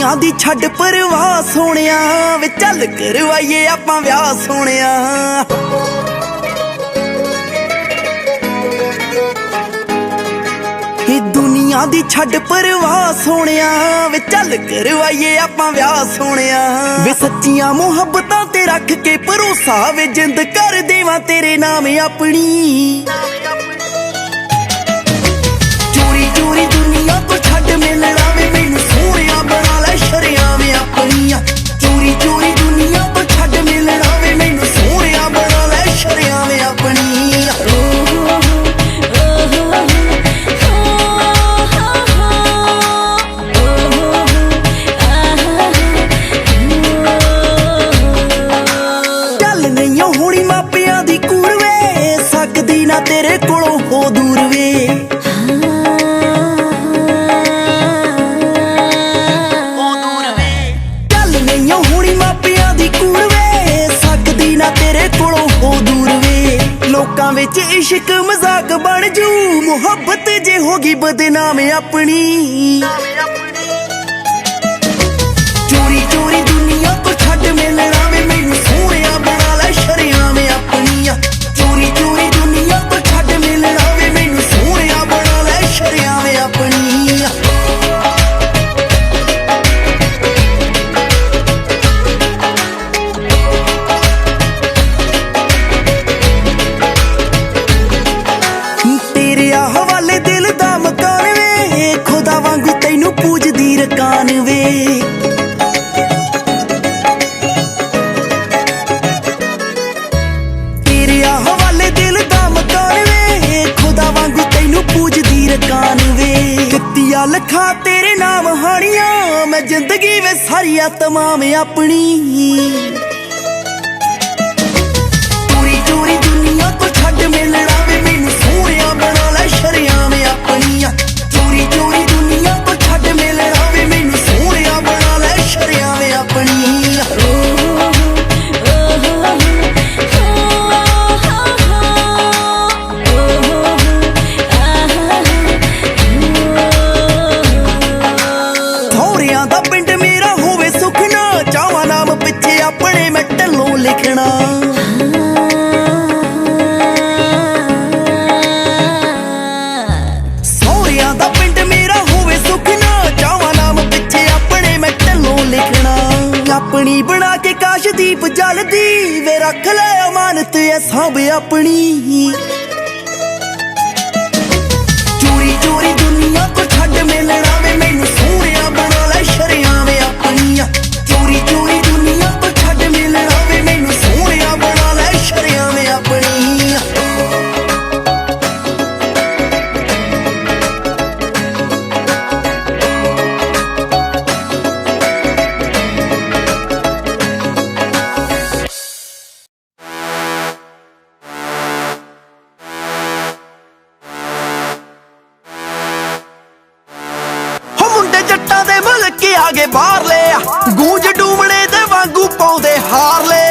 ਦੁਨੀਆ ਦੀ ਛੱਡ ਪਰਵਾਹ ਸੋਹਣਿਆ ਵੇ ਚੱਲ ਕਰਵਾਈਏ ਆਪਾਂ ਵਿਆਹ ਸੋਹਣਿਆ। ਦੁਨੀਆ ਦੀ ਛੱਡ ਪਰਵਾਹ ਸੋਹਣਿਆ ਵੇ ਚੱਲ ਕਰਵਾਈਏ ਆਪਾਂ ਵਿਆਹ ਸੋਹਣਿਆ। ਵੇ ਸੱਚੀਆਂ ਮੁਹੱਬਤਾਂ ਤੇ ਰੱਖ ਕੇ ਭਰੋਸਾ ਵੇ ਜਿੰਦ ਕਰ ਦੇਵਾਂ ਤੇਰੇ ਨਾਮ ਆਪਣੀ। ਚੋਰੀ ਚੋਰੀ ਦੁਨੀਆ ਤੋਂ ਛੱਡ ਮਿਲਣਾ ਵੇ ਮੈਨੂੰ ਸੋਹਣਿਆ ਬਣਾ ਲੈ ਸ਼ਰਿਆਂ ਵੇ ਆਪਣੀਆਂ। ਚੋਰੀ ਚੋਰੀ ਦੁਨੀਆ ਤੋਂ ਛੱਡ ਮਿਲਣਾ ਵੇ ਮੈਨੂੰ ਸੋਹਣਿਆ ਬਣਾ ਲੈ ਸ਼ਰਿਆਂ ਵੇ ਆਪਣੀਆਂ। ਹੋਣੀ ਮਾਪਿਆਂ ਦੀ ਕੂਰ ਵੇ ਸਕਦੀ ਨਾ ਤੇਰੇ ਕੋਲੋਂ ਹੋ ਦੂਰ ਵੇ। ਚੱਲ ਨਹੀਂ ਹੋਣੀ ਮਾਪਿਆਂ ਦੀ ਕੂਰ ਵੇ ਸਕਦੀ ਨਾ ਤੇਰੇ ਕੋਲੋਂ ਹੋ ਦੂਰ ਵੇ। ਲੋਕਾਂ ਵਿੱਚ ਇਸ਼ਕ ਮਜ਼ਾਕ ਬਣ ਜੂ ਮੁਹੱਬਤ ਜੇ ਹੋ ਗਈ ਬਦਨਾਮ ਆਪਣੀ। ਚੋਰੀ ਚੋਰੀ ਦੁਨੀਆ ਤੋਂ ਛੱਡ ਮਿਲਣਾ ਵੇ ਮੈਨੂੰ ਸੋਹਣਿਆ ਬਣਾ ਲੈ ਸ਼ਰਿਆਂ ਵੇ ਆਪਣੀਆਂ। ਚੋਰੀ ਚੋਰੀ ਦੁਨੀਆ ਤੋਂ ਛੱਡ ਮਿਲਣਾ ਵੇ ਮੈਨੂੰ ਸੋਹਣਿਆ ਬਣਾ ਲੈ ਸ਼ਰਿਆਂ ਵੇ ਆਪਣੀਆਂ। ਤੇਰੇ ਹਵਾਲੇ ਦਿਲ ਦਾ ਮਕਾਨ ਵੇ ਖੁਦਾ ਵਾਂਗੂ ਤੈਨੂੰ ਪੂਜਦੀ ਰਕਾਨ ਵੇ। ਹਵਾਲੇ ਦਿਲ ਦਾ ਮਕਾਨ ਵੇ ਖੁਦਾ ਵਾਂਗੂ ਤੈਨੂੰ ਪੂਜਦੀ ਰਕਾਨ ਵੇ। ਦਿੱਤੀਆਂ ਲੱਖਾਂ ਤੇਰੇ ਨਾਮ ਹਾਣੀਆਂ ਮੈਂ ਜ਼ਿੰਦਗੀ ਵੇ ਸਾਰੀਆਂ ਤਮਾਮ ਆਪਣੀ। ਚੋਰੀ ਚੋਰੀ ਦੁਨੀਆ ਤੋਂ ਛੱਡ ਮਿਲਣਾ ਵੇ ਮੈਨੂੰ ਸੋਹਣਿਆ ਬਣਾ ਲੈ ਸ਼ਰਿਆਂ ਵੇ ਆਪਣੀਆਂ। ਚੋਰੀ ਚੋਰੀ ਦੁਨੀਆ ਤੋਂ ਛੱਡ ਮਿਲਣਾ ਵੇ ਮੈਨੂੰ ਸੋਹਣਿਆ ਬਣਾ ਲੈ ਸ਼ਰਿਆਂ ਵੇ ਆਪਣੀਆਂ। ਦਾ ਪਿੰਡ ਮੇਰਾ ਹੋਵੇ ਸੁਖਨਾ ਚਾਵਾਂ ਨਾਮ ਪਿੱਛੇ ਆਪਣੇ ਮੈਂ ਢੱਲੋਂ ਲਿਖਣਾ। ਸਹੁਰਿਆਂ ਦਾ ਪਿੰਡ ਮੇਰਾ ਹੋਵੇ ਸੁਖਨਾ ਚਾਵਾਂ ਨਾਮ ਪਿੱਛੇ ਆਪਣੇ ਮੈਂ ਢੱਲੋਂ ਲਿਖਣਾ। ਆਪਣੀ ਬਣਾ ਕੇ ਕਾਸ਼ਦੀਪ ਜਲਦੀ ਵੇ ਰੱਖ ਲੈ ਅਮਾਨਤ ਐ ਸਾਂਭ ਆਪਣੀ। ਚੋਰੀ ਚੋਰੀ ਦੁਨੀਆ ਤੋਂ ਛੱਡ ਮਿਲਣਾ ਵੇ ਮੈਨੂੰ ਸੋਹਣਿਆ ਬਣਾ ਲੈ ਸ਼ਰਿਆਂ ਵੇ ਆਪਣੀਆਂ। ਚੋਰੀ ਚੋਰੀ ਦੁਨੀਆ ਤੋਂ ਛੱਡ ਮਿਲਣਾ ਵੇ ਮੈਨੂੰ ਸੋਹਣਿਆ ਬਣਾ ਲੈ ਸ਼ਰਿਆਂ ਵੇ ਆਪਣੀਆਂ। ਜੱਟਾਂ ਦੇ ਮੁਲਕ ਆਗੇ ਬਾਹਰਲੇ ਗੂੰਜ ਡੂਮਣੇ ਦੇ ਵਾਂਗੂ ਪਾਉਂਦੇ ਹਾਰਲੇ।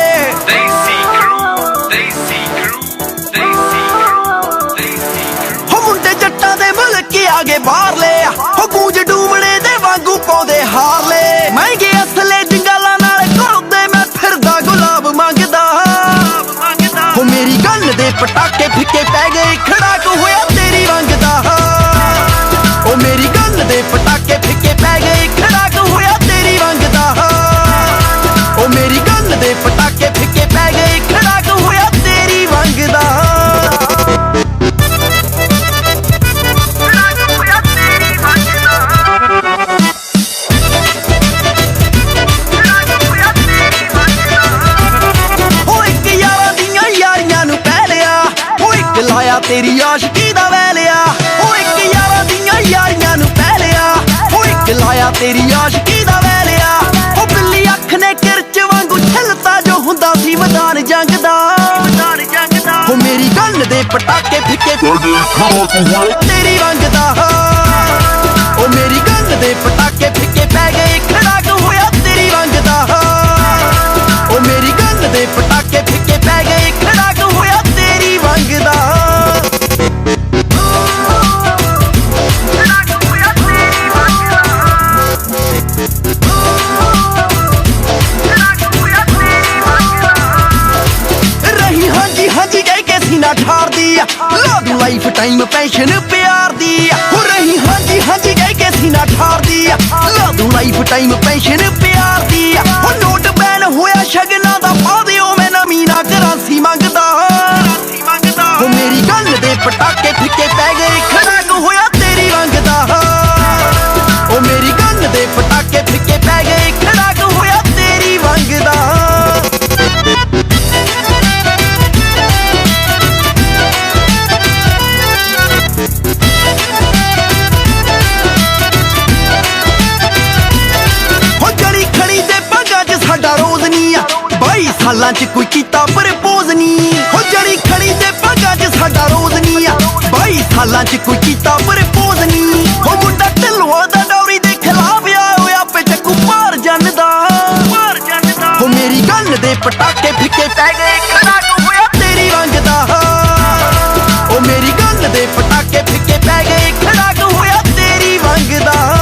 ਹੋ ਮੁੰਡੇ ਜੱਟਾਂ ਦੇ ਮੁਲਕ ਆਗੇ ਬਾਹਰਲੇ ਹੋ ਗੂੰਜ ਡੂਮਣੇ ਦੇ ਵਾਂਗੂ ਪਾਉਂਦੇ ਹਾਰਲੇ। ਮਹਿੰਗੇ ਅਸਲੇ ਜੰਗਾਲਾਂ ਨਾਲ ਘੁਲਦੇ ਮੈਂ ਫਿਰਦਾ ਗੁਲਾਬ ਮੰਗਦਾ। ਹੋ ਮੇਰੀ ਗੱਲ ਦੇ ਪਟਾਕੇ ਫਿੱਕੇ ਪੈ ਗਏ ਖੜਾਕ ਹੋਇਆ ਤੇਰੀ ਰੰਗ ਦਾ। ਉਹ ਮੇਰੀ ਗੱਲ ਦੇ ਪਟਾਕੇ ਫਿੱਕੇ ਪੈ ਗਏ ਖੜਾਕ ਹੋਇਆ ਤੇਰੀ ਰੰਗ ਦਾ। ਉਹ ਮੇਰੀ ਗੱਲ ਦੇ ਪਟਾਕੇ ਫਿੱਕੇ ਪੈ ਗਏ ਖੜਾਕ ਹੋਇਆ ਤੇਰੀ ਰੰਗ ਦਾ। ਉਹ ਇੱਕ ਯਾਰਾਂ ਦੀਆਂ ਯਾਰੀਆਂ ਨੂੰ ਪੈ ਲਿਆ ਉਹ ਇੱਕ ਲਾਇਆ ਤੇਰੀ ਆਸ਼ਕੀ ਦਾ ਵਹਿ ਲਿਆ। ਉਹ ਇੱਕ ਯਾਰਾਂ ਦੀਆਂ ਯਾਰੀਆਂ ਨੂੰ ਪੈ ਲਿਆ ਉਹ ਇੱਕ ਲਾਇਆ ਤੇਰੀ ਆਸ਼ਕੀ ਦਾ ਵਹਿ ਲਿਆ। ਉਹ ਬਿੱਲੀ ਅੱਖ ਨੇ ਕਿਰਚ ਵਾਂਗੂ ਛਿਲਤਾ ਜੋ ਹੁੰਦਾ ਸੀ ਮੈਦਾਨ ਜੰਗ ਦਾ। ਉਹ ਮੇਰੀ ਗੱਲ ਦੇ ਪਟਾਕੇ ਫਿੱਕੇ ਤੇਰੀ ਰੰਗ ਦਾ। ਉਹ ਮੇਰੀ ਗੱਲ ਦੇ ਪਟਾਕੇ ਫਿੱਕੇ ਪੈ ਗਏ ਖੜਾਕ ਹੋਇਆ ਤੇਰੀ ਰੰਗ ਦਾ। ਉਹ ਮੇਰੀ ਗੱਲ ਦੇ ਪਟਾਕੇ ਫਿੱਕੇ ਪੈ ਗਏ ਖੜਾਕ ਹੋਇਆ ਤੇਰੀ ਰੰਗ ਦਾ। Oh ਤੂੰ ਲਾਈਫ ਟਾਈਮ ਪੈਸ਼ਨ ਪਿਆਰ ਦੀ ਹੋ ਰਹੀ ਹਾਂਜੀ ਹਾਂਜੀ ਕਹਿ ਕੇ ਸੀਨਾ ਠਾਰਦੀ ਲਾ ਦੂੰ ਲਾਈਫ ਟਾਈਮ ਪੈਸ਼ਨ ਪਿਆਰ ਦੀ ਹੋ ਨੋਟ ਬੈਨ ਹੋਇਆ ਸ਼ਗਨਾਂ ਦਾ ਪਾ ਦਿਓ ਮੈਂ ਨਵੀਂ ਨਾ ਕਰਾਂਸੀ ਮੰਗਦਾ ਹੋ ਮੇਰੀ ਗੱਲ ਦੇ ਪਟਾਕੇ ਫਿੱਕੇ ਪੈ ਗਏ ਖੜਾਕ ਹੋਇਆ ਤੇਰੀ ਰੰਗ ਦਾ ਉਹ ਮੇਰੀ ਗੱਲ ਦੇ ਪਟਾਕੇ ਫਿੱਕੇ ਪੈ ਗਏ ਖੜਾਕ ਹੋਇਆ ਤੇਰੀ ਰੰਗ ਦਾ ਸਾਲਾਂ ਚ ਕੋਈ ਕੀਤਾ ਪ੍ਰਪੋਜ਼ ਨਹੀਂ ਹੋ ਜੜੀ ਖੜੀ ਤੇ ਭਾਗਾਂ ਚ ਸਾਡਾ ਰੋਜ਼ ਨਹੀਂ ਆ 22 ਸਾਲਾਂ ਚ ਕੋਈ ਕੀਤਾ ਪ੍ਰਪੋਜ਼ ਨਹੀਂ ਹੋ ਮੁੰਡਾ ਢਿੱਲੋਂ ਦਾ ਡੌਰੀ ਦੇ ਖਿਲਾਫ ਆ ਹੋਇਆ ਪੇ ਚੱਕੂ ਪਾਰ ਜੰਨਦਾ ਹੋ ਮੇਰੀ ਗੱਲ ਦੇ ਪਟਾਕੇ ਫਿੱਕੇ ਪੈ ਗਏ ਖੜਾਕ ਹੋਇਆ ਤੇਰੀ ਰੰਗ ਦਾ ਉਹ ਮੇਰੀ ਗੱਲ ਦੇ ਪਟਾਕੇ ਫਿੱਕੇ ਪੈ ਗਏ ਖੜਾਕ ਹੋਇਆ ਤੇਰੀ ਰੰਗ ਦਾ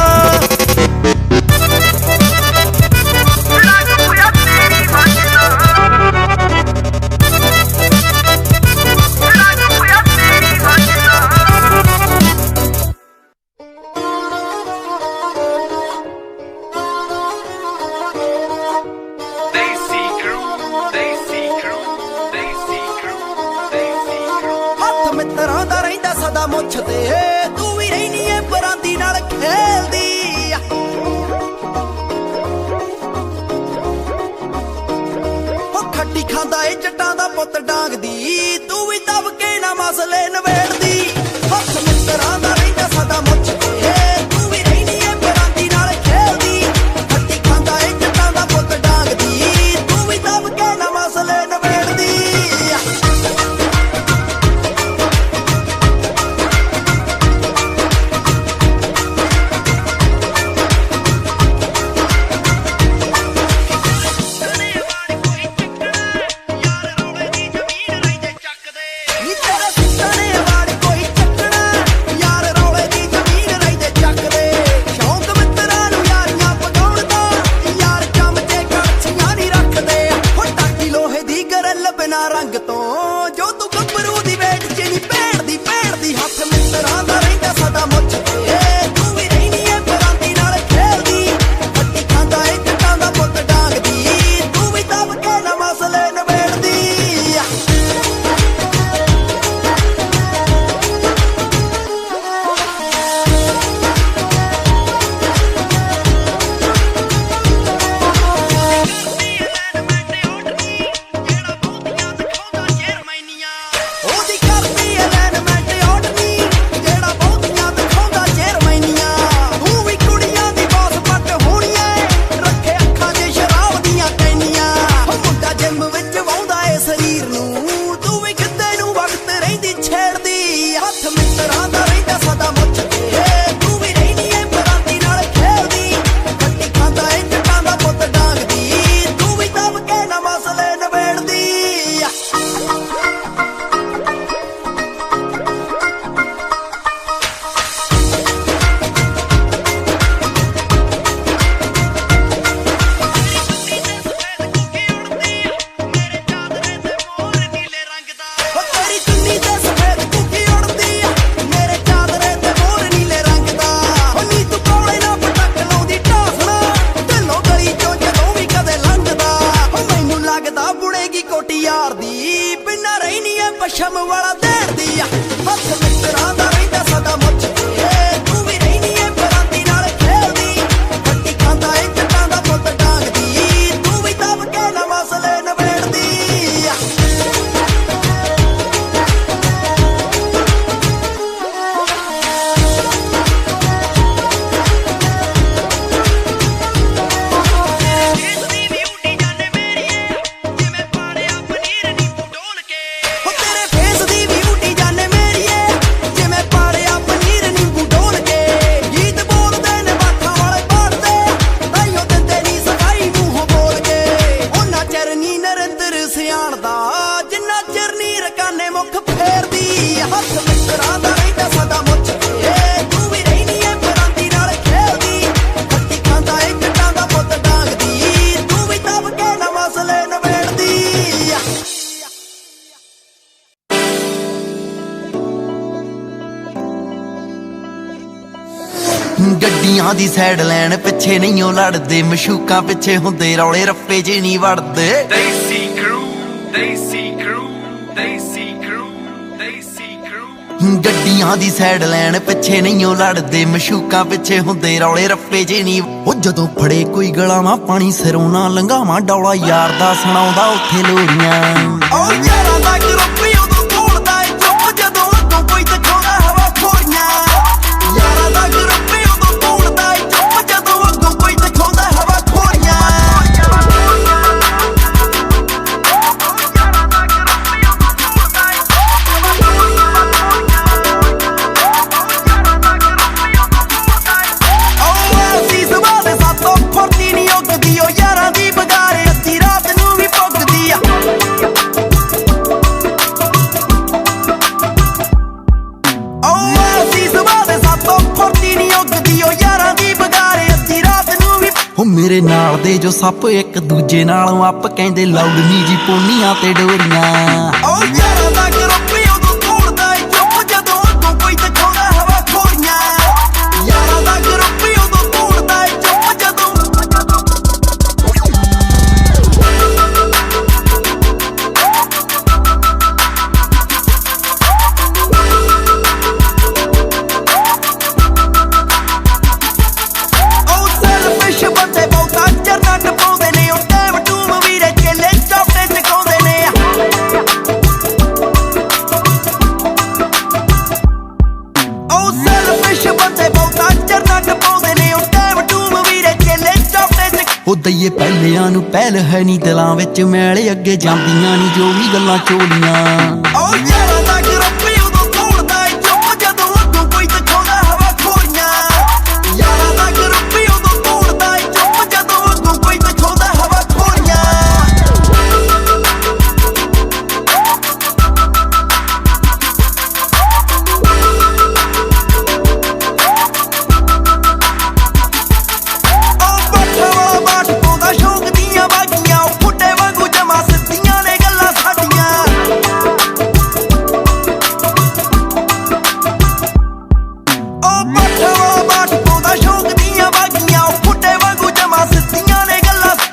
ਮਿੱਤਰਾਂ ਦਾ ਰਹਿੰਦਾ ਸਦਾ ਮੁੱਛ ਤੇ ਤੂੰ ਵੀ ਰਹਿਨੀ ਏ ਪਰਾਂਦੀ ਨਾਲ ਖੇਲਦੀ ਉਹ ਖੱਟੀ ਖਾਂਦਾ ਏ ਜੱਟਾਂ ਦਾ ਪੁੱਤ ਡਾਂਗਦੀ ਤੂੰ ਵੀ ਦਬ ਕੇ ਨਾ ਮਸਲੇ ਨਵੇੜਦੀ ਹੱਥ ਮਿੱਤਰਾਂ ਦਾ ਰਹਿੰਦਾ ਸਦਾ ਮੁੱਛ ਤੇ ਤੂੰ ਵੀ ਰਹਿਨੀ ਏ ਪਰਾਂਦੀ ਨਾਲ ਖੇਲਦੀ ਖੱਟੀ ਖਾਂਦਾ ਏ ਜੱਟਾਂ ਦਾ ਪੁੱਤ ਡਾਂਗਦੀ ਤੂੰ ਵੀ ਦਬ ਕੇ ਨਾ ਮਸਲੇ ਨਵੇੜਦੀ ਰੰਗ ਤੋਂ ਜੋ ਤੂੰ ਗੱਭਰੂ ਦੀ ਵੇਟ ਚ ਨਹੀਂ ਭੇੜਦੀ ਹੱਥ ਮਿੱਤਰਾਂ ਦਾ ਰਹਿੰਦਾ ਸਦਾ ਮੁੱਛ ਤੇ ਤੂੰ ਵੀ ਰਹਿਨੀ ਏ ਪਰਾਂਦੀ ਨਾਲ ਖੇਲਦੀ ਖੱਟੀ ਖਾਂਦਾ ਏ ਜੱਟਾਂ ਦਾ ਪੁੱਤ ਡਾਂਗਦੀ ਤੂੰ ਵੀ ਦਬ ਕੇ ਨਾ ਮਸਲੇ ਨਵੇੜਦੀ ਪਛਮ ਵਾਲਾ ਦੇੜਦੀ ਆ ਹੱਥ ਮਿੱਤਰਾਂ ਦਾ ਰਹਿੰਦਾ ਸਦਾ ਮੁੱਛ ਤੇ ਤੂੰ ਵੀ ਰਹਿਨੀ ਏ ਪਰਾਂਦੀ ਨਾਲ ਖੇਲਦੀ ਖੱਟੀ ਖਾਂਦਾ ਏ ਜੱਟਾਂ ਦਾ ਪੁੱਤ ਡਾਂਗਦੀ ਤੂੰ ਵੀ ਦਬ ਕੇ ਨਾ ਮਸਲੇ ਨਵੇੜਦੀ ਜਿੰਨਾ ਚਿਰ ਨੀ ਰਕਾਨੇ ਮੁੱਖ ਫੇਰਦੀ ਹੱਥ ਮਿੱਤਰਾਂ ਦਾ ਰਹਿੰਦਾ ਸਦਾ ਮੁੱਛ ਤੇ ਤੂੰ ਵੀ ਰਹਿਨੀ ਏ ਪਰਾਂਦੀ ਨਾਲ ਖੇਲਦੀ ਖੱਟੀ ਖਾਂਦਾ ਏ ਜੱਟਾਂ ਦਾ ਪੁੱਤ ਡਾਂਗਦੀ ਤੂੰ ਵੀ ਦਬ ਕੇ ਨਾ ਮਸਲੇ ਨਵੇੜਦੀ ਗੱਡੀਆਂ ਦੀ ਸਾਈਡ ਲੈਣ ਪਿੱਛੇ ਨਹੀਂ ਉਹ ਲੜਦੇ, ਮਸ਼ੂਕਾਂ ਪਿੱਛੇ ਹੁੰਦੇ ਰੌਲੇ, ਰੱਪੇ 'ਚ ਨਹੀਂ ਵੜਦੇ। Desi crew, Desi crew, Desi crew, Desi crew। ਗੱਡੀਆਂ ਦੀ ਸਾਈਡ ਲੈਣ ਪਿੱਛੇ ਨਹੀਂ ਉਹ ਲੜਦੇ, ਮਸ਼ੂਕਾਂ ਪਿੱਛੇ ਹੁੰਦੇ ਰੌਲੇ, ਰੱਪੇ 'ਚ ਨਹੀਂ। ਉਹ ਜਦੋਂ ਫੜੇ ਕੋਈ ਗਲਾਵਾਂ ਪਾਣੀ ਸਿਰੋਂ ਨਾ ਲੰਘਾਵਾਂ, ਡੌਲਾ ਯਾਰ ਦਾ ਸੁਣਾਉਂਦਾ ਉੱਥੇ ਲੋਰੀਆਂ। ਉਹ ਯਾਰਾਂ ਦਾ ਗਰੁੱਪ ਉਦੋਂ ਤੋੜਦਾ ਏ ਚੁੱਪ, ਜਦੋਂ ਅੱਗੋਂ ਕੋਈ ਦਿਖਾਉਂਦਾ ਹਵਾ ਖੋਰੀਆਂ। ਯਾਰਾਂ ਦਾ ਗਰੁੱਪ ਉਦੋਂ ਤੋੜਦਾ ਏ ਚੁੱਪ, ਜਦੋਂ ਅੱਗੋਂ ਕੋਈ ਦਿਖਾਉਂਦਾ ਹਵਾ ਖੋਰੀਆਂ। ਮੇਰੇ ਨਾਲ ਦੇ ਜੋ ਸੱਪ ਇੱਕ ਦੂਜੇ ਨਾਲੋਂ ਅੱਪ, ਕਹਿੰਦੇ ਲਾਉਡ ਨੀ ਜੀ ਪੋਨੀਆਂ ਤੇ ਡੋਰੀਆਂ। ਉਹ ਯਾਰਾਂ ਦਾ ਗਰੁੱਪ ਉਦੋਂ ਤੋੜਦਾ ਏ ਚੁੱਪ, ਜਦੋਂ ਅੱਗੋਂ ਕੋਈ ਦਿਖਾਉਂਦਾ ਹਵਾ ਖੋਰੀਆਂ। ਯਾਰਾਂ ਦਾ ਗਰੁੱਪ ਉਦੋਂ ਤੋੜਦਾ ਏ ਚੁੱਪ, ਜਦੋਂ ਉਹ ਦਈਏ ਪਹਿਲਿਆਂ ਨੂੰ ਪਹਿਲ ਹੈ ਨੀ ਦਿਲਾਂ ਵਿੱਚ ਮੈਲ, ਅੱਗੇ ਜਾਂਦੀਆਂ ਨੀ ਜੋ ਵੀ ਗੱਲਾਂ ਚੋਲੀਆਂ। ਉਹ ਯਾਰਾਂ ਦਾ ਗਰੁੱਪ ਉਦੋਂ ਤੋੜਦਾ ਏ ਚੁੱਪ, ਜਦੋਂ ਅੱਗੋਂ ਕੋਈ ਦਿਖਾਉਂਦਾ ਹਵਾ ਖੋਰੀਆਂ। ਯਾਰਾਂ ਦਾ ਗਰੁੱਪ ਉਦੋਂ ਤੋੜਦਾ ਏ ਚੁੱਪ, ਜਦੋਂ ਅੱਗੋਂ ਕੋਈ ਦਿਖਾਉਂਦਾ ਹਵਾ ਖੋਰੀਆਂ।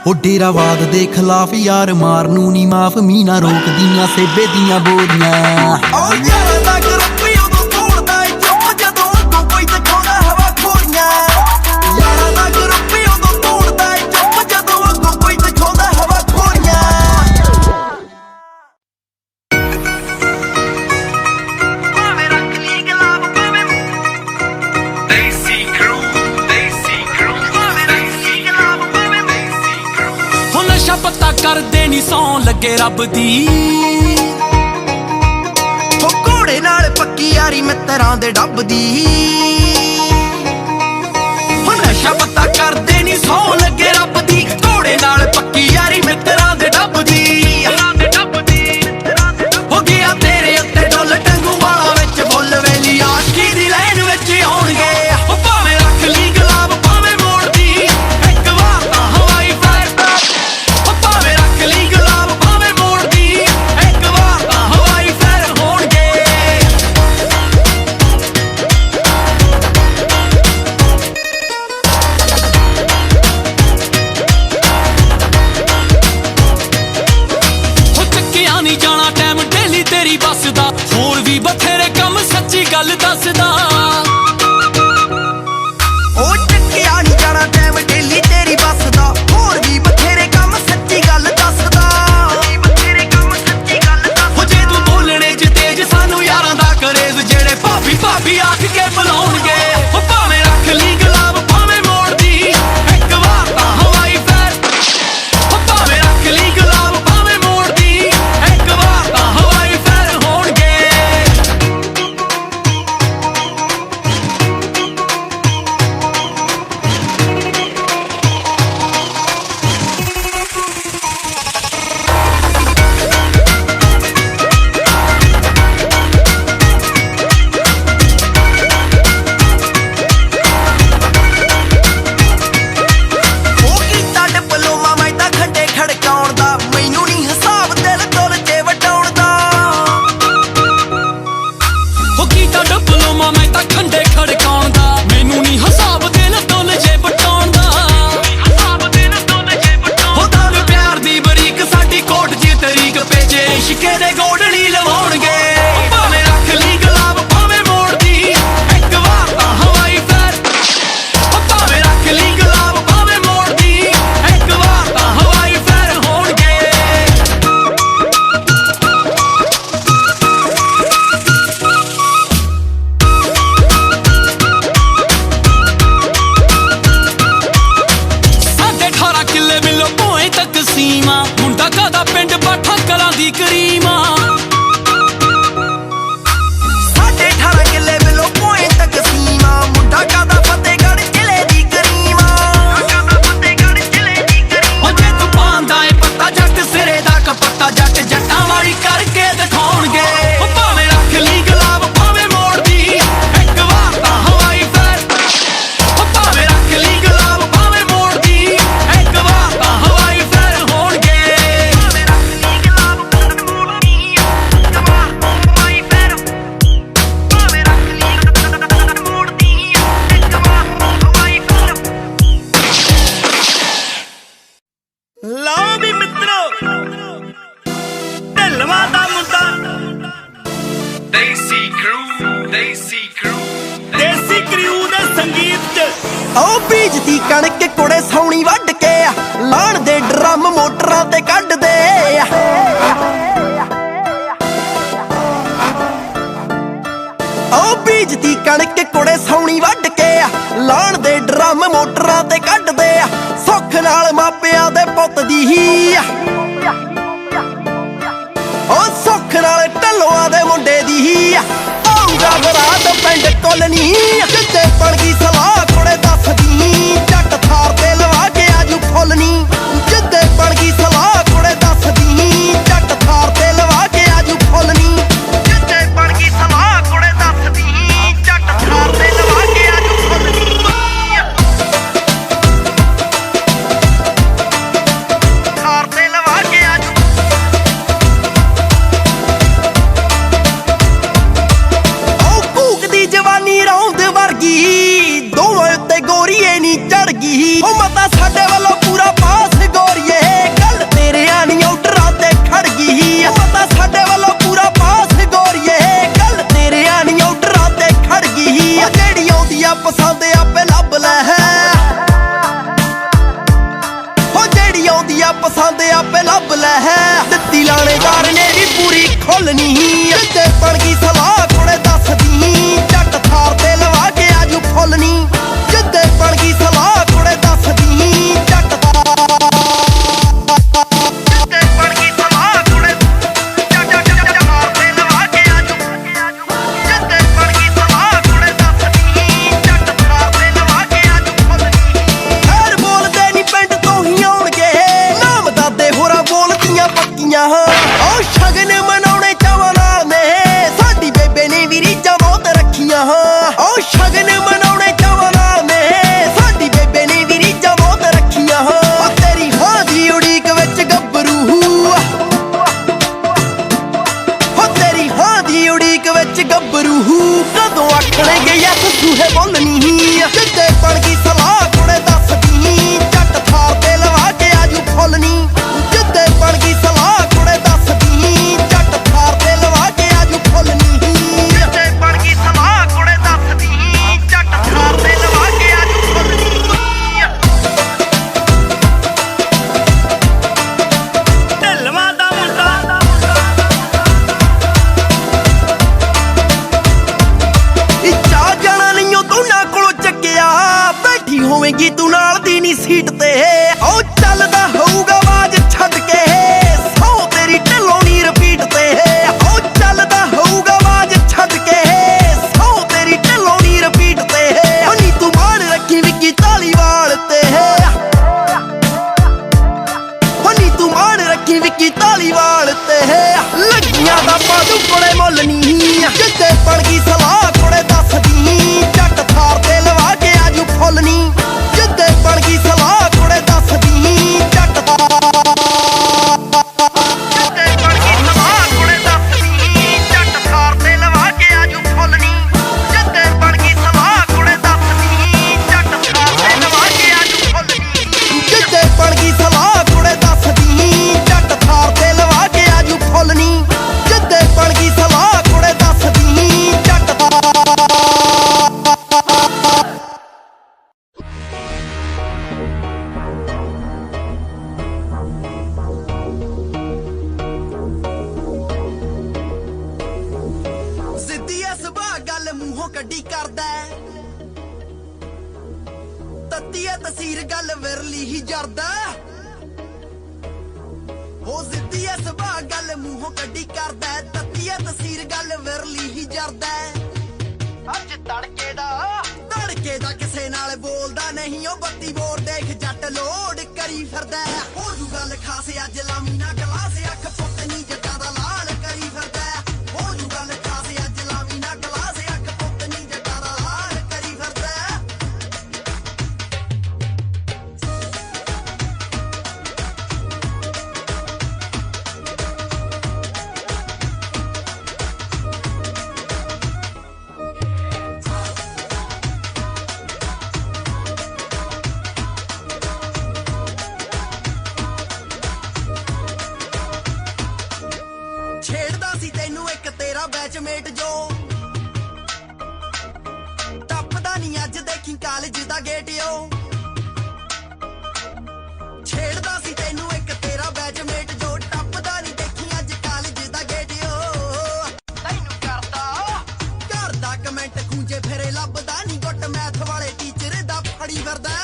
ਉਹ ਡੇਰਾਵਾਦ ਦੇ ਖਿਲਾਫ ਯਾਰ ਮਾਰ ਨੂੰ ਨੀ ਮਾਫ, ਮੀਨਾ ਰੋਕਦੀਆਂ ਸੇਬੇ ਦੀਆਂ ਬੋਰੀਆਂ। ਉਹ ਯਾਰਾਂ ਦਾ ਗਰੁੱਪ ਉਦੋਂ ਤੋੜਦਾ ਏ ਚੁੱਪ, ਜਦੋਂ ਅੱਗੋਂ ਕੋਈ ਦਿਖਾਉਂਦਾ ਹਵਾ ਖੋਰੀਆਂ। ਯਾਰਾਂ ਦਾ ਗਰੁੱਪ ਉਦੋਂ ਤੋੜਦਾ ਏ ਚੁੱਪ, ਜਦੋਂ ਅੱਗੋਂ ਕੋਈ ਦਿਖਾਉਂਦਾ ਹਵਾ ਖੋਰੀਆਂ। ਭਾਵੇਂ ਰੱਖ ਲਈ ਗੁਲਾਬ ਭਾਵੇਂ Desi crew, Desi crew, Desi crew, Desi crew। ਹੁਣ ਨਸ਼ਾ ਪੱਤਾ ਕਰਦੇ ਨੀ ਸੌਂ ਲੱਗੇ ਰੱਬ ਦੀ, ਉਹ ਘੋੜੇ ਨਾਲ ਪੱਕੀ ਯਾਰੀ ਮਿੱਤਰਾਂ ਦੇ ਡੱਬ ਦੀ। ਹੁਣ ਨਸ਼ਾ ਪੱਤਾ ਕਰਦੇ ਨੀ ਸੌਂ ਲੱਗੇ ਰੱਬ ਦੀ, ਘੋੜੇ ਨਾਲ ਪੱਕੀ ਯਾਰੀ ਮਿੱਤਰਾਂ ਦੇ ਡੱਬ ਦੀ। ਹੋ ਗਿਆ ਤੇਰੇ ਉੱਤੇ ਡੁੱਲ ਟੰਗੂ ਵਾਲਾ ਵਿੱਚ ਬੁੱਲ ਵੇਲੀ, ਆਸ਼ਕੀ ਦੀ ਲਾਈਨ ਵਿੱਚ ਆਉਣਗੇ। ਉਹ ਭਾਵੇਂ ਰੱਖ ਲਈ ਗੁਲਾਬ ਭਾਵੇਂ ਮੋੜਦੀ, ਇੱਕ ਵਾਰ ਤਾਂ ਹਵਾਈ ਫਾਇਰ। ਉਹ ਭਾਵੇਂ ਰੱਖ ਲਈ ਗੁਲਾਬ ਭਾਵੇਂ ਮੋੜਦੀ, ਇੱਕ ਵਾਰ ਤਾਂ ਹਵਾਈ ਫਾਇਰ ਹੋਣਗੇ। ਉਹ ਚੱਕਿਆ ਨਹੀਂ ਜਾਣਾ ਟਾਈਮ ਡੇਲੀ ਤੇਰੀ ਬੱਸ ਦਾ, ਹੋਰ ਵੀ ਬਥੇਰੇ ਕੰਮ ਸੱਚੀ ਗੱਲ ਦੱਸਦਾ। ਉਹ ਚੱਕਿਆ ਨੀ ਜਾਣਾ ਟਾਈਮ ਡੇਲੀ ਤੇਰੀ ਬੱਸ ਦਾ, ਹੋਰ ਵੀ ਬਥੇਰੇ ਕੰਮ ਸੱਚੀ ਗੱਲ ਦੱਸਦਾ। ਹੋ ਜੇ ਤੂੰ ਬੋਲਣੇ ਚ ਤੇਜ ਸਾਨੂੰ ਯਾਰਾਂ ਦਾ ਕਰੇਜ਼, ਜਿਹੜੇ ਭਾਬੀ ਭਾਬੀ ਆਖ ਕੇ ਬੁਲਾਉਣਗੇ। ਉਹ ਭਾਵੇਂ ਰੱਖ ਲਈ ਗੁਲਾਬ ਭਾਵੇਂ ਮੋੜਦੀ, ਇੱਕ ਵਾਰ ਤਾਂ ਹਵਾਈ ਫਾਇਰ। ਉਹ ਭਾਵੇਂ ਰੱਖ ਲਈ ਗੁਲਾਬ ਭਾਵੇਂ ਮੋੜਦੀ, ਇੱਕ ਵਾਰ ਤਾਂ ਹਵਾਈ ਫਾਇਰ ਹੋਣਗੇ। ਮੁੰਡਾ ਕਾਦਾ ਪਿੰਡ ਬਾਠਾ ਕਲਾਂ ਦੀ ਕਰੀਮਾ ਸਾਡੇ 18 ਕਿੱਲੇ ਮਿਲੋ ਪੋਏ ਤੱਕ ਸੀਮਾ ਮੁੰਡਾ ਕਾਦਾ ਫਤਿਹਗੜ੍ਹ ਜ਼ਿਲ੍ਹੇ ਦੀ ਕਰੀਮਾ ਉਹ ਜੇ ਤੂੰ ਪਾਉਂਦਾ ਏ ਪੱਤਾ ਜੱਟ ਸਿਰੇ ਦਾ ਕਪੱਤਾ ਜੱਟ ਜੱਟਾਂ ਵਾਲੀ ਕਰਕੇ ਦਿਖਾਉਣਗੇ ਉਹ ਭਾਵੇਂ ਰੱਖ ਲਈ ਗੁਲਾਬ ਭਾਵੇਂ ਮੋੜਦੀ ਇੱਕ ਵਾਰ ਤਾਂ ਹਵਾਈ ਫੈਰ ਉਹ ਭਾਵੇਂ ਰੱਖ ਲਈ ਗੁਲਾਬ ਭਾਵੇਂ ਮੋੜਦੀ ਇੱਕ ਵਾਰ ਤਾਂ ਹਵਾਈ ਫੈਰ ਹੋਣਗੇ ਭਾਵੇਂ ਰੱਖ ਲਈ ਗੁਲਾਬ ਭਾਵੇਂ ਮੋੜਦੀ ਇੱਕ ਵਾਰ ਤਾਂ ਹਵਾਈ ਫੈਰ ਭਾਵੇਂ ਰੱਖ ਲਈ ਮੋੜਦੀ ਇੱਕ ਵਾਰ ਤਾਂ ਹਵਾਈ ਫੈਰ ਲਓ ਵੀ ਮਿੱਤਰੋ ਢਿੱਲਵਾਂ ਦਾ ਮੁੰਡਾ Desi Crew, Desi Crew, ਦੇਸੀ ਕ੍ਰਿਊ ਦੇ ਸੰਗੀਤ 'ਚ ਉਹ ਬੀਜਦੀ ਕਣਕ ਕੁੜੇ ਸੌਣੀ ਵੱਢ ਕੇ ਲਾਣ ਦੇ ਡਰਮ ਮੋਟਰਾਂ ਤੇ ਕੱਢਦੇ ਉਹ ਬੀਜਦੀ ਕਣਕ ਕੁੜੇ ਸੌਣੀ ਵੱਢ ਕੇ ਲਾਣ ਦੇ ਡਰਮ ਮੋਟਰਾਂ ਤੇ ਕੱਢਦੇ ਸੁੱਖ ਨਾਲ ਮਾਪਿਆਂ ਦੇ ਪੁੱਤ ਦੀ ਹੀ ਉਹ ਸੁੱਖ ਨਾਲ ਢੱਲੋਆਂ ਦੇ ਮੁੰਡੇ ਦੀ ਹੀ ਆਉਂਦਾ ਬਰਾਤ ਪਿੰਡ ਕੋਲਨੀ ਜਿੱਦੇ ਬਣ ਗਈ ਸਲਾਹ ਕੁੜੇ ਦੱਸਦੀ ਜੱਟ ਥਾਰ ਤੇ ਲਵਾ ਕੇ ਆਜੂ ਫੁੱਲਨੀ ਜਿੱਦੇ ਬਣ ਗਈ ਸਲਾਹ ਕੁੜੇ ਦੱਸਦੀ ਜੱਟ ਥਾਰ ਤੇ ਲਵਾ ਕੇ ਆਜੂ ਫੁੱਲਨੀ ਜਿੱਦੇ ਬਣ ਗਈ ਸਲਾਹ ਕੁੜੇ ਦੱਸਦੀ ਜੱਟ ਥਾਰ ਤੇ ਲਵਾ ਕੇ ਆਜੂ ਫੁੱਲਨੀ ਥਾਰ ਤੇ ਲਵਾ ਕੇ ਆਜੂ ਉਹ ਭੂਕ ਦੀ ਜਵਾਨੀ ਰੌਂਦ ਵਰਗੀ ਦੋਵਾਂ ਉੱਤੇ ਗੋਰੀਏ ਨੀ ਚੜ ਗਈ ਉਹ ਮਤਾ ਸਾਡੇ ਵੱਲੋਂ ਪੂਰਾ ਪਾਸ ਗੋਰੀਏ ਗੱਲ ਤੇਰਿਆਂ ਨੀ ਆਊਟਰਾਂ ਤੇ ਖੜ ਗਈ ਉਹ ਮਤਾ ਸਾਡੇ ਵੱਲੋਂ ਪੂਰਾ ਪਾਸ ਗੋਰੀਏ ਗੱਲ ਤੇਰਿਆਂ ਨੀ ਆਊਟਰਾਂ ਤੇ ਖੜ ਗਈ ਉਹ ਜਿਹੜੀ ਆਉਂਦੀ ਆ ਪਸੰਦ ਆਪੇ ਲੱਭ ਲੈ ਉਹ ਜਿਹੜੀ ਆਉਂਦੀ ਆ ਪਸੰਦ ਆਪੇ ਲੱਭ ਲੈ ਦਿੱਤੀ ਲਾਣੇਦਾਰ ਨੇ ਵੀ ਪੂਰੀ ਖੋਲਣੀ ਜਿੱਦੇ ਬਣ ਗਈ ਸਲਾਹ ਕੁੜੇ ਦੱਸਦੀ ਜੱਟ ਥਾਰ ਤੇ ਲਵਾ ਕੇ ਆਜੂ ਫੁੱਲਣੀ ਜਿੱਦੇ ਬਣ ਗਈ ਸਲਾਹ ਕੁੜੇ ਦੱਸਦੀ ਜੱਟ ਜਿੱਦੇ ਬਣ ਗਈ ਸਲਾਹ ਕੁੜੇ ਥਾਰ ਤੇ ਲਵਾ ਕੇ ਆਜੂ ਜਿੱਦੇ ਬਣ ਗਈ ਸਲਾਹ ਕੁੜੇ ਦੱਸਦੀ ਜੱਟ ਥਾਰ ਤੇ ਲਵਾ ਕੇ ਆਜੂ ਫੁੱਲਣੀ ਖੈਰ ਬੋਲਦੇ ਨੀ ਪਿੰਡ ਤੋਂ ਹੀ ਆਉਣਗੇ ਨਾਮ ਦਾਦੇ ਹੋਰਾਂ ਬੋਲਦੀਆਂ ਪੱਕੀਆਂ ਉਹ ਸ਼ਗਨ ਮਨਾਉਣੇ ਚਾਵਾਂ ਨਾਲ ਨੇ ਸਾਡੀ ਬੇਬੇ ਨੇ ਵੀ ਰੀਝਾਂ ਬਹੁਤ ਰੱਖੀਆਂ ਉਹ ਸ਼ਗਨ ਮਨਾਉਣੇ ਚਾਵਾਂ ਨਾਲ ਨੇ ਸਾਡੀ ਬੇਬੇ ਨੇ ਵੀ ਰੀਝਾਂ ਬਹੁਤ ਰੱਖੀਆਂ ਉਹ ਤੇਰੀ ਹਾਂ ਦੀ ਉਡੀਕ ਵਿੱਚ ਗੱਭਰੂ ਹੋ ਤੇਰੀ ਹਾਂ ਦੀ ਉਡੀਕ ਵਿੱਚ ਗੱਭਰੂ ਕਦੋਂ ਆਖਣਗੇ ਯਸ ਸੂਹੇ ਬੋਲਣੀ ਜਿੱਦੇ ਬਣ ਗਈ ਸਲਾਹ ਕੁੜੇ ਦੱਸਦੀ ਜੱਟ ਥਾਰ ਤੇ ਲਵਾ ਕੇ ਆਜੂ ਫੁੱਲਣੀ ਜਿੱਦੇ ਬਣ ਗਈ ਸਲਾਹ ਕੁੜੇ ਦੱਸਦੀ ਜੱਟ ਥਾਰ ਤੇ ਲਵਾ ਕੇ ਆਜੂ ਫੁੱਲਣੀ ਜਿੱਦੇ ਬਣ ਗਈ ਸਲਾਹ ਕੁੜੇ ਦੱਸਦੀ ਜੱਟ ਥਾਰ ਤੇ ਲਵਾ ਕੇ ਆਜੂ ਫੁੱਲਣੀ ਢਿੱਲਵਾਂ ਦਾ ਮੁੰਡਾ ਚਾਹ ਜਾਣਾ ਨਹੀਂ ਉਹ ਦੋਨਾਂ ਕੋਲੋਂ ਚੱਕਿਆ ਬੈਠੀ ਹੋਵੇਂਗੀ ਤੂੰ ਨਾਲ ਦੀ ਨੀ ਸੀਟ ਤੇ ਉਹ ਚੱਲਦਾ ਹੋਊਗਾ ਆਵਾਜ਼ ਛੱਡ ਕੇ ਸੌ ਤੇਰੀ ਢਿੱਲੋਂ ਨੀ ਰਿਪੀਟ ਤੇ ਉਹ ਚੱਲਦਾ ਹੋਊਗਾ ਆਵਾਜ਼ ਛੱਡ ਕੇ ਸੌ ਤੇਰੀ ਢਿੱਲੋਂ ਨੀ ਰਿਪੀਟ ਤੇ ਉਹ ਨੀ ਤੂੰ ਮਾਣ ਰੱਖੀ ਵਿੱਕੀ ਧਾਲੀਵਾਲ ਤੇ ਉਹ ਨੀ ਤੂੰ ਮਾਣ ਰੱਖੀ ਵਿੱਕੀ ਧਾਲੀਵਾਲ ਤੇ ਲੱਗੀਆਂ ਦਾ ਪਾਦੂ ਕੋਲੇ ਮੁੱਲ ਨੀ ਜਿੱਦੇ ਬਣ ਗਈ ਸਲਾਹ ਕੋਲੇ ਦੱਸਦੀ ਜੱਟ ਥਾਰ ਤੇ ਲਵਾ ਕੇ ਆਜੂ ਫੁੱਲਣੀ ਜਿੱਦੇ ਬਣ ਗਈ ਸਲਾਹ ਕੋਲੇ ਦੱਸਦੀ ਜੱਟ ਜਿੱਦੇ ਬਣ ਗਈ ਸਲਾਹ ਕੋਲੇ ਦੱਸਦੀ ਜੱਟ ਥਾਰ ਤੇ ਲਵਾ ਕੇ ਆਜੂ ਫੁੱਲਣੀ ਜਿੱਦੇ ਬਣ ਗਈ ਸਲਾਹ ਕੋਲੇ ਦੱਸਦੀ ਜੱਟ ਥਾਰ ਤੇ ਲਵਾ ਕੇ ਆਜੂ ਫੁੱਲਣੀ ਜਿੱਦੇ ਬਣ ਗਈ ਸਲਾਹ ਕੋਲੇ ਦੱਸਦੀ ਜੱਟ ਥਾਰ ਤੇ ਲਵਾ ਕੇ ਆਜੂ ਫੁੱਲਣੀ ਜਿੱਦੇ ਬਣ ਗਈ ਸਲਾਹ ਕੋਲੇ ਦੱਸਦੀ ਜੱਟ ਸਿੱਧੀ ਐ ਸੁਭਾ ਗੱਲ ਮੂੰਹੋਂ ਕੱਢੀ ਕਰਦਾ ਤੱਤੀ ਐ ਤਸੀਰ ਗੱਲ ਵਿਰਲੀ ਹੀ ਜਰਦਾ ਹੋ ਉਹ ਸਿੱਧੀ ਐ ਸੁਭਾਅ ਗੱਲ ਮੂੰਹੋਂ ਕੱਢੀ ਕਰਦਾ ਤੱਤੀ ਐ ਤਸਵੀਰ ਗੱਲ ਵਿਰਲੀ ਹੀ ਜਰਦਾ ਅੱਜ ਤੜਕੇ ਦਾ ਕਿਸੇ ਨਾਲ ਬੋਲਦਾ ਨਹੀਂ ਉਹ ਬੱਤੀ ਬੋਰ ਦੇਖ ਜੱਟ ਲੋਡ ਕਰੀ ਫਿਰਦਾ ਹੋ ਜੂ ਗੱਲ ਖਾਸ ਅੱਜ ਲਾਮੀ ਨਾ ਗਲਾਸ ਅੱਖ ਪੁੱਤ ਨੀ ਜੱਟਾਂ ਦਾ ਲਾਲ ਕਰੀ ਫਿਰਦਾ ਹੋ ਜੂ ਗੱਲ ਖਾਸ ਅੱਜ ਲਾਮੀ ਨਾ ਗਲਾਸ ਅੱਖ ਪੁੱਤ ਨੀ ਜੱਟਾਂ ਦਾ ਲਾਲ ਕਰੀ ਫਿਰਦਾ ਛੇੜਦਾ ਸੀ ਤੈਨੂੰ ਇੱਕ ਤੇਰਾ ਬੈਚਮੇਟ ਜੋ ਟੱਪਦਾ ਨਹੀਂ ਅੱਜ ਦੇਖੀ ਕਾਲਜ ਦਾ ਗੇਟ ਓ ਛੇੜਦਾ ਸੀ ਤੈਨੂੰ ਇੱਕ ਤੇਰਾ ਬੈਚਮੇਟ ਜੋ ਟੱਪਦਾ ਨਹੀਂ ਦੇਖੀ ਅੱਜ ਕਾਲਜ ਦਾ ਗੇਟ ਓ ਤੈਨੂੰ ਕਰਦਾ ਕਮੈਂਟ ਖੂੰਜੇ ਫੇਰੇ ਲੱਭਦਾ ਨਹੀਂ ਗੁੱਟ ਮੈਥ ਵਾਲੇ ਟੀਚਰ ਦਾ ਫੜੀ ਫਿਰਦਾ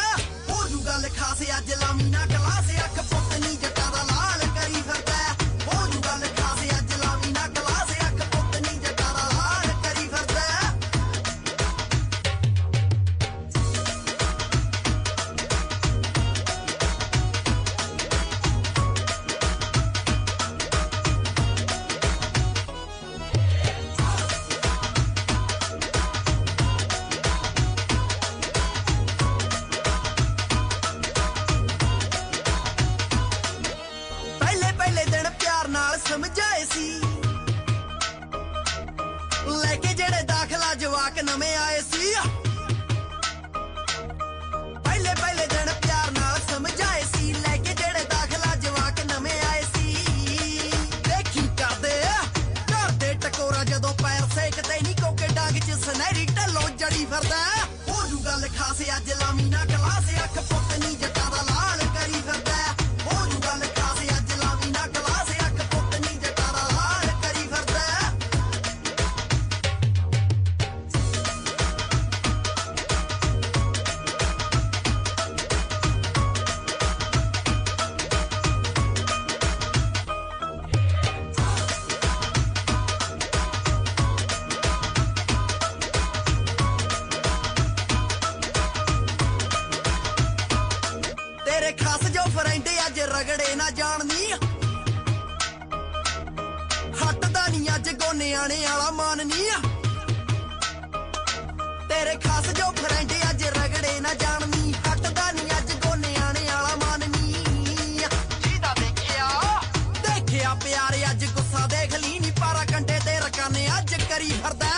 ਹੋ ਜੂ ਗੱਲ ਖਾਸ ਅੱਜ ਲਾਮੀ ਨਾ ਕਲਾਸ ਅੱਖ ਪੁੱਤ ਨੀ ਜੱਟਾਂ ਦਾ ਲਾਲ ਕਰੀ ਫਿਰਦਾ ਹੋ ਜੂ ਗੱਲ ਖਾਸ ਅੱਜ ਲਾਮੀ ਨਾ ਕਲਾਸ ਅੱਖ ਪੁੱਤ ਨੀ ਜੱਟਾਂ ਦਾ ਲਾਲ ਕਰੀ ਫਿਰਦਾ ਪਹਿਲੇ ਦਿਨ ਪਿਆਰ ਨਾਲ ਸਮਝਾਏ ਸੀ ਲੈ ਕੇ ਜਿਹੜੇ ਦਾਖਲਾ ਜਵਾਕ ਨਵੇਂ ਆਏ ਸੀ ਪਹਿਲੇ ਦਿਨ ਪਿਆਰ ਨਾਲ ਸਮਝਾਏ ਸੀ ਲੈ ਕੇ ਜਿਹੜੇ ਦਾਖਲਾ ਜਵਾਕ ਨਵੇਂ ਆਏ ਸੀ ਦੇਖੀ ਕਰਦੇ ਟਕੋਰਾ ਜਦੋਂ ਪੈਰ ਸੇਕਦੇ ਨਹੀਂ ਕੋਕੇ ਡਾਂਗ 'ਚ ਸੁਨਹਿਰੀ ਢੱਲੋਂ ਜੜੀ ਫਿਰਦਾ ਹੋ ਜੂ ਗੱਲ ਖਾਸ ਅੱਜ ਲਾਮੀ ਨਾ ਕਲਾਸ ਅੱਖ ਪੁੱਤ ਨੀ ਜੱਟਾਂ ਦਾ ਲਾਲ ਕਰੀ ਫਿਰਦਾ ਹੋ ਜੂ ਗੱਲ ਖਾਸ ਅੱਜ ਲਾਮੀ ਨਾ ਕਲਾਸ ਅੱਖ ਪੁੱਤ ਨੀ ਜੱਟਾਂ ਦਾ ਲਾਲ ਕਰੀ ਫਿਰਦਾ ਤੇਰੇ ਖਾਸ ਜੋ ਫਰੈਂਡ ਅੱਜ ਰਗੜੇ ਨਾ ਜਾਣਨੀ ਹੱਟਦਾ ਨਹੀਂ ਅੱਜ ਗੋਨਿਆਣੇ ਵਾਲਾ ਮਾਨ ਨਹੀਂ ਤੇਰੇ ਖਾਸ ਜੋ ਫਰੈਂਡ ਅੱਜ ਰਗੜੇ ਨਾ ਜਾਣਨੀ ਹੱਟਦਾ ਨਹੀਂ ਅੱਜ ਗੋਨਿਆਣੇ ਵਾਲਾ ਮਾਨ ਨਹੀਂ ਜਿਹਦਾ ਦੇਖਿਆ ਪਿਆਰੇ ਅੱਜ ਗੁੱਸਾ ਦੇਖ ਲਈ ਨਹੀਂ ਪਾਰਾ ਕੰਡੇ ਤੇ ਰਕਾਨੇ ਅੱਜ ਕਰੀ ਫਿਰਦਾ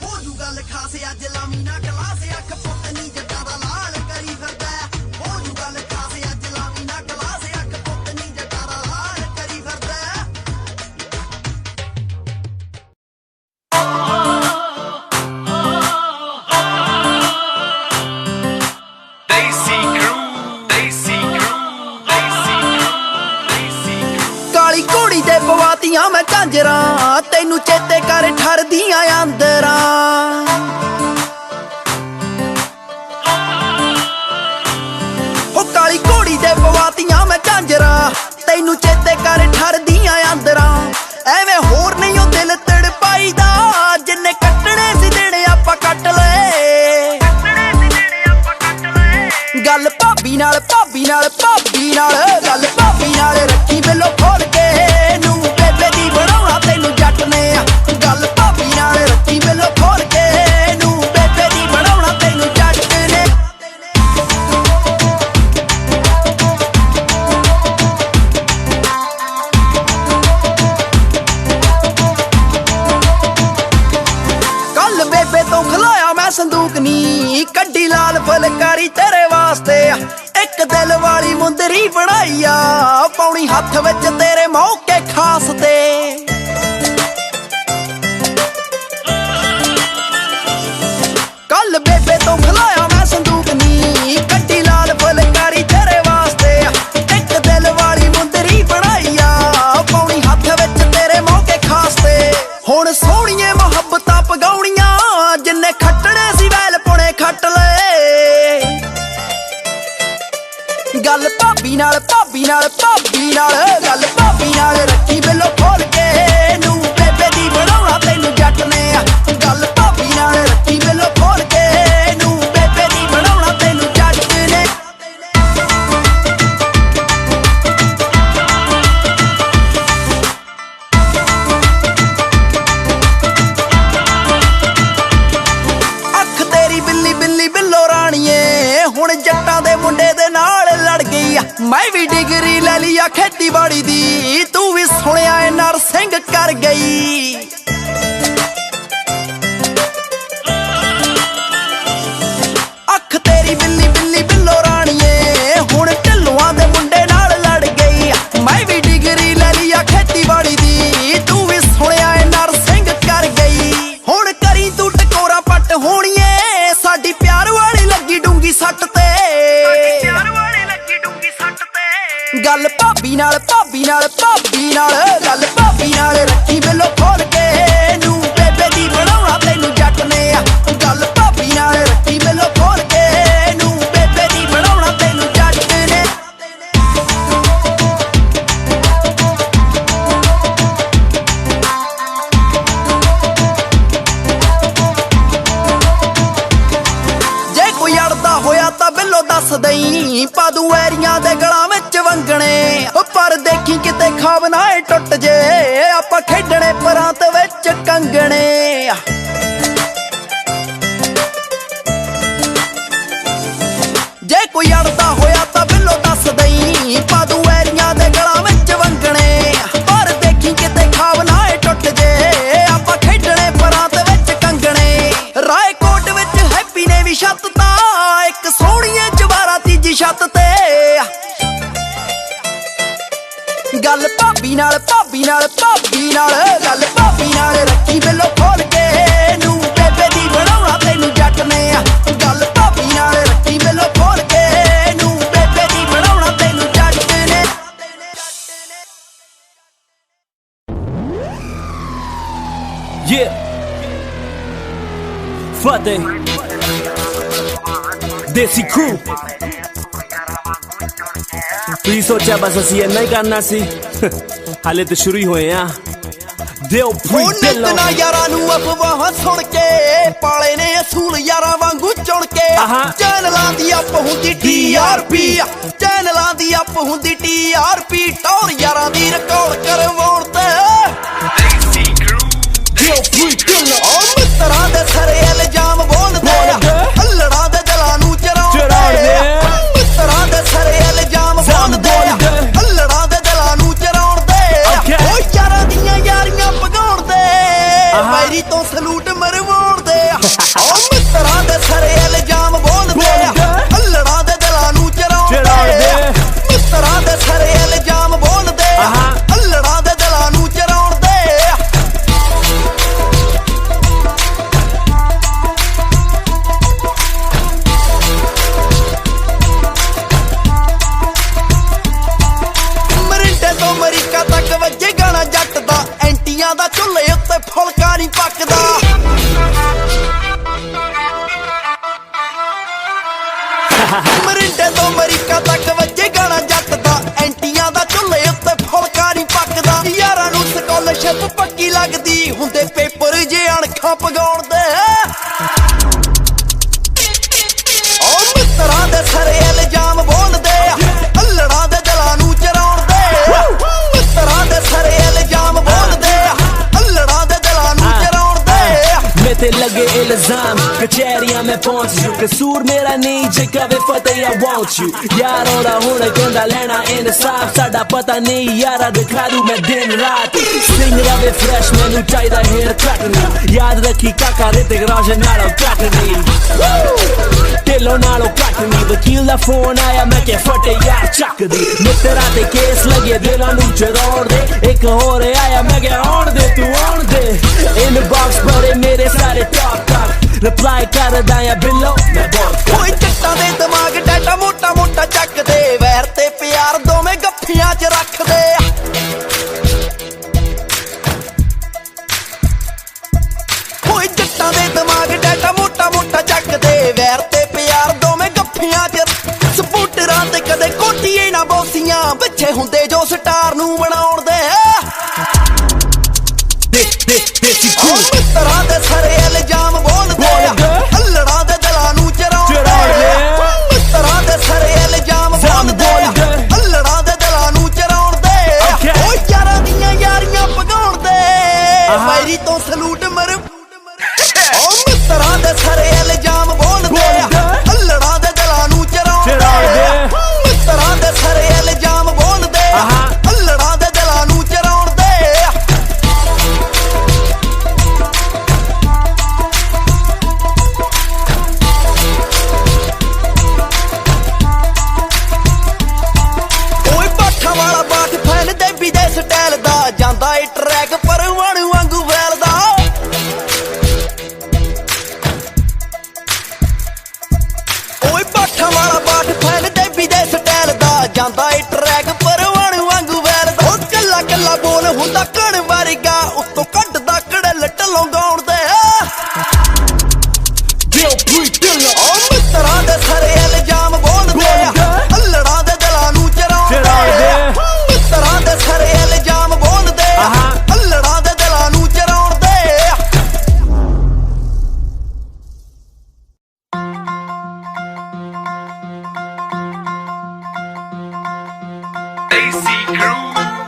ਹੋ ਜੂ ਗੱਲ ਖਾਸ ਅੱਜ ਲਾਮੀ ਨਾ ਕਲਾਸ ਅੱਖ ਪੁੱਤ ਨੀ ਜੱਟਾਂ ਦਾ ਲਾਲ ਕਰੀ ਫਿਰਦਾ ਹੋ ਜੂ ਗੱਲ ਖਾਸ ਅੱਜ ਲਾਮੀ ਨਾ ਕਲਾਸ ਅੱਖ ਪੁੱਤ ਨੀ ਜੱਟਾਂ ਦਾ ਲਾਲ ਕਰੀ ਫਿਰਦਾ Daisy Crew, Daisy Crew, Daisy Crew, Daisy Crew. ਕਾਲੀ ਘੋੜੀ ਦੇ ਪਵਾਤੀਆਂ ਮੈਂ ਝਾਂਜਰਾਂ ਤੈਨੂੰ ਚੇਤੇ ਕਰ ਠਰਦੀਆਂ ਅੰਦਰਾਂ ਹੋ ਕਾਲੀ ਘੋੜੀ ਦੇ ਪਵਾਤੀਆਂ ਮੈਂ ਝਾਂਜਰਾਂ ਤੈਨੂੰ ਚੇਤੇ ਕਰ ਠਰਦੀਆਂ ਅੰਦਰਾਂ ਐਵੇਂ ਹੋਰ ਨਹੀਂ ਉਹ ਦਿਲ ਤੜਪਾਈਦਾ ਜਿੰਨੇ ਕੱਟਣੇ ਸੀ ਦਿਨ ਆਪਾਂ ਕੱਟ ਲਏ ਗੱਲ ਭਾਬੀ ਨਾਲ ਗੱਲ ਭਾਬੀ ਨਾਲ ਰੱਖੀ ਬਿੱਲੋ ਖੋਲ ਕੇ ਨੂੰ ਬੇਬੇ ਦੀ ਬਣਾਉਣਾ ਤੈਨੂੰ ਜੱਟ ਨੇ ਗੱਲ ਭਾਬੀ ਨਾਲ ਰੱਖੀ ਬਿੱਲੋ ਖੋਲ ਕੇ ਨੂੰ ਬੇਬੇ ਦੀ ਬਣਾਉਣਾ ਤੈਨੂੰ ਜੱਟ ਨੇ ਕੱਲ ਬੇਬੇ ਤੋਂ ਖਲਾਇਆ ਮੈਂ ਸੰਦੂਕ ਨੀ ਕੱਢੀ ਲਾਲ ਫੁਲਕਾਰੀ ਤੇਰੇ ਵਾਸਤੇ ਇੱਕ ਦਿਲ ਵਾਲੀ ਮੁੰਦਰੀ ਬਣਾਈ ਆ ਪਾਉਣੀ ਹੱਥ ਵਿੱਚ ਤੇਰੇ ਮੌਕੇ ਖਾਸ ਤੇ ਕੱਲ ਬੇਬੇ ਤੋਂ ਖਲਾਇਆ ਮੈਂ ਸੰਦੂਕ ਨੀ ਕੱਢੀ ਲਾਲ ਫੁਲਕਾਰੀ ਤੇਰੇ ਵਾਸਤੇ ਇੱਕ ਦਿਲ ਵਾਲੀ ਮੁੰਦਰੀ ਬਣਾਈ ਆ ਪਾਉਣੀ ਹੱਥ ਵਿੱਚ ਤੇਰੇ ਮੌਕੇ ਖਾਸ ਤੇ ਹੁਣ ਸੋਹਣੀਏ ਮੁਹੱਬਤਾਂ ਪਗਾਉਣੀਆਂ ਜਿੰਨੇ ਖੱਟਣੇ ਸੀ ਵੈਲ ਪੁਣੇ ਖੱਟ ਲਏ ਗੱਲ ਭਾਬੀ ਨਾਲ ਗੱਲ ਭਾਬੀ ਨਾਲ ਆ ਖੇਤੀਬਾੜੀ ਦੀ ਤੂੰ ਵੀ ਸੁਣਿਆ ਏ ਨਰਸਿੰਘ ਕਰ ਗਈ ਅੱਖ ਤੇਰੀ ਬਿੱਲੀ ਬਿੱਲੀ ਬਿੱਲੋ ਰਾਣੀਏ ਹੁਣ ਢਿੱਲੋਂ ਦੇ ਮੁੰਡੇ ਨਾਲ ਲੜ ਗਈ ਮੈਂ ਵੀ ਡਿਗਰੀ ਲੈ ਲਈ ਆ ਖੇਤੀਬਾੜੀ ਦੀ ਤੂੰ ਵੀ ਸੁਣਿਆ ਏ ਨਰਸਿੰਘ ਕਰ ਗਈ ਹੁਣ ਕਰੀ ਤੂੰ ਟਕੋਰਾ ਪੱਟ ਹੋਣੀਏ ਸਾਡੀ ਪਿਆਰ ਵਾਲੀ ਲੱਗੀ ਡੂੰਗੀ ਸੱਟ ਤੇ ਗੱਲ ਭਾਬੀ ਨਾਲ ਗੱਲ ਭਾਬੀ ਨਾਲ ਰੱਖੀ ਬਿੱਲੋ ਖੋਲ ਕੇ ਨੂੰ ਬੇਬੇ ਦੀ ਬਣਾਉਣਾ ਤੈਨੂੰ ਜੱਟ ਨੇ ਗੱਲ ਭਾਬੀ ਨਾਲ ਰੱਖੀ ਬਿੱਲੋ ਖੋਲ ਕੇ ਨੂੰ ਬੇਬੇ ਦੀ ਬਣਾਉਣਾ ਤੈਨੂੰ ਜੱਟ ਨੇ ਜੇ ਕੋਈ ਅੜਦਾ ਹੋਇਆ ਤਾਂ ਬਿੱਲੋ ਦੱਸ ਦਈ ਪਾਦੂ ਐਰੀਆਂ ਦੇ ਗਲਾਂ ਵਿੱਚ ਵੰਗਣੇ ਪਰ ਦੇਖੀ ਕਿਤੇ ਖਾਬ ਨਾ ਏ ਟੁੱਟ ਜੇ ਆਪਾਂ ਖੇਡਣੇ ਪਰਾਂਤ ਵਿੱਚ ਕੰਗਣੇ ਜੇ ਕੋਈ ਅੜਦਾ ਹੋਇਆ ਤਾਂ ਬਿੱਲੋ ਦੱਸ ਦਈ ਪਾਦੂ ਐਰੀਆਂ ਦੇ ਗਲਾਂ ਵਿੱਚ ਵੰਗਣੇ ਪਰ ਦੇਖੀ ਕਿਤੇ ਖਾਬ ਨਾ ਏ ਟੁੱਟ ਜੇ ਆਪਾਂ ਖੇਡਣੇ ਪਰਾਂਤ ਵਿੱਚ ਕੰਗਣੇ ਰਾਏਕੋਟ ਵਿੱਚ ਹੈਪੀ ਨੇ ਵੀ ਛੱਤ ਤਾਂ ਇੱਕ ਸੋਹਣੀਏ ਚਵਾਰਾ ਤੀਜੀ ਛੱਤ ਤੇ ਗੱਲ ਭਾਬੀ ਨਾਲ ਗੱਲ ਭਾਬੀ ਨਾਲ ਰੱਖੀ ਬਿੱਲੋ ਖੋਲ ਕੇ ਨੂੰ ਬੇਬੇ ਦੀ ਬਣਾਉਣਾ ਤੈਨੂੰ ਜੱਟ ਨੇ ਗੱਲ ਭਾਬੀ ਨਾਲ ਰੱਖੀ ਬਿੱਲੋ ਖੋਲ ਕੇ ਨੂੰ ਬੇਬੇ ਦੀ ਬਣਾਉਣਾ ਤੈਨੂੰ ਜੱਟ ਨੇ Yeah, Fateh, Desi Crew. ਤੁਸੀਂ ਸੋਚਿਆ ਬਸ ਅਸੀਂ ਇੰਨਾ ਹੀ ਕਰਨਾ ਸੀ ਹਾਲੇ ਤਾਂ ਸ਼ੁਰੂ ਹੀ ਹੋਏ ਆ ਦਿਓ ਉਹ ਨਿੱਤਨਾ ਯਾਰਾਂ ਨੂੰ ਅਫਵਾਹਾਂ ਸੁਣ ਕੇ ਪਾਲੇ ਨੇ ਅਸੂਲ ਯਾਰਾਂ ਵਾਂਗੂ ਚੁਣ ਕੇ ਚੈਨਲਾਂ ਦੀ ਅੱਪ ਹੁੰਦੀ TRP ਚੈਨਲਾਂ ਦੀ ਅੱਪ ਹੁੰਦੀ TRP ਟੌਰ ਯਾਰਾਂ ਦੀ ਰਿਕਾਰਡ ਕਰਵਾਉਣ ਤੇ Desi Crew. ਉਹ ਮਿੱਤਰਾਂ ਦੇ ਸਾਰੇ ਇਲਜ਼ਾਮ ਬੋਲਦੇ ਹੱਲੜਾਂ ਦੇ ਦਿਲਾਂ ਨੂੰ ਚਰਾਉਂਦੇ ਮਿੱਤਰਾਂ ਦੇ ਸਾਰੇ ਇਲਜ਼ਾਮ ਬੋਲਦੇ ਹੱਲੜਾਂ ਦੇ ਦਿਲਾਂ ਨੂੰ ਚਰਾਉਂਦੇ ਉਹ ਯਾਰਾਂ ਦੀਆਂ ਯਾਰੀਆਂ ਭਗਾਉਣਦੇ ਮੈਰੀ ਤੋਂ ਸਲੂਟ ਮਰਵਾਉਣਦੇ ਉਹ ਮਿੱਤਰਾਂ ਦੇ ਸਾਰੇ ਇਲਜ਼ਾਮ ਬੋਲਦੇ ਹੱਲੜਾਂ ਦੇ ਦਿਲਾਂ ਨੂੰ ਚਰਾਉਂਦੇ ਮਿੱਤਰਾਂ ਦੇ ਸਾਰੇ ਇਲਜ਼ਾਮ ਬੋਲਦੇ ਹੱਲੜਾਂ ਦੇ ਦਿਲਾਂ ਨੂੰ ਚਰਾਉਂਦੇ ਅਮਰੀਕਾ ਤੱਕ ਵੱਜੇ ਗਾਣਾ ਜੱਟ ਦਾ ਐਂਟੀਆਂ ਦਾ ਚੁੱਲ੍ਹੇ ਉੱਤੇ ਫੁਲਕਾ ਨਹੀਂ ਪੱਕਦਾ ਮਰਿੰਡੇ ਤੋਂ ਅਮਰੀਕਾ ਤੱਕ ਵੱਜੇ ਗਾਣਾ ਜੱਟ ਦਾ ਐਂਟੀਆਂ ਦਾ ਚੁੱਲ੍ਹੇ ਉੱਤੇ ਫੁਲਕਾ ਨਹੀਂ ਪੱਕਦਾ ਯਾਰਾਂ ਨੂੰ ਸਕਾਲਰਸ਼ਿਪ ਪੱਕੀ ਲੱਗਦੀ ਹੁੰਦੇ ਪੇਪਰ ਜੇ ਅਣਖਾਂ ਪਗਾਉਣ ਦੇ ਉਹ ਮਿੱਤਰਾਂ ਦੇ ਸਾਰੇ ਇਲਜ਼ਾਮ ਬੋਲਦੇ ਹੱਲੜਾਂ ਦੇ ਦਿਲਾਂ ਨੂੰ ਚਰਾਉਣਦੇ ਮਿੱਤਰਾਂ ਦੇ ਸਾਰੇ ਇਲਜ਼ਾਮ ਬੋਲਦੇ ਹੱਲੜਾਂ ਦੇ ਦਿਲਾਂ ਨੂੰ ਚਰਾਉਣਦੇ ਮੈਂ ਤੇ ਲੱਗੇ ਇਲਜ਼ਾਮ ਕਚਹਿਰੀਆਂ ਮੈਂ ਪਹੁੰਚ ਜੂ ਕਸੂਰ ਮੇਰਾ ਨਹੀਂ ਜੇ ਕਵੇ ਫਤਿਹ I want you ਯਾਰੋਂ ਦਾ ਹੁਣ ਕਹਿੰਦਾ ਲੈਣਾ ਇਨਸਾਫ ਸਾਡਾ ਪਤਾ ਨਹੀਂ ਯਾਰਾ ਦਿਖਾ ਦੂ ਮੈਂ ਦਿਨ ਰਾਤ ਸਿੰਘ ਰਵੇ ਫਰੈਸ਼ ਮੈਨੂੰ ਚਾਹੀਦਾ ਹੇਅਰ ਕੱਟ ਨਹੀਂ ਯਾਦ ਰੱਖੀ ਕਾਕਾ ਰਿਤਿਕ ਰੋਸ਼ਨ ਨਾਲੋਂ ਕੱਟ ਨਹੀਂ ਢਿੱਲੋਂ ਨਾਲੋਂ ਕੱਟ ਨਹੀਂ ਵਕੀਲ ਦਾ ਫੋਨ ਆਇਆ ਮੈਂ ਕਿ ਫਟੇ ਯਾਰ ਚੱਕਦੀ ਮਿੱਤਰਾਂ ਦੇ ਕੇਸ ਲੱਗੇ ਦਿਲਾਂ ਨੂੰ ਚਰਾਉਣਦੇ ਇੱਕ ਹੋਰ ਆਇਆ ਮੈਂ ਕਿ ਆਉਣ ਦੇ ਤੂੰ ਆਉਣ ਦੇ ਇਨਬਾਕਸ ਭਰੇ ਮੇਰੇ ਸਾਰੇ ਟਾਪ ਰਿਪਲਾਈ ਕਰਦਾ ਆ ਬਿੱਲੋ ਮੈਂ ਬਹੁਤ ਕੋਈ ਚੱਟਾਂ ਦੇ ਦਿਮਾਗ ਡਾਟਾ ਮੋਟਾ ਮੋਟਾ ਚੱਕਦੇ ਵੈਰ ਤੇ ਪਿਆਰ ਦੋਵੇਂ ਗੱਫੀਆਂ 'ਚ ਰੱਖਦੇ ਕੋਈ ਚੱਟਾਂ ਦੇ ਦਿਮਾਗ ਡਾਟਾ ਮੋਟਾ ਮੋਟਾ ਚੱਕਦੇ ਵੈਰ ਤੇ ਪਿਆਰ ਦੋਵੇਂ ਗੱਫੀਆਂ 'ਚ ਸਪੂਟਰਾਂ ਤੇ ਕਦੇ ਕੋਟੀਏ ਨਾ ਬੋਸੀਆਂ ਪਿੱਛੇ ਹੁੰਦੇ ਜੋ ਸਟਾਰ ਨੂੰ ਬਣਾਉਣ ਦੇ ਮਿੱਤਰਾਂ ਦੇ ਸਾਰੇ ਇਲਜ਼ਾਮ ਬੋਲਦੇ ਹੱਲੜਾਂ ਦੇ ਦਿਲਾਂ ਨੂੰ ਚਰਾਉਂਦੇ ਮਿੱਤਰਾਂ ਦੇ ਸਾਰੇ ਇਲਜ਼ਾਮ ਬੋਲਦੇ ਹੱਲੜਾਂ ਦੇ ਦਿਲਾਂ ਨੂੰ ਚਰਾਉਂਦੇ ਉਹ ਯਾਰਾਂ ਦੀਆਂ ਯਾਰੀਆਂ ਭਗਾਉਣਦੇ ਮੈਰੀ ਤੋਂ ਸਲੂਟ ਮਰ ਉਹ ਮਿੱਤਰਾਂ ਦੇ ਸਾਰੇ ਇਲਜ਼ਾਮ ਬੋਲਦੇ ਹੱਲੜਾਂ ਦੇ ਦਿਲਾਂ ਨੂੰ ਚਰਾਉਂਦੇ ਮਿੱਤਰਾਂ ਦੇ ਸਾਰੇ ਇਲਜ਼ਾਮ ਬੋਲਦੇ ਫੈਲਦਾ ਜਾਂਦਾ ਏ ਟਰੈਕ ਪਰਵਾਣੂ ਵਾਂਗੂ ਫੈਲਦਾ ਓਏ ਬਾਠਾਂ ਵਾਲਾ ਬਾਠ ਫੈਲਦੇ ਵੀ ਦੇ ਸਟਾਈਲ ਦਾ ਜਾਂਦਾ ਏ ਟਰੈਕ ਪਰਵਾਣੂ ਵਾਂਗੂ ਫੈਲਦਾ ਓ ਕੱਲਾ ਕੱਲਾ ਬੋਲ ਹੁੰਦਾ ਕਣ ਵਰਗਾ ਉੱਤੋਂ ਕੱਢਦਾ ਕੜਲ ਟਲੋਂ ਗਾਉਣ ਦੇ ਓ ਮਿੱਤਰਾਂ ਦੇ ਸਾਰੇ ਇਲਜ਼ਾਮ ਬੋਲਦੇ ਅੱਲੜਾਂ ਦੇ ਦਿਲਾਂ ਨੂੰ ਚਰਾਉਂਦੇ ਮਿੱਤਰਾਂ ਦੇ ਸਾਰੇ ਇਲਜ਼ਾਮ ਬੋਲਦੇ ਅੱਲੜਾਂ ਦੇ ਦਿਲਾਂ ਨੂੰ ਚਰਾਉਂਦੇ Daisy Crew,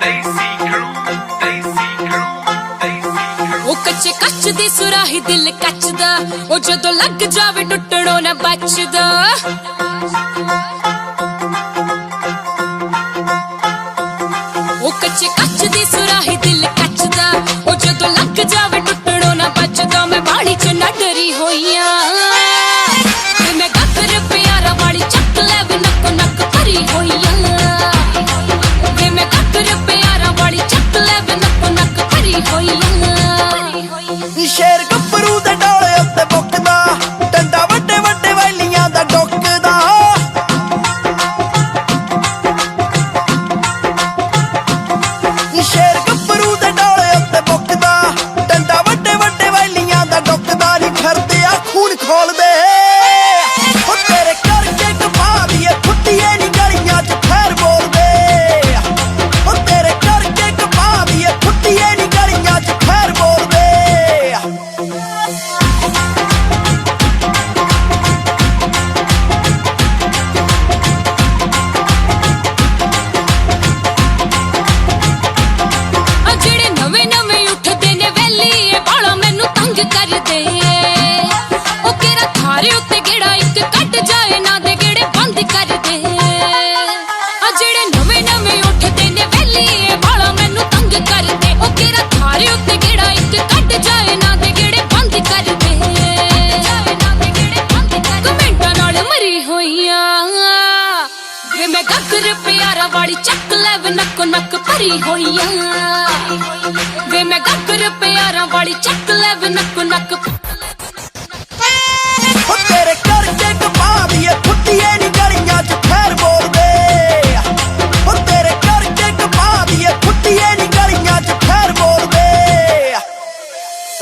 Daisy Crew, Daisy Crew, Daisy Crew. ਉਹ ਕੱਚੇ ਕੱਚ ਦੀ ਸੁਰਾਹੀ ਦਿਲ ਕੱਚਦਾ ਉਹ ਜਦੋਂ ਲੱਗ ਜਾਵੇ ਟੁੱਟਣੋਂ ਨਾ ਬਚਦਾ ਉਹ ਕੱਚੇ ਕੱਚ ਦੀ ਸੁਰਾਹੀ ਦਿਲ ਕੱਚਦਾ ਉਹ ਜਦੋਂ ਲੱਗ ਜਾਵੇ ਟੁੱਟਣੋਂ ਨਾ ਬਚਦਾ ਮੈਂ ਬਾਣੀ ਚ ਨਾ ਡਰੀ ਹੋਈਆਂ ਤੇ ਮੈਂ ਗੱਦਰ ਪਿਆਰਾ ਵਾਲੀ ਚੱਕ ਲੈ ਵੀ ਨੱਕ ਨੱਕ ਭਰੀ ਹੋਈਆਂ ਵੇ ਮੈਂ ਗੱਦਰ ਪਿਆਰਾ ਵਾਲੀ ਚੱਕ ਲੈ ਵੀ ਨੱਕ ਨੱਕ ਭਰੀ ਹੋਈਆਂ ਸ਼ੇਰ ਗੱਭਰੂ ਦੇ ਡੋਲੇ ਉੱਤੇ ਬੁੱਕਦਾ ਡੰਡਾ ਵੱਡੇ ਵੱਡੇ ਵੈਲੀਆਂ ਦਾ ਡੁੱਕਦਾ ਸ਼ੇਰ ਗੱਭਰੂ ਦੇ ਡੋਲੇ ਉੱਤੇ ਬੁੱਕਦਾ ਡੰਡਾ ਵੱਡੇ ਵੱਡੇ ਵੈਲੀਆਂ ਦਾ ਡੁੱਕਦਾ ਨੀ ਫਿਰਦੇ ਆ ਖੂਨ ਖੋਲਦੇ ਉਹ ਤੇਰੇ ਕਰਕੇ ਕਪਾ ਦੀਏ ਫੁੱਟੀਏ ਨੀ ਗਲੀਆਂ 'ਚ ਫੇਰ ਬੋਲਦੇ ਉਹ ਤੇਰੇ ਕਰਕੇ ਕਪਾ ਦੀਏ ਫੁੱਟੀਏ ਨੀ ਗਲੀਆਂ 'ਚ ਫੇਰ ਬੋਲਦੇ ਆ ਜਿਹੜੇ ਨਵੇਂ ਨਵੇਂ ਉੱਠਦੇ ਨੇ ਵੈਲੀ ਇਹ ਬਾਲਾ ਮੈਨੂੰ ਤੰਗ ਕਰਦੇ ਉਹ ਕਿਹੜਾ ਥਾਰੇ ਉੱਤੇ ਗੇੜਾ ਇੱਕ ਕੱਟ ਜਾਏ ਨਾ ਦੇ ਗੇੜੇ ਬੰਦ ਕਰਦੇ ਆ ਜਿਹੜੇ ਨਵੇਂ ਨਵੇਂ ਉੱਠਦੇ ਨੇ ਵੈਲੀ ਇਹ ਬਾਲਾ ਮੈਨੂੰ ਤੰਗ ਕਰਦੇ ਉਹ ਕਿਹੜਾ ਥਾਰੇ ਉੱਤੇ ਗੇੜਾ ਇੱਕ ਕੱਟ ਜਾਏ ਨਾ ਦੇ ਗੇੜੇ ਬੰਦ ਕਰਦੇ ਕਮੈਂਟਾਂ ਨਾਲ ਮਰੀ ਹੋਈਆਂ ਵੇ ਮੈਂ ਗੱਦਰ ਪਿਆਰਾ ਵਾਲੀ ਚੱਕ ਲੈ ਵੇ ਨੱਕੋ ਨੱਕ ਭਰੀ ਹੋਈਆਂ ਵੇ ਮੈਂ ਗੱਦਰ ਪਿਆਰਾ ਵਾਲੀ ਚੱਕ ਲੈ ਵੇ ਨੱਕੋ ਨੱਕ ਉਹ ਤੇਰੇ ਕਰਕੇ ਕਪਾ ਦੀਏ ਫੁੱਟੀਏ ਨੀ ਗਲੀਆਂ 'ਚ ਫੇਰ ਬੋਲਦੇ ਉਹ ਤੇਰੇ ਕਰਕੇ ਕਪਾ ਦੀਏ ਫੁੱਟੀਏ ਨੀ ਗਲੀਆਂ 'ਚ ਫੇਰ ਬੋਲਦੇ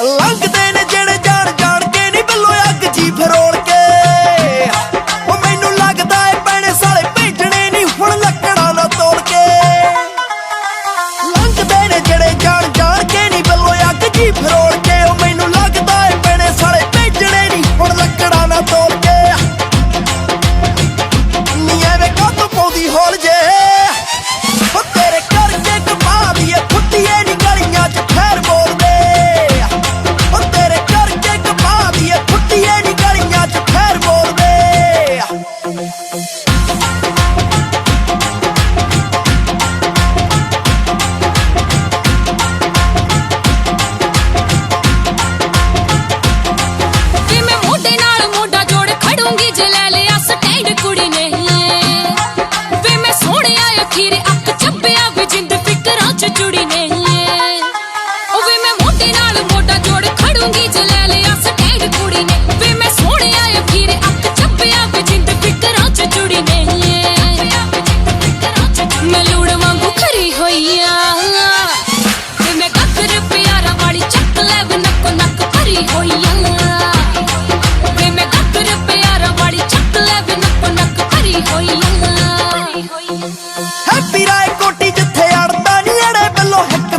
ਲੰਘਦੇ ਨੇ ਜਿਹੜੇ ਜਾਣ ਜਾਣ ਕੇ ਨੀ ਬਿੱਲੋ ਅੱਗ ਜੀ ਫਰੋਲ ਕੇ ਉਹ ਮੈਨੂੰ ਲੱਗਦਾ ਏ ਪੈਣੇ ਸਾਲੇ ਭੇਜਣੇ ਨੀ ਹੁਣ ਲੱਕੜਾਂ ਨਾ ਤੋੜ ਕੇ ਲੰਘਦੇ ਨੇ ਜਿਹੜੇ ਜਾਣ ਜਾਣ ਕੇ ਨੀ ਬਿੱਲੋ ਅੱਗ ਜੀ ਫਰੋਲ ਕੇ ਉਹ ਮੈਨੂੰ ਲੱਗਦਾ ਏ ਪੈਣੇ ਸਾਲੇ ਭੇਜਣੇ ਨੀ ਹੁਣ ਲੱਕੜਾਂ ਨਾ ਤੋੜ ਕੇ ਨੀ ਐਵੇਂ ਕਾਹਤੋਂ ਪਾਉਂਦੀ ਹੌਲ ਜੇ ਉਹ ਤੇਰੇ ਕਰਕੇ ਕਪਾ ਦੀਏ ਫੁੱਟੀਏ ਨੀ ਗਲੀਆਂ 'ਚ ਫੇਰ ਬੋਲਦੇ ਉਹ ਤੇਰੇ ਕਰਕੇ ਕਪਾ ਦੀਏ ਫੁੱਟੀਏ ਨੀ ਗਲੀਆਂ 'ਚ ਫੇਰ ਬੋਲਦੇ ਵੇ ਮੈਂ ਮੋਢੇ ਨਾਲ ਮੋਢਾ ਜੋੜ ਖੜੂੰਗੀ ਜੇ ਲੈ ਲਿਆ ਸਟੈਂਡ ਕੁੜੀ ਨੇ ਵੇ ਮੈਂ ਸੋਹਣਿਆ ਅਖੀਰੇ ਅੱਖ ਚੱਬਿਆ ਵੀ ਜਿੰਦ ਫਿਕਰਾਂ 'ਚ ਜੁੜੀ ਨੇ ਉਹ ਵੇ ਮੈਂ ਮੋਢੇ ਨਾਲ ਮੋਢਾ ਜੋੜ ਖੜੂੰਗੀ ਜੇ ਲੈ ਲਿਆ ਸਟੈਂਡ ਕੁੜੀ ਨੇ ਵੇ ਮੈਂ ਸੋਹਣਿਆ ਅਖੀਰੇ ਅੱਖ ਚੱਬਿਆ ਵੀ ਜਿੰਦ ਫਿਕਰਾਂ 'ਚ ਜੁੜੀ ਨੇ ਮੈਂ ਲੂੜ ਵਾਂਗੂ ਖਰੀ ਹੋਈਆਂ ਵੇ ਮੈਂ ਗੱਦਰ ਪਿਆਰਾ ਵਾਲੀ ਚੱਕ ਲੈ ਵੇ ਨੱਕੋ ਨੱਕ ਭਰੀ ਹੋਈਆਂ ਵੇ ਮੈਂ ਗੱਦਰ ਪਿਆਰਾ ਵਾਲੀ ਚੱਕ ਲੈ ਵੇ ਨੱਕੋ ਨੱਕ ਭਰੀ ਹੋਈਆਂ ਹੈਪੀ ਰਾਏ ਕੋਟੀ ਜਿੱਥੇ ਅੜਦਾ ਨੀ ਅੜੇ ਬੱਲੋ ਹਿੱਕ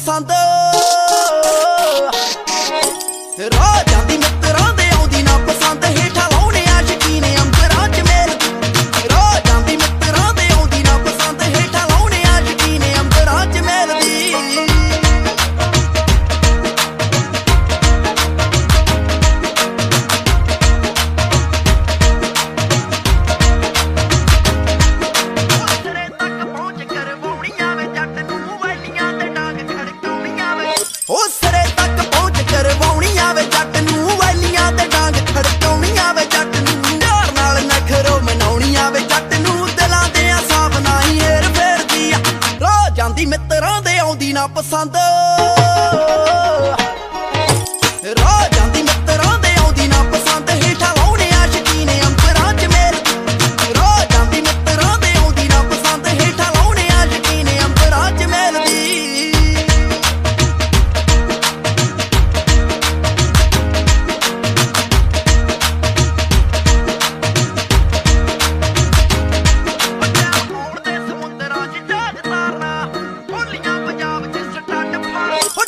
ਪਸੰਦ ਰਾਹ ਜਾਂਦੀ ਮਿੱਤਰਾਂ ਦੇ ਆਉਂਦੀ ਨਾ ਪਸੰਦ ਹੇਠਾਂ ਲਾਉਣੇ ਆਸ਼ਕੀ ਨੇ ਅੰਬਰਾਂ ਚ ਮੇਲ ਰਾਹ ਜਾਂਦੀ ਮਿੱਤਰਾਂ ਦੇ ਆਉਂਦੀ ਨਾ ਪਸੰਦ ਹੇਠਾਂ ਲਾਉਣੇ ਆਸ਼ਕੀ ਨੇ ਅੰਬਰਾਂ ਚ ਮੇਲ ਦੀ ਉਹ ਸਿਰੇ ਤੱਕ ਪਹੁੰਚ ਕਰਵਾਉਣੀਆਂ ਵੇ ਜੱਟ ਨੂੰ ਵੈਲੀਆਂ ਤੇ ਡਾਂਗ ਖੜਕਾਉਣੀਆਂ ਵੇ ਜੱਟ ਨੂੰ ਪਿਆਰ ਨਾਲ ਨਖਰੋ ਮਨਾਉਣੀਆਂ ਵੇ ਜੱਟ ਨੂੰ ਦਿਲਾਂ ਦੇ ਸਾਬ ਨਾਹੀਂ ਏਰ ਫੇਰਦੀ ਆ ਰਾਹ ਜਾਂਦੀ ਮਿੱਤਰਾਂ ਦੇ ਆਉਂਦੀ ਨਾ ਪਸੰਦ ਰਾਹ ਜਾਂਦੀ ਮਿੱਤਰਾਂ ਦੇ ਆਉਂਦੀ ਨਾ ਪਸੰਦ ਹੇਠਾਂ ਲਾਉਣੇ ਆਸ਼ਕੀ ਨੇ ਅੰਬਰਾਂ ਚ ਮੇਲ ਰਾਹ ਜਾਂਦੀ ਮਿੱਤਰਾਂ ਦੇ ਆਉਂਦੀ ਨਾ ਪਸੰਦ ਹੇਠਾਂ ਲਾਉਣੇ ਆਸ਼ਕੀ ਨੇ ਅੰਬਰਾਂ ਚ ਮੇਲ ਦੀ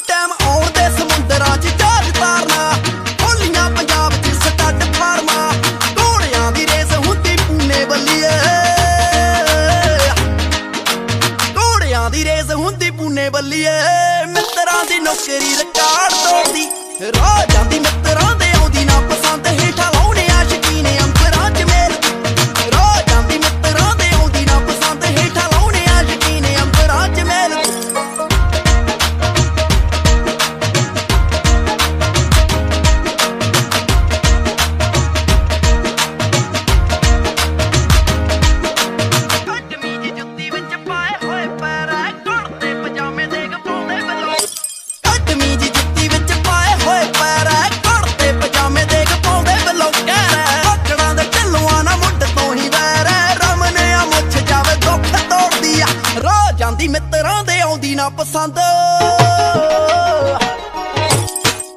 ਟਾਈਮ ਆਉਣ ਦੇ ਸਮੁੰਦਰਾਂ 'ਚ ਜਹਾਜ਼ ਤਾਰਨਾ ਹੋਲੀਆਂ ਪੰਜਾਬ 'ਚ ਸਟੱਡ ਫਾਰਮਾ ਘੋੜਿਆਂ ਦੀ ਰੇਸ ਹੁੰਦੀ ਪੂਨੇ ਬੱਲੀਏ ਘੋੜਿਆਂ ਦੀ ਰੇਸ ਹੁੰਦੀ ਪੂਨੇ ਬੱਲੀਏ ਮਿੱਤਰਾਂ ਦੀ ਨੌਕਰੀ ਰਿਕਾਰਡ ਤੋੜਦੀ ਰਾਹ ਜਾਂਦੀ ਮਿੱਤਰਾਂ ਦੇ ਆਉਂਦੀ ਨਾ ਪਸੰਦ ਹੇਠਾਂ ਲਾਉਣੇ ਆਸ਼ਕੀ ਨੇ ਅੰਬਰਾਂ 'ਚ ਮੇਲ ਰਾਹ ਜਾਂਦੀ ਮਿੱਤਰਾਂ ਦੇ ਆਉਂਦੀ ਨਾ ਪਸੰਦ ਹੇਠਾਂ ਲਾਉਣੇ ਆਸ਼ਕੀ ਨੇ ਅੰਬਰਾਂ 'ਚ ਮੇਲ ਕਟਮੀ ਜੀ ਜੁੱਤੀ ਵਿੱਚ ਪਾਏ ਹੋਏ ਪੈਰ ਐ ਘੁੜਤੇ ਪਜਾਮੇ ਦੇਖ ਪਾਉਂਦੇ ਬਲੋ ਕਹਿ ਆਕੜਾਂ ਦੇ ਢਿੱਲੂਆਂ ਨਾ ਮੁੱਢ ਤੋਂ ਹੀ ਵੈਰ ਐ ਰਮਨੇ ਆ ਮੁੱਛ ਜਾਵੇ ਦੁੱਖ ਤੋੜਦੀ ਆ ਰਾਹ ਜਾਂਦੀ ਮਿੱਤਰਾਂ ਦੇ ਆਉਂਦੀ ਨਾ ਪਸੰਦ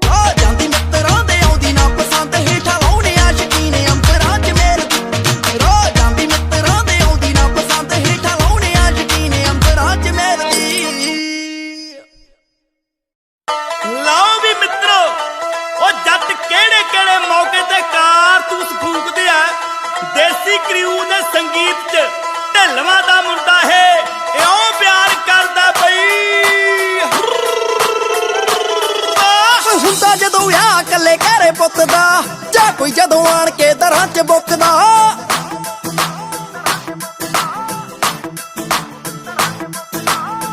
ਰਾਹ ਜਾਂਦੀ ਮਿੱਤਰਾਂ ਦੇ ਆਉਂਦੀ ਨਾ ਪਸੰਦ ਹੇਠਾਂ ਲਾਉਣੇ ਆਸ਼ਕੀ ਨੇ ਅੰਬਰਾਂ ਚ ਮੇਲ ਰਾਹ ਜਾਂਦੀ ਮਿੱਤਰਾਂ ਦੇ ਆਉਂਦੀ ਨਾ ਪਸੰਦ ਹੇਠਾਂ ਲਾਉਣੇ ਆਸ਼ਕੀ ਨੇ ਅੰਬਰਾਂ ਚ ਮੇਲ ਦੀ ਲਓ ਵੀ ਮਿੱਤਰੋ ਉਹ ਜੱਟ ਕਿਹੜੇ ਕਿਹੜੇ ਮੌਕੇ ਤੇ ਕਾਰਤੂਸ ਫੂਕਦੇ ਆ ਦੇਸੀ ਕ੍ਰਿਊ ਦੇ ਸੰਗੀਤ 'ਚ ਢਿੱਲਵਾਂ ਦਾ ਮੁੰਡਾ ਹੈ ਇਉਂ ਪਿਆਰ ਕਰਦਾ ਬਈ ਹੁੰਦਾ ਜਦੋਂ ਵਿਆਹ ਕੱਲੇ ਘਰੇ ਪੁੱਤ ਦਾ ਜਾਂ ਕੋਈ ਜਦੋਂ ਆਣ ਕੇ ਦਰਾਂ 'ਚ ਬੁੱਕਦਾ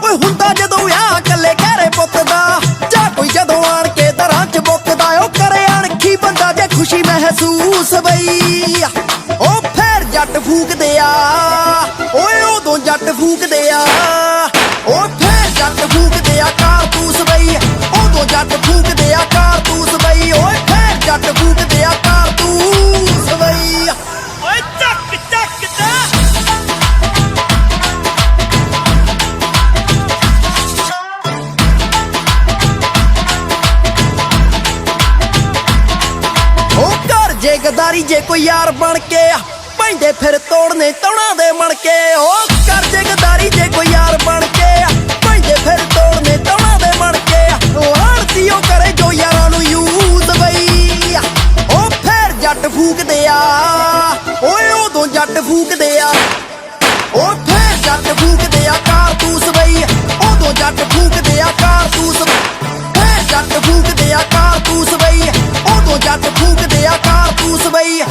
ਓਏ ਹੁੰਦਾ ਜਦੋਂ ਵਿਆਹ ਕੱਲੇ ਘਰੇ ਪੁੱਤ ਦਾ ਜਾਂ ਕੋਈ ਜਦੋਂ ਆਣ ਕੇ ਦਰਾਂ 'ਚ ਬੁੱਕਦਾ ਉਹ ਕਰੇ ਅਣਖੀ ਬੰਦਾ ਜੇ ਖੁਸ਼ੀ ਮਹਿਸੂਸ ਬਈ ਉਹ ਫੇਰ ਜੱਟ ਫੂਕਦੇ ਆ ਓਏ ਉਦੋਂ ਜੱਟ ਫੂਕਦੇ ਆ ਉਹ ਫੇਰ ਜੱਟ ਫੂਕਦੇ ਆ ਕਾਰਤੂਸ ਬਈ ਉਦੋਂ ਜੱਟ ਫੂਕਦੇ ਆ ਕਾਰਤੂਸ ਬਈ ਓਏ ਫੇਰ ਜੱਟ ਫੂਕਦੇ ਆ ਕਾਰਤੂਸ ਬਈ ਓਏ ਚੱਕ ਚੱਕ ਤੇ ਉਹ ਘਰ ਜੇ ਗਦਾਰੀ ਜੇ ਕੋਈ ਯਾਰ ਬਣ ਕੇ ਪੈਂਦੇ ਫਿਰ ਤੋੜਨੇ ਤੌਣਾ ਦੇ ਮਣ ਕੇ ਉਹ ਘਰ ਜੇ ਗਦਾਰੀ ਜੇ ਕੋਈ ਯਾਰ ਬਣ ਕੇ ਪੈਂਦੇ ਫਿਰ ਤੋੜਨੇ ਤੌਣਾ ਦੇ ਮਣ ਕੇ ਆੜਤੀ ਉਹ ਕਰੇ ਜੋ ਯਾਰਾਂ ਨੂੰ ਯੂਜ਼ ਬਈ ਉਹ ਫਿਰ ਜੱਟ ਫੂਕਦੇ ਆ ਓਏ ਉਦੋਂ ਜੱਟ ਫੂਕਦੇ ਆ ਉਹ ਫਿਰ ਜੱਟ ਫੂਕਦੇ ਆ ਕਾਰਤੂਸ ਬਈ ਉਦੋਂ ਜੱਟ ਫੂਕਦੇ ਆ ਕਾਰਤੂਸ ਫਿਰ ਜੱਟ ਫੂਕਦੇ ਆ ਕਾਰਤੂਸ ਬਈ ਉਦੋਂ ਜੱਟ ਫੂਕਦੇ ਆ ਕਾਰਤੂਸ ਬਈ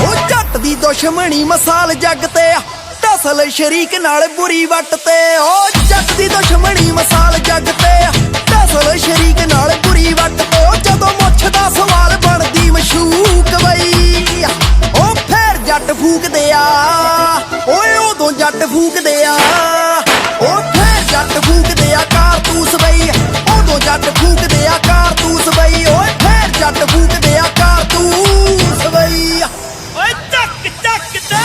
ਉਹ ਜੱਟ ਦੀ ਦੁਸ਼ਮਣੀ ਮਸਾਲ ਜੱਗ ਤੇ ਟਸਲ ਸ਼ਰੀਕ ਨਾਲ ਬੁਰੀ ਵੱਟ ਤੇ ਉਹ ਜੱਟ ਦੀ ਦੁਸ਼ਮਣੀ ਮਸਾਲ ਜੱਗ ਤੇ ਟਸਲ ਸ਼ਰੀਕ ਨਾਲ ਬੁਰੀ ਵੱਟ ਤੇ ਉਹ ਜਦੋਂ ਮੁੱਛ ਦਾ ਸਵਾਲ ਬਣਦੀ ਮਸ਼ੂਕ ਬਈ ਉਹ ਫੇਰ ਜੱਟ ਫੂਕਦੇ ਆ ਓਏ ਉਦੋਂ ਜੱਟ ਫੂਕਦੇ ਆ ਉਹ ਫੇਰ ਜੱਟ ਫੂਕਦੇ ਆ ਕਾਰਤੂਸ ਬਈ ਉਦੋਂ ਜੱਟ ਫੂਕਦੇ ਆ ਕਾਰਤੂਸ ਬਈ ਓਏ ਫੇਰ ਜੱਟ ਫੂਕਦੇ ਆ ਕਾਰਤੂਸ ਬਈ ਓਏ ਚੱਕ ਚੱਕ ਤੇ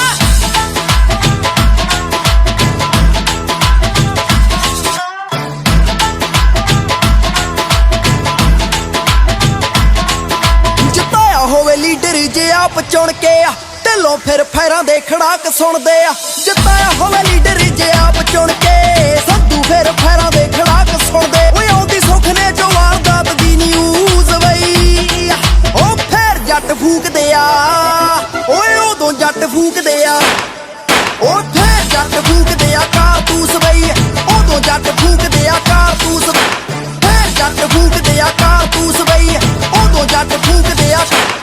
ਚੁਣ ਕੇ ਢਿੱਲੋਂ ਫਿਰ ਫੈਰਾਂ ਦੇ ਖੜਾਕ ਸੁਣਦੇ ਆ ਜਿੱਤਾਇਆ ਹੋਵੇ ਲੀਡਰ ਜੇ ਆਪ ਚੁਣ ਕੇ ਸੰਧੂ ਫਿਰ ਫੈਰਾਂ ਦੇ ਖੜਾਕ ਸੁਣਦੇ ਓਏ ਆਉਂਦੀ ਸੁੱਖ ਨੇ ਜੋ ਵਾਰਦਾਤ ਦੀ ਨਿਊਜ਼ ਬਈ ਉਹ ਫਿਰ ਜੱਟ ਫੂਕਦੇ ਆ ਓਏ ਉਦੋਂ ਜੱਟ ਫੂਕਦੇ ਆ ਉਹ ਫਿਰ ਜੱਟ ਫੂਕਦੇ ਆ ਕਾਰਤੂਸ ਬਈ ਉਦੋਂ ਜੱਟ ਫੂਕਦੇ ਆ ਕਾਰਤੂਸ ਫਿਰ ਜੱਟ ਫੂਕਦੇ ਆ ਕਾਰਤੂਸ ਬਈ ਉਦੋਂ ਜੱਟ ਫੂਕਦੇ ਆ ਫਿਰ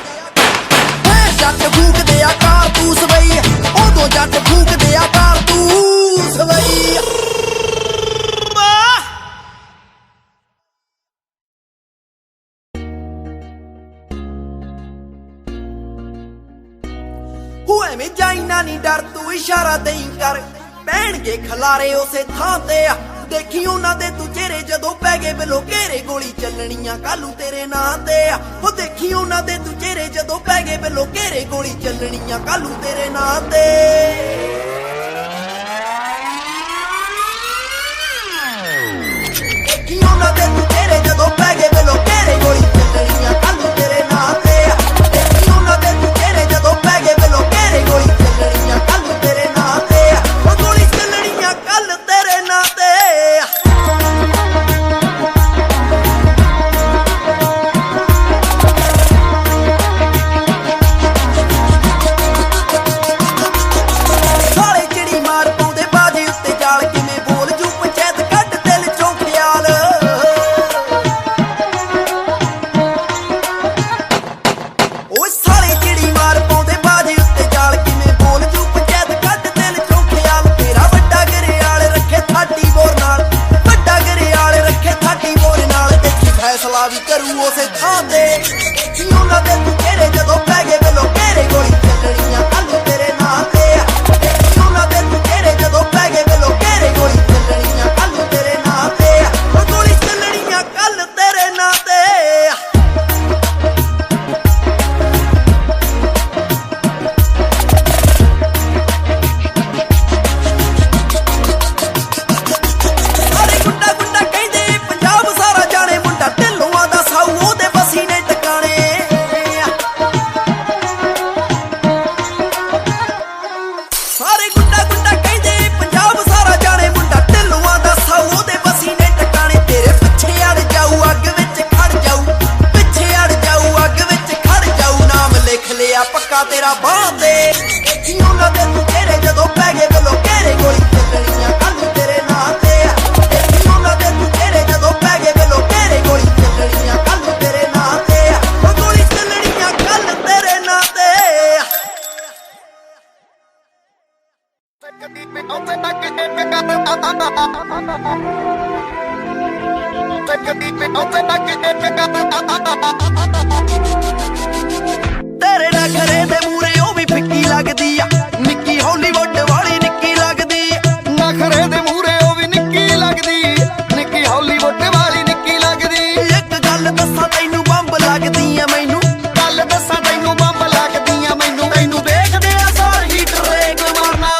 ਜੱਟ ਫੂਕਦੇ ਆ ਕਾਰਤੂਸ ਬਈ ਉਦੋਂ ਜੱਟ ਫੂਕਦੇ ਆ ਕਾਰਤੂਸ ਬਈ ਹੋਏ ਮੈਂ ਜਾਈਨਾ ਨਹੀਂ ਡਰ ਤੂੰ ਇਸ਼ਾਰਾ ਦੇਈ ਕਰ ਪੈਣਗੇ ਖਲਾਰੇ ਉਸੇ ਥਾਂ ਤੇ ਆ ਦੇਖੀ ਉਹਨਾਂ ਦੇ ਤੂੰ ਚਿਹਰੇ ਜਦੋਂ ਪੈ ਗਏ ਬਿਲੋ ਘੇਰੇ ਗੋਲੀ ਚੱਲਣੀਆਂ ਕਾਲੂ ਤੇਰੇ ਨਾਂ ਤੇ ਆ ਉਹ ਦੇਖੀ ਉਹਨਾਂ ਦੇ ਤੂੰ ਚਿਹਰੇ ਜਦੋਂ ਪੈ ਗਏ ਬਿਲੋ ਘੇਰੇ ਗੋਲੀ ਚੱਲਣੀਆਂ ਕਾਲੂ ਤੇਰੇ ਨਾਂ ਤੇ ਦੇਖੀ ਉਹਨਾਂ ਦੇ ਤੂੰ ਚਿਹਰੇ ਜਦੋਂ ਪੈ ਗਏ ਬਿਲੋ ਘੇਰੇ ਗੋਲੀ ਚੱਲਣੀਆਂ ਕਾਲੂ ਤੇਰੇ ਨਾਂ ਤੇ ਆ ਦੇਖੀ ਉਹਨਾਂ ਦੇ ਤੂੰ ਚਿਹਰੇ ਜਦੋਂ ਪੈ ਗਏ ਬਿਲੋ ਘੇਰੇ ਗੋਲੀ ਚੱਲਣੀਆਂ ਕਾਲੂ ਤੇਰੇ ਨਾਂ ਤੇ ਆ ਉਹ ਗੋਲੀ ਚੱਲਣੀਆਂ ਕੱਲ ਤੇਰੇ ਨਾਂ ਤੇ ਸਾਲੇ ਚਿੜੀ ਮਾਰ ਪਾਉਂਦੇ ਬਾਜੀ ਉੱਤੇ ਜਾਲ ਕਿਵੇਂ ਬੋਲ ਜੂ ਪੰਚਾਇਤ ਕੱਢ ਦਿਲ ਚੋਂ ਖਿਆਲ ਓਏ ਸਾਲੇ ਚਿੜੀ ਮਾਰ ਪਾਉਂਦੇ ਬਾਜੀ ਉੱਤੇ ਜਾਲ ਕਿਵੇਂ ਬੋਲ ਜੂ ਪੰਚਾਇਤ ਕੱਢ ਦਿਲ ਚੋਂ ਖਿਆਲ ਤੇਰਾ ਵੱਡਾ ਗਰੇਵਾਲ ਰੱਖੇ ਥਾਟੀ ਬੋਰ ਨਾਲ ਵੱਡਾ ਗਰੇਵਾਲ ਰੱਖੇ ਥਾਟੀ ਬੋਰ ਨਾਲ ਦੇਖੀ ਫੈਸਲਾ ਵੀ ਕਰੂ ਉਸੇ ਥਾਂ ਤੇ ਕੀ ਉਹਨਾਂ ਦੇ ਤੂੰ ਘੇਰੇ ਜਦੋਂ ਪੈ ਗਏ ਬਿਲੋ ਘੇਰੇ ਗੋਲੀ ਚੱਲਣੀਆਂ ਕੱਲੂ ਤੇਰੇ ਨਾਂ ਤੇ ਆ ਦੇਖੀ ਉਹਨਾਂ ਦੇ ਤੂੰ ਘੇਰੇ ਜਦੋਂ ਪੈ ਗਏ ਬਿਲੋ ਘੇਰੇ ਗੋਲੀ ਚੱਲਣੀਆਂ ਕੱਲੂ ਤੇਰੇ ਨਾਂ ਤੇ ਆ ਉਹ ਗੋਲੀ ਚੱਲਣੀਆਂ ਕੱਲ ਤੇਰੇ ਨਾਂ ਤੇ ਆ ਸਾਰੇ ਗੁੱਡਾ ਗੁੱਡਾ ਕਹਿੰਦੇ ਪੰਜਾਬ ਸਾਰਾ ਜਾਣੇ ਮੁੰਡਾ ਢਿੱਲੋਂ ਦਾ ਸਾਊ ਉਹਦੇ ਬਸੀ ਨੇ ਟਿਕਾਣੇ ਸਾਰੇ ਗੁੱਡਾ ਗੁੱਡਾ ਕਹਿੰਦੇ ਪੰਜਾਬ ਸਾਰਾ ਜਾਣੇ ਮੁੰਡਾ ਢਿੱਲੋਂ ਦਾ ਸਾਊ ਉਹਦੇ ਬਸੀ ਨੇ ਟਿਕਾਣੇ ਤੇਰੇ ਪਿੱਛੇ ਅੜ ਜਾਊ ਅੱਗ ਵਿੱਚ ਖੜ ਜਾਊ ਪਿੱਛੇ ਅੜ ਜਾਊ ਅੱਗ ਵਿੱਚ ਖੜ ਜਾਊ ਨਾਮ ਲਿਖ ਲਿਆ ਪੱਕਾ ਤੇਰਾ ਬਾਂਹ ਤੇ ਕੀ ਉਹਨਾਂ ਦੇ ਤੂੰ ਘੇਰੇ ਜਦੋਂ ਪੈ ਗਏ ਬਿਲੋ ਘੇਰੇ ਗੋਲੀ ਚੱਲਣੀਆਂ ਕੱਲੂ ਤੇਰੇ ਨਾਂ ਤੇ ਆ ਦੇਖੀ ਉਹਨਾਂ ਦੇ ਤੂੰ ਘੇਰੇ ਜਦੋਂ ਪੈ ਗਏ ਬਿਲੋ ਘੇਰੇ ਗੋਲੀ ਚੱਲਣੀਆਂ ਕੱਲੂ ਤੇਰੇ ਨਾਂ ਤੇ ਆ ਉਹ ਗੋਲੀ ਚੱਲਣੀਆਂ ਕੱਲ ਤੇਰੇ ਨਾਂ ਤੇ ਆ ਤੇਰੇ ਨਖਰੇ ਦੇ ਮੂਰੇ ਉਹ ਵੀ ਫਿੱਕੀ ਲੱਗਦੀ ਆ ਨਿੱਕੀ ਹਾਲੀਵੁੱਡ ਵਾਲੀ ਨਿੱਕੀ ਲੱਗਦੀ ਨਖਰੇ ਦੇ ਮੂਹਰੇ ਉਹ ਵੀ ਨਿੱਕੀ ਲੱਗਦੀ ਨਿੱਕੀ ਹਾਲੀਵੁੱਡ ਵਾਲੀ ਨਿੱਕੀ ਲੱਗਦੀ ਇੱਕ ਗੱਲ ਦੱਸਾਂ ਤੈਨੂੰ ਬੰਬ ਲੱਗਦੀ ਆ ਮੈਨੂੰ ਗੱਲ ਦੱਸਾਂ ਤੈਨੂੰ ਬੰਬ ਲੱਗਦੀ ਆ ਮੈਨੂੰ ਤੈਨੂੰ ਵੇਖਦੇ ਆ ਸਾਰ ਹੀਟਰ ਰੇਗ ਮਾਰਨਾ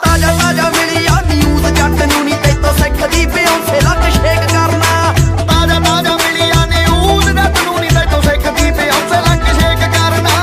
ਤਾਜ਼ਾ ਤਾਜ਼ਾ ਮਿਲੀ ਆ ਨਿਊਜ਼ ਜੱਟ ਨੂੰ ਨਹੀਂ ਤੈਤੋਂ ਸਿੱਖਦੀ ਬਿਉਂਸੇ ਲੱਕ ਸ਼ੇਕ ਕਰਨਾ ਤਾਜ਼ਾ ਤਾਜ਼ਾ ਮਿਲੀਆਂ ਨੇ ਊਦ ਦਾ ਤੈਨੂੰ ਨਹੀਂ ਤੈਨੂੰ ਸਿੱਖਦੀ ਤੇ ਹੱਸੇ ਲੱਗ ਸ਼ੇਕ ਕਰਨਾ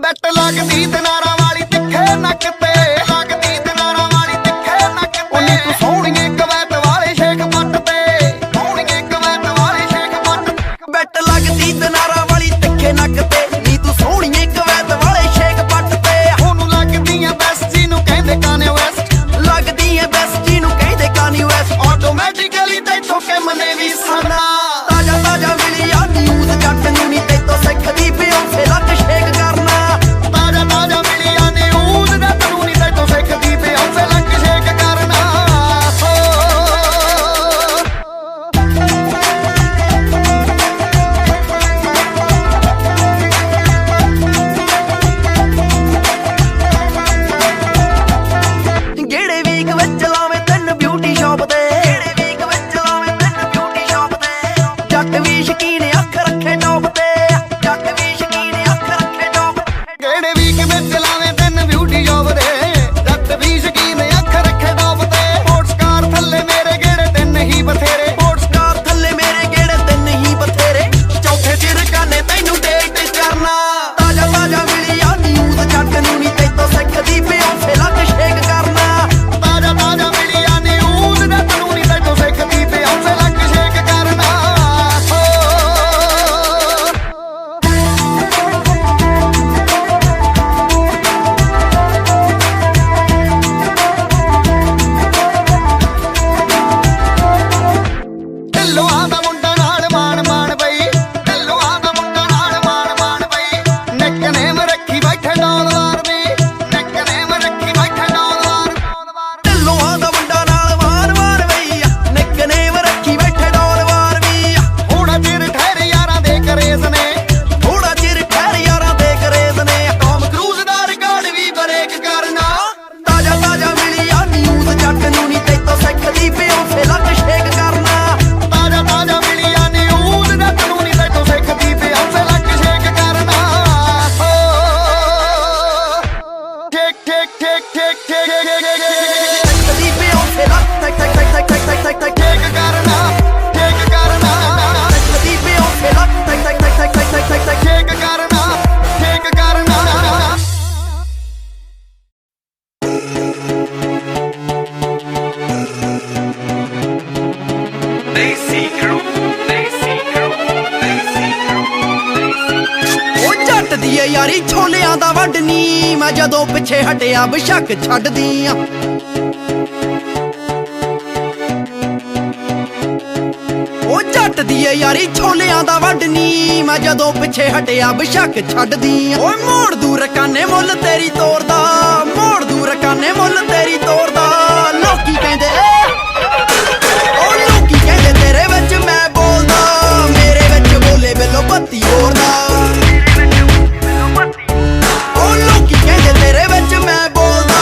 ਬੈਟ ਲੱਗਦੀ ਦਿਨਾਰਾਂ ਵਾਲੀ ਤਿੱਖੇ ਨੱਕ ਤੇ ਲੱਗਦੀ ਦਿਨਾਰਾਂ ਵਾਲੀ ਤਿੱਖੇ ਨੱਕ ਤੇ ਉਹਨੇ ਤੂੰ ਸੋਹਣੀਏ ਕਵੈਤ ਵਾਲੇ ਸ਼ੇਖ ਪੱਟ ਤੇ ਸੋਹਣੀਏ ਕਵੈਤ ਵਾਲੇ ਸ਼ੇਖ ਪੱਟ ਬੈਟ ਲੱਗਦੀ ਦਿਨਾਰਾਂ ਵਾਲੀ ਤਿੱਖੇ ਨੱਕ ਤੇ ਨੀ ਤੂੰ ਸੋਹਣੀਏ ਕਵੈਤ ਵਾਲੇ ਸ਼ੇਕ ਪੱਟ ਤੇ ਉਹਨੂੰ ਲੱਗਦੀਆਂ ਬੈਸਟ ਜੀ ਨੂੰ ਕਹਿੰਦੇ ਕਾਨੇ ਵੈਸਟ ਲੱਗਦੀ ਐ ਬੈਸਟ ਜੀ ਨੂੰ ਕਹਿੰਦੇ ਕਾਨੀ ਵੈਸਟ ਆਟੋਮੈਟਿਕਲੀ ਤੈਥੋਂ ਕਿ ਮਨੇ ਵੀ ਸਾਨਾ ਤਾਜ਼ਾ ਤਾਜ਼ਾ ਮਿਲੀ ਆ ਨਿਊਜ਼ ਜੱਟ ਨੂੰ ਨਹੀਂ ਤੈਤੋਂ ਸਿੱਖਦੀ ਬਿਉਂਸੇ ਲੱਕ ਸ਼ੇਕ ਕਰਨਾ ਤਾਜ਼ਾ ਤਾਜ਼ਾ ਮਿਲੀਆਂ ਨੇ ਊਦ ਦਾ ਤੈਨੂੰ ਨਹੀਂ ਤੈਥੋਂ ਸਿੱਖਦੀ ਤੇ ਹੱਸੇ ਲੱਗ ਸ਼ੇਕ ਕਰਨਾ ਜੱਟਦੀ ਏ ਯਾਰੀ ਛੋਲਿਆਂ ਦਾ ਵੱਢਨੀ ਮੈਂ ਜਦੋਂ ਪਿੱਛੇ ਹਟਿਆ ਬਸ਼ੱਕ ਛੱਡਦੀ ਆ ਉਹ ਜੱਟਦੀ ਏ ਯਾਰੀ ਛੋਲਿਆਂ ਦਾ ਵੱਢਨੀ ਮੈਂ ਜਦੋਂ ਪਿੱਛੇ ਹਟਿਆ ਬਸ਼ੱਕ ਛੱਡਦੀ ਆ ਓਏ ਮੋੜ ਦੂਰ ਕਾਨੇ ਮੁੱਲ ਤੇਰੀ ਤੋਰਦਾ ਮੋੜ ਦੂਰ ਕਾਨੇ ਮੁੱਲ ਤੇਰੀ ਤੋਰਦਾ ਲੋਕੀ ਕਹਿੰਦੇ ਉਹ ਲੋਕੀ ਕਹਿੰਦੇ ਤੇਰੇ ਵਿੱਚ ਮੈਂ ਬੋਲਦਾ ਮੇਰੇ ਵਿੱਚ ਬੋਲੇ ਬਿੱਲੋ ਬੱਤੀ ਹੋਰਦਾ ਉਹ ਲੋਕੀ ਕਹਿੰਦੇ ਤੇਰੇ ਵਿੱਚ ਮੈਂ ਬੋਲਦਾ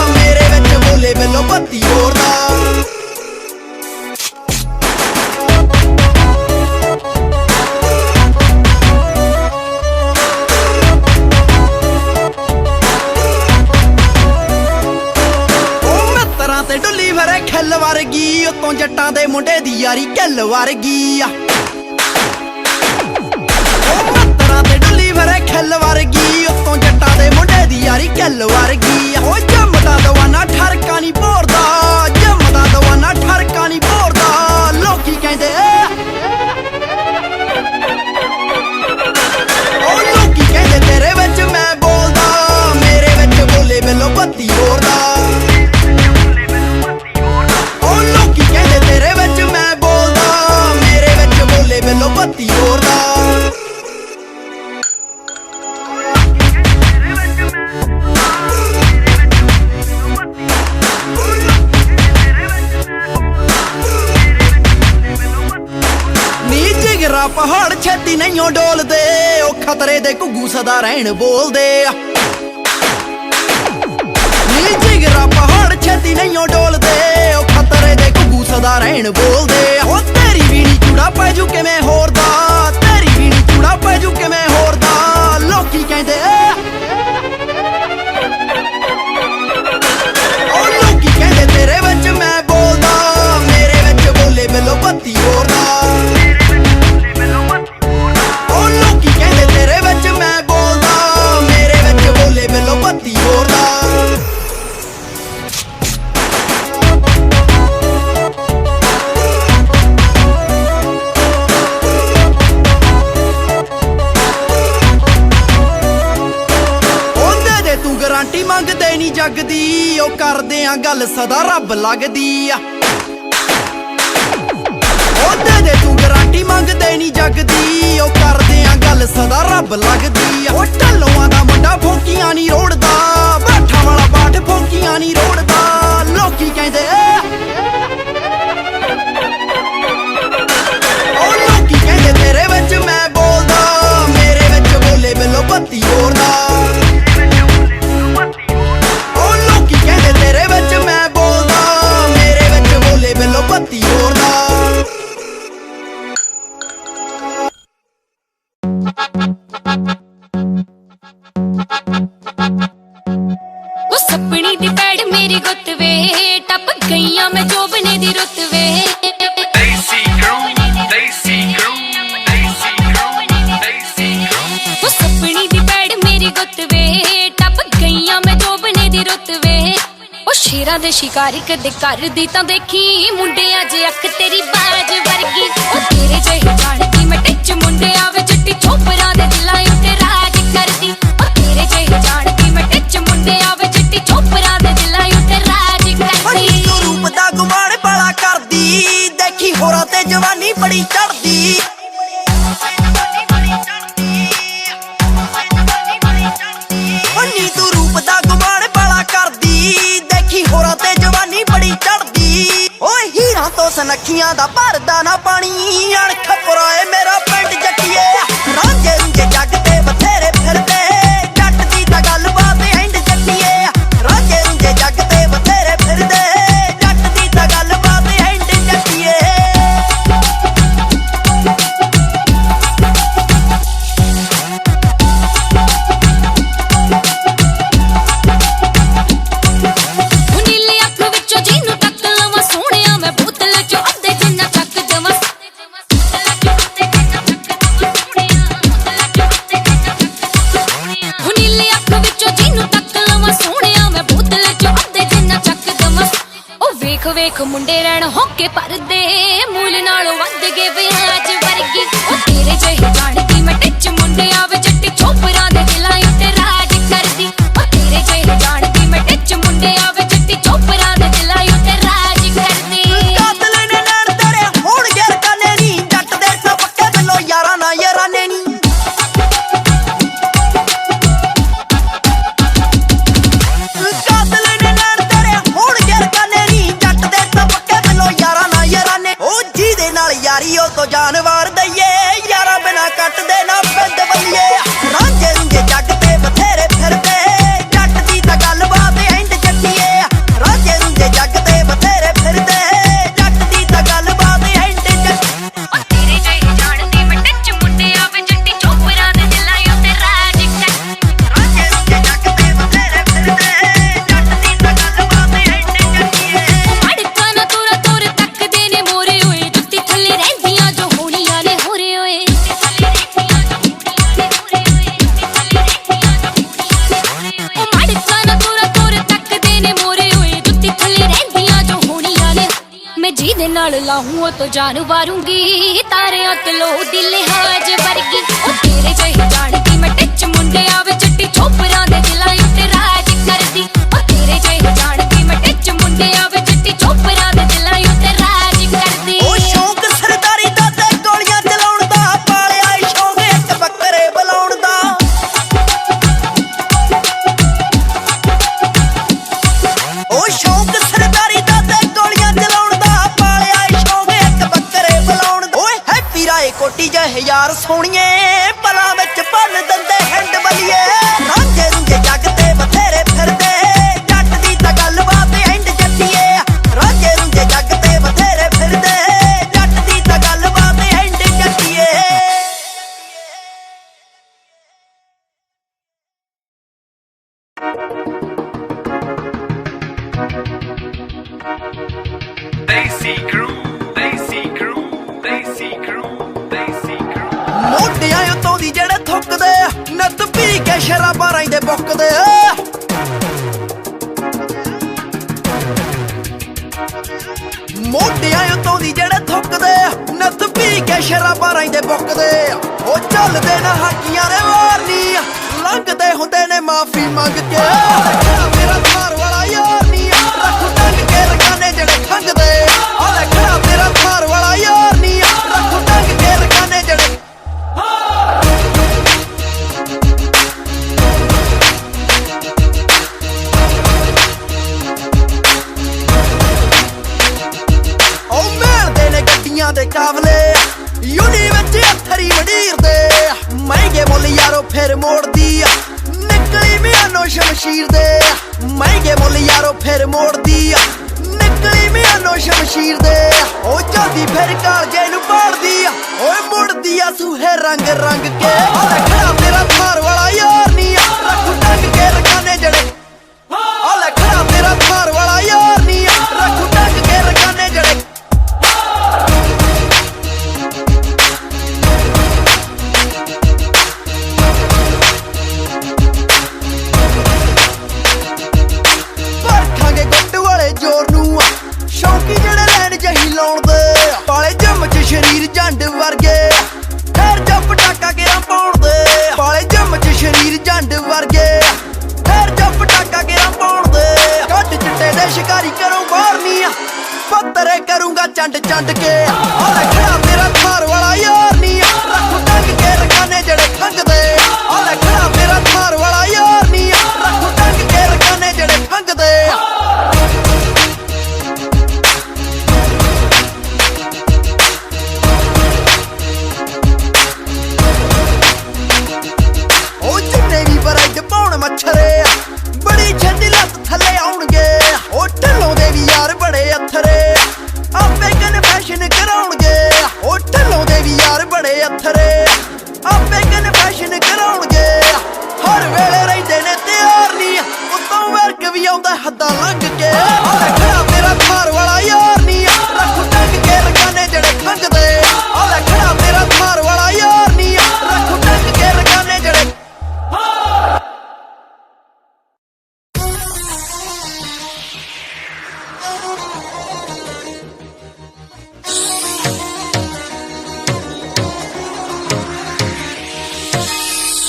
ਮੇਰੇ ਵਿੱਚ ਬੋਲੇ ਬਿੱਲੋ ਬੱਤੀ ਹੋਰਦਾ ਤੇ ਡੁੱਲੀ ਫਿਰੇ ਖਿੱਲ ਵਰਗੀ ਉਤੋਂ ਜੱਟਾਂ ਦੇ ਮੁੰਡੇ ਦੀ ਯਾਰੀ ਗੱਲ ਵਰਗੀ ਆ ਉਹ ਮੱਤਰਾਂ ਤੇ ਡੁੱਲੀ ਫਿਰੇ ਖਿੱਲ ਵਰਗੀ ਉਤੋਂ ਜੱਟਾਂ ਦੇ ਮੁੰਡੇ ਦੀ ਯਾਰੀ ਗੱਲ ਵਰਗੀ ਆ ਉਹ ਜੰਮਦਾ ਦਵਾਨਾ ਠਰਕਾ ਨਹੀਂ ਭੋਰਦਾ ਜੰਮਦਾ ਦਵਾਨਾ ਠਰਕਾ ਨਹੀਂ ਭੋਰਦਾ ਲੋਕੀ ਕਹਿੰਦੇ ਉਹ ਲੋਕੀ ਕਹਿੰਦੇ ਤੇਰੇ ਵਿੱਚ ਮੈਂ ਬੋਲਦਾ ਮੇਰੇ ਵਿੱਚ ਬੋਲੇ ਬਿੱਲੋ ਬੱਤੀ ਹੋਰਦਾ ਬਿੱਲੋ ਬੱਤੀ ਹੋਰਦਾ ਨੀ ਜਿਗਰਾ ਪਹਾੜ ਛੇਤੀ ਨਹੀਂਓ ਡੋਲਦੇ ਉਹ ਖਤਰੇ ਦੇ ਘੁੱਗੂ ਸਦਾ ਰਹਿਣ ਬੋਲਦੇ ਆ ਨੀ ਜਿਗਰਾ ਪਹਾੜ ਛੇਤੀ ਨਹੀਂਓ ਡੋਲਦੇ ਉਹ ਖਤਰੇ ਦੇ ਘੁੱਗੂ ਸਦਾ ਰਹਿਣ ਬੋਲਦੇ ਆ ਉਹ ਤੇਰੀ ਵੀਣੀ ਚੂੜਾ ਪੈ ਜੂ ਕਿਵੇਂ ਹੋਰਦਾ ਤੇਰੀ ਵੀਣੀ ਚੂੜਾ ਪੈ ਜੂ ਕਿਵੇਂ ਹੋਰਦਾ ਲੋਕੀ ਕਹਿੰਦੇ ਉਹ ਲੋਕੀ ਕਹਿੰਦੇ ਤੇਰੇ ਵਿੱਚ ਮੈਂ ਬੋਲਦਾ ਮੇਰੇ ਵਿੱਚ ਬੋਲੇ ਬਿੱਲੋ ਬੱਤੀ ਹੋਰਦਾ ਉਹ ਲੋਕੀ ਕਹਿੰਦੇ ਤੇਰੇ ਵਿੱਚ ਮੈਂ ਬੋਲਦਾ ਮੇਰੇ ਵਿੱਚ ਬੋਲੇ ਬਿੱਲੋ ਬੱਤੀ ਹੋਰਦਾ ਗਾਰੰਟੀ ਮੰਗਦੇ ਨੀ ਜਗਦੀ ਉਹ ਕਰਦੇ ਆ ਗੱਲ ਸਦਾ ਰੱਬ ਲੱਗਦੀ ਆ ਉਹਦੇ ਦੇ ਤੂੰ ਗਾਰੰਟੀ ਮੰਗਦੇ ਨੀ ਜਗਦੀ ਉਹ ਕਰਦੇ ਆ ਗੱਲ ਸਦਾ ਰੱਬ ਲੱਗਦੀ ਆ ਉਹ ਢੱਲੋਆਂ ਦਾ ਮੁੰਡਾ ਫੋਕੀਆਂ ਨੀ ਰੋੜਦਾ ਬਾਠਾਂ ਵਾਲਾ ਬਾਠ ਫੋਕੀਆਂ ਨੀ ਰੋੜਦਾ ਲੋਕੀ ਕਹਿੰਦੇ ਉਹ ਲੋਕੀ ਕਹਿੰਦੇ ਤੇਰੇ ਵਿੱਚ ਮੈਂ ਬੋਲਦਾ ਮੇਰੇ ਵਿੱਚ ਬੋਲੇ ਬਿੱਲੋ ਬੱਤੀ ਹੋਰਦਾ ਤੇਰੇ ਵਿੱਚ ਮੈਂ ਬੋਲਦਾ ਮੇਰੇ ਵਿੱਚ ਬੋਲੇ ਬਿੱਲੋ ਬੱਤੀ ਹੋਰਦਾ ਉਹ ਸੱਪਣੀ ਦੀ ਪੈੜ ਮੇਰੀ ਗੁੱਤ ਵੇ ਟੱਪ ਗਈਆਂ ਮੈਂ ਜੋਬਨੇ ਦੀ ਰੁੱਤ ਵੇ Daisy crew, Daisy crew, Daisy crew, Daisy crew. ਉਹ ਸੱਪਣੀ ਦੀ ਪੈੜ ਮੇਰੀ ਗੁੱਤ ਵੇ ਟੱਪ ਗਈਆਂ ਮੈਂ ਜੋਬਨੇ ਦੀ ਰੁੱਤ ਵੇ ਉਹ ਸ਼ੇਰਾਂ ਦੇ ਸ਼ਿਕਾਰੀ ਕਦੇ ਕਰਦੀ ਤਾਂ ਦੇਖੀ ਮੁੰਡਿਆਂ ਜੇ ਅੱਖ ਤੇਰੀ ਬਾਜ ਵਰਗੀ ਉਹ ਤੇਰੇ ਜਿਹੇ ਜਾਣਦੀ ਮੈਂ ਟਿੱਚ ਮੁੰਡਿਆਂ ਵਿੱਚ ਚਿੱਟੀ ਚੋਪਰਾਂ ਦੇ ਦਿਲਾਂ ਉੱਤੇ ਰਾਜ ਕਰਦੀ ਉਹ ਤੇਰੇ ਜਿਹੇ ਜਾਣਦੀ ਮੈਂ ਟਿੱਚ ਮੁੰਡਿਆਂ ਵਿੱਚ ਚਿੱਟੀ ਚੋਪਰਾਂ ਦੇ ਦਿਲਾਂ ਉੱਤੇ ਰਾਜ ਕਰਦੀ ਤੂੰ ਰੂਪ ਦਾ ਗੁਮਾਨ ਬੜਾ ਕਰਦੀ ਦੇਖੀ ਹੋਰਾਂ ਤੇ ਜਵਾਨੀ ਬੜੀ ਚੜਦੀ ਨੀ ਤੂੰ ਰੂਪ ਦਾ ਗੁਮਾਨ ਬੜਾ ਕਰਦੀ ਦੇਖੀ ਹੋਰਾਂ ਤੇ ਜਵਾਨੀ ਬੜੀ ਚੜਦੀ ਓਏ ਹੀਰਾਂ ਤੋਂ ਸਨੱਖੀਆਂ ਦਾ ਭਰਦਾ ਨਾ ਪਾਣੀ ਅਣਖ ਪੁਰਾਏ ਮੇਰਾ ਪਿੰਡ ਜੱਟੀਏ ਰਾਂਝੇ ਰੁੰਝੇ ਜੱਗ ਤੇ ਬਥੇਰੇ ਫਿਰਦੇ ਜੱਟ ਦੀ ਤਾਂ ਗੱਲਬਾਤ ਐਂਡ ਜੱਟੀਏ ਰਾਂਝੇ ਰੁੰਝੇ ਜੱਗ ਤੇ ਬਥੇਰੇ ਫਿਰਦੇ ਜੱਟ ਦੀ ਤਾਂ ਗੱਲਬਾਤ ਐਂਡ ਜੱਟੀਏ ਵੇਖ ਮੁੰਡੇ ਰਹਿਣ ਹੋਕੇ ਪਰਦੇ ਮੂਲ ਨਾਲੋਂ ਵੱਧ ਗਏ ਵਿਆਜ ਵਰਗੀ ਉਹ ਤੇਰੇ ਜਿਹੇ ਜਾਣਦੀ ਮੈਂ ਟਿੱਚ ਮੁੰਡਿਆਂ ਵਿੱਚ ਚਿੱਟੀ ਚੋਪਰਾਂ ਦੇ ਦਿਲਾਂ नाल लाहूं तो जान वारूंगी तारियां ते लो दिल हाज वर्गी ओ तेरे जही जानदी मैं टच मुंडे आवे चिट्टी चोपरां दे दिलां उत्ते राज करदी ओ तेरे जही जानदी मैं टच मुंडे आवे चिट्टी चोपरां दे दिलां उत्ते राज करदी ਉਹ ਸ਼ੌਂਕ ਸਰਦਾਰੀ ਦਾ ਤੇ ਗੋਲੀਆਂ ਚਲਾਉਣ ਦਾ ਪਾਲਿਆ ਈ ਸ਼ੌਂਕ ਇੱਕ ਬੱਕਰੇ ਬੁਲਾਉਣ ਦਾ ਉਹ ਸ਼ੌਂਕ ਸਰਦਾਰੀ ਦਾ ਤੇ ਗੋਲੀਆਂ ਚਲਾਉਣ ਦਾ ਪਾਲਿਆ ਈ ਸ਼ੌਂਕ ਇੱਕ ਬੱਕਰੇ ਬੁਲਾਉਣ ਦਾ ਓਏ ਹੈਪੀ ਰਾਏ ਕੋਟੀ ਜਿਹੇ ਯਾਰ ਸੋਹਣੀਏ ਪਲਾਂ ਵਿੱਚ ਭੰਨ ਦਿੰਦੇ ਹੈਂਡ ਬਲੀਏ ਰਾਂਝੇ ਰੁੰਝੇ ਜੱਗ ਤੇ ਬਥੇਰੇ ਫਿਰਦੇ ਜੱਟ ਦੀ ਤਾਂ ਗੱਲਬਾਤ ਐਂਡ ਜੱਟੀਏ ਰਾਂਝੇ ਰੁੰਝੇ ਜੱਗ ਤੇ ਬਥੇਰੇ ਫਿਰਦੇ ਜੱਟ ਦੀ ਤਾਂ ਗੱਲਬਾਤ and ਜੱਟੀਏ Desi Crew, Desi Crew, Desi Crew, Desi Crew. ਮੋਢਿਆਂ ਉੱਤੋਂ ਦੀ ਜਿਹੜੇ ਥੁੱਕਦੇ ਨੱਤ ਪੀ ਕੇ ਸ਼ਰਾਬਾਂ ਰਹਿੰਦੇ ਬੁੱਕਦੇ ਮੋਢਿਆਂ ਉੱਤੋਂ ਦੀ ਜਿਹੜੇ ਥੁੱਕਦੇ ਨੱਤ ਪੀ ਕੇ ਸ਼ਰਾਬਾਂ ਰਹਿੰਦੇ ਬੁੱਕਦੇ ਉਹ ਚੱਲਦੇ ਨਾ ਹਾਕੀਆਂ ਦੇ ਵਾਰਨੀ ਲੰਘਦੇ ਹੁੰਦੇ ਨੇ ਮਾਫੀ ਮੰਗ ਕੇ ਮੇਰਾ ਥਾਰ ਵਾਲਾ ਯਾਰ ਨਹੀਂ ਰੱਖ ਟੰਗ ਕੇ ਰਗਾਨੇ ਜਿਹੜੇ ਖੰਗਦੇ ਆ ਲੈ ਖੜਾ ਮੇਰਾ ਥਾਰ ਵਾਲਾ ਯਾਰ ਨਹੀਂ ਰੱਖ ਟੰਗ ਕੇ ਰਗਾਨੇ ਜਿਹੜੇ ਉਹ ਮਿਲਦੇ ਨੇ ਗੱਡੀਆਂ ਦੇ ਕਾਫਲੇ ਯੂਨੀ ਵਿੱਚ ਅੱਥਰੀ ਵਡੀਰਦੇ ਮਹਿੰਗੇ ਮੁੱਲ ਯਾਰੋ ਫਿਰ ਮੋੜਦੀ ਨਿਕਲੀ ਮਿਆਨੋ ਸ਼ਮਸ਼ੀਰ ਦੇ ਮਹਿੰਗੇ ਮੁੱਲ ਯਾਰੋ ਫਿਰ ਮੋੜਦੀ ਨਿਕਲੀ ਮਿਆਨੋ ਸ਼ਮਸ਼ੀਰ ਦੇ ਉਹ ਜਾਂਦੀ ਫਿਰ ਕਾਲਜੇ ਨੂੰ ਪਾੜਦੀ ਓਏ ਮੁੜਦੀ ਆ ਸੂਹੇ ਰੰਗ ਰੰਗ ਕੇ ਆ ਲੈ ਖੜਾ ਮੇਰਾ ਥਾਰ ਵਾਲਾ ਯਾਰ ਨਹੀਂ ਰੱਖ ਟੰਗ ਕੇ ਰਗਾਨੇ ਜਿਹੜੇ ਆ ਲੈ ਖੜਾ ਮੇਰਾ ਥਾਰ ਵਾਲਾ ਯਾਰ ਨਹੀਂ ਰੱਖ ਟੰਗ ਕੇ ਰਗਾਨੇ ਜਿਹੜੇ ਪਰਖਾਂਗੇ ਗੁੱਟ ਵਾਲੇ ਜ਼ੋਰ ਨੂੰ ਸ਼ੌਂਕੀ ਜਿਹੜੇ ਲੈਣ ਜਹੀ ਲਾਉਣ ਦੇ ਪਾਲੇ ਜਿੰਮ 'ਚ ਸ਼ਰੀਰ ਜੰਡ ਵਰਗੇ ਠਹਿਰ ਜਾ ਪਟਾਕਾ ਗਿਰਾਂ ਪਾਉਣ ਦੇ ਪਾਲੇ ਜਿੰਮ 'ਚ ਸ਼ਰੀਰ ਜੰਡ ਵਰਗੇ ਠਹਿਰ ਜਾ ਪਟਾਕਾ ਗਿਰਾਂ ਪਾਉਣ ਦੇ ਕੱਟ ਚਿੱਟੇ ਦੇ ਸ਼ਿਕਾਰੀ ਕਰੂੰ ਬਾਹਰਨੀ ਪੱਤਰੇ ਕਰੂੰਗਾ ਚੰਡ ਚੰਡ ਕੇ ਆ ਲੈ ਖੜਾ ਮੇਰਾ ਥਾਰ ਵਾਲਾ ਯਾਰ ਨਹੀਂ ਰੱਖ ਟੰਗ ਕੇ ਰਗਾਨੇ ਜਿਹੜੇ ਖੰਗਦੇ ਆ ਲੈ ਖੜਾ ਮੇਰਾ ਥਾਰ ਵਾਲਾ ਯਾਰ ਨਹੀਂ ਰੱਖ ਟੰਗ ਕੇ ਰਗਾਨੇ ਜਿਹੜੇ ਖੰਗਦੇ ਉਹ ਜਿੰਨੇ ਵੀ ਬਰੈਡ ਪਾਉਣ ਮੱਛਰੇ ਬੜੀ ਛੇਤੀ ਲੱਤ ਥੱਲੇ ਆਉਣਗੇ ਉਹ ਢੱਲੋਂ ਦੇ ਵੀ ਯਾਰ ਬੜੇ ਅਥਰੇ ਆਪੇ ਕਨਫੈਸ਼ਨ ਕਰਾਉਣਗੇ ਉਹ ਢੱਲੋਂ ਦੇ ਵੀ ਯਾਰ ਬੜੇ ਅਥਰੇ ਆਪੇ ਕਨਫੈਸ਼ਨ ਕਰਾਉਣਗੇ ਹਰ ਵੇਲੇ ਰਹਿੰਦੇ ਨੇ ਤਿਆਰ ਨਹੀਂ ਉਤੋਂ ਵਰਕ ਵੀ ਆਉਂਦਾ ਹੱਦਾਂ ਲੰਘ ਕੇ ਆ ਲੈ ਖੜਾ ਮੇਰਾ ਥਾਰ ਵਾਲਾ ਯਾਰ ਨਹੀਂ ਰੱਖ ਟੰਗ ਕੇ ਰਗਾਨੇ ਜਿਹੜੇ ਖੰਗਦੇ ਆ ਲੈ ਖੜਾ ਮੇਰਾ ਥਾਰ ਵਾਲਾ ਯਾਰ ਨਹੀਂ ਰੱਖ ਟੰਗ ਕੇ ਰਗਾਨੇ ਜਿਹੜੇ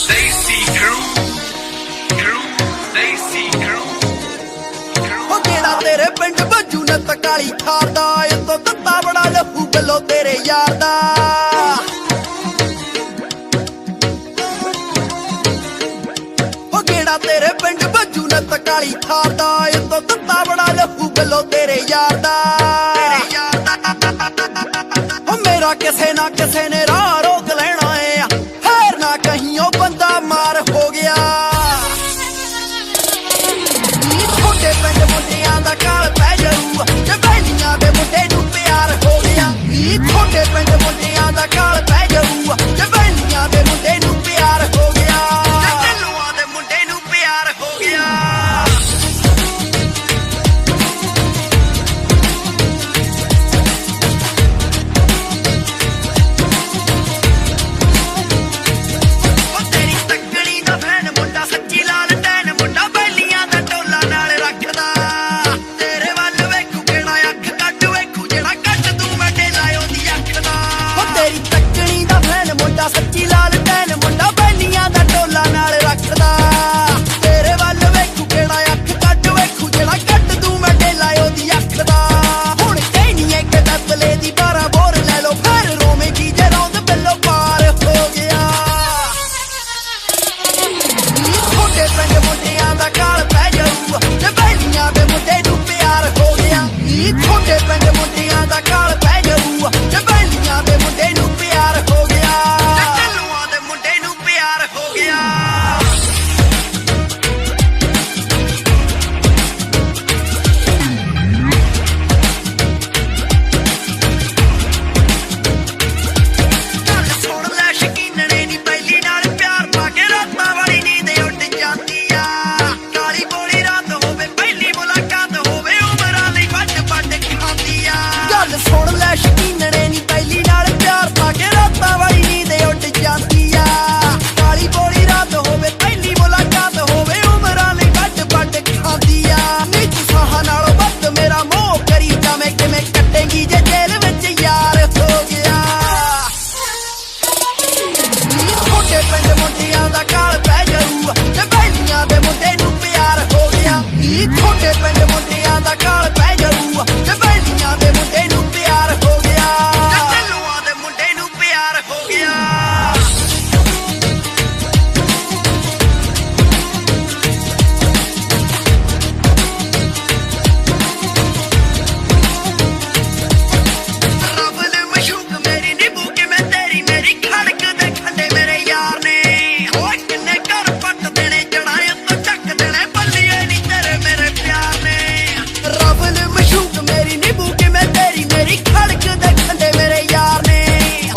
Desi Crew, Crew, Desi Crew, Crew. ਉਹ ਜਿਹੜਾ ਤੇਰੇ ਪਿੰਡ ਬੱਜੂ ਨੱਤ ਕਾਲੀ ਥਾਰ ਦਾ ਇਤੋਂ ਤੱਤਾ ਬੜਾ ਲਹੂ ਗੱਲੋ ਤੇਰੇ ਯਾਰ ਦਾ ਉਹ ਜਿਹੜਾ ਤੇਰੇ ਪਿੰਡ ਬੱਜੂ ਨੱਤ ਕਾਲੀ ਥਾਰ ਦਾ ਇਤੋਂ ਤੱਤਾ ਬੜਾ ਲਹੂ ਗੱਲੋ ਤੇਰੇ ਯਾਰ ਦਾ ਉਹ ਮੇਰਾ ਕਿਸੇ ਨਾ ਕਿਸੇ ਨੇ ਰਾਹ ਰੋਕ ਲੈਣਾ ਏ ਹੈਰ ਨਾ ਕਹੀਂ ਉਹ ਬੰਦਾ ਮਾਰ ਹੋ ਗਿਆ ਨੀ ਛੋਟੇ ਪਿੰਡ ਮੁੰਡਿਆਂ ਦਾ ਕਾਲ ਪੈ ਜਾਊ ਜੇ ਬੈਲੀਆਂ ਦੇ ਮੁੰਡੇ ਨੂੰ ਪਿਆਰ ਹੋ ਗਿਆ ਨੀ ਛੋਟੇ ਪਿੰਡ ਮੁੰਡਿਆਂ ਦਾ ਕਾਲ ਪੈ ਜਾਊ ਜੇ ਬੈਲੀਆਂ ਦੇ ਮੁੰਡੇ ਨੂੰ ਪਿਆਰ ਹੋ ਗਿਆ ਜੇ ਢੱਲੂਆਂ ਦੇ ਮੁੰਡੇ ਨੂੰ ਪਿਆਰ ਹੋ ਗਿਆ ਮੁੰਡੇ ਨੂੰ ਪਿਆਰ ਹੋ ਗਿਆ ਨੀ ਛੋਟੇ ਪਿੰਡ ਮੁੰਡਿਆਂ ਦਾ ਕਾਲ ਪੈ ਜਾਊ ਜੇ ਬੈਲੀਆਂ ਦੇ ਮੁੰਡੇ ਨੂੰ ਪਿਆਰ ਹੋ ਗਿਆ ਤੇ ਢੱਲੂਆਂ ਦੇ ਮੁੰਡੇ ਨੂੰ ਪਿਆਰ ਹੋ ਗਿਆ ਗੱਲ ਸੁਣ ਲੈ ਸ਼ਕੀਨਣੇ ਨੀ ਪਹਿਲੀ ਨਾਲ ਪਿਆਰ ਪਾ ਕੇ ਰਾਤਾਂ ਵਾਲੀ ਨੀਂਦ ਉੱਡ ਜਾਂਦੀ ਆ ਕਾਲੀ ਬੋਲੀ ਰਾਤ ਹੋਵੇ ਪਹਿਲੀ ਮੁਲਾਕਾਤ ਹੋਵੇ ਉਮਰਾਂ ਲਈ ਵੱਡ ਵੱਡ ਖਾਂਦੀ ਆ ਗੱਲ ਸੁਣ ਲੈ ਸ਼ਕੀਨਣੇ ਨੀ ਪਹਿਲੀ ਨਾਲ ਪਿਆਰ ਪਾ ਕੇ ਰਾਤਾਂ ਵਾਲੀ ਨੀਂਦ ਉੱਡ ਜਾਂਦੀ ਆ ਕਾਲੀ ਬੋਲੀ ਰਾਤ ਹੋਵੇ ਪਹਿਲੀ ਮੁਲਾਕਾਤ ਹੋਵੇ ਉਮਰਾਂ ਲਈ ਵੱਡ ਵੱਡ ਖਾਂਦੀ ਆ ਨੀ ਤੂੰ ਸਾਹਾਂ ਨਾਲੋਂ ਵੱਧ ਮੇਰਾ ਮੋਹ ਕਰੀ ਜਾਵੇਂ ਕਿਵੇਂ ਕੱਟੇਂਗੀ ਜੇ ਜੇਲ੍ਹ ਵਿੱਚ ਯਾਰ ਹੋ ਗਿਆ ਨੀ ਛੋਟੇ ਪਿੰਡ ਮੁੰਡਿਆਂ ਦਾ ਕਾਲ ਪੈ ਜਾਊ ਜੇ ਬੈਲੀਆਂ ਦੇ ਮੁੰਡੇ ਨੂੰ ਪਿਆਰ ਹੋ ਗਿਆ ਨੀ ਛੋਟੇ ਪਿੰਡ ਮੁੰਡਿਆਂ ਦਾ ਕਾਲ ਪੈ ਜਾਊ ਜੇ ਬੈਲੀਆਂ ਦੇ ਮੁੰਡੇ ਨੂੰ ਪਿਆਰ ਹੋ ਗਿਆ ਤੇ ਢੱਲੂਆਂ ਦੇ ਮੁੰਡੇ ਨੂੰ ਪਿਆਰ ਹੋ ਗਿਆ ਰਬਲ ਮਸ਼ੂਕ ਮੇਰੀ ਨਿਭੂ ਕੇ ਮੈਂ ਤੇਰੀ ਮੇਰੀ ਖੜਕ ਦੇ ਖੰਡੇ ਮੇਰੇ ਯਾਰ ਨੇ ਓਏ ਕਿੰਨੇ ਘਰ ਪੱਟ ਦੇਣੇ ਜਣਾ ਉੱਤੋਂ ਚੱਕ ਦੇਣੇ ਬੱਲੀਏ ਨੀ ਤੇਰੇ ਮੇਰੇ ਪਿਆਰ ਨੇ ਰਬਲ ਮਸ਼ੂਕ ਮੇਰੀ ਨਿਭੂ ਕੇ ਮੈਂ ਤੇਰੀ ਮੇਰੀ ਖੜਕ ਦੇ ਖੰਡੇ ਮੇਰੇ ਯਾਰ ਨੇ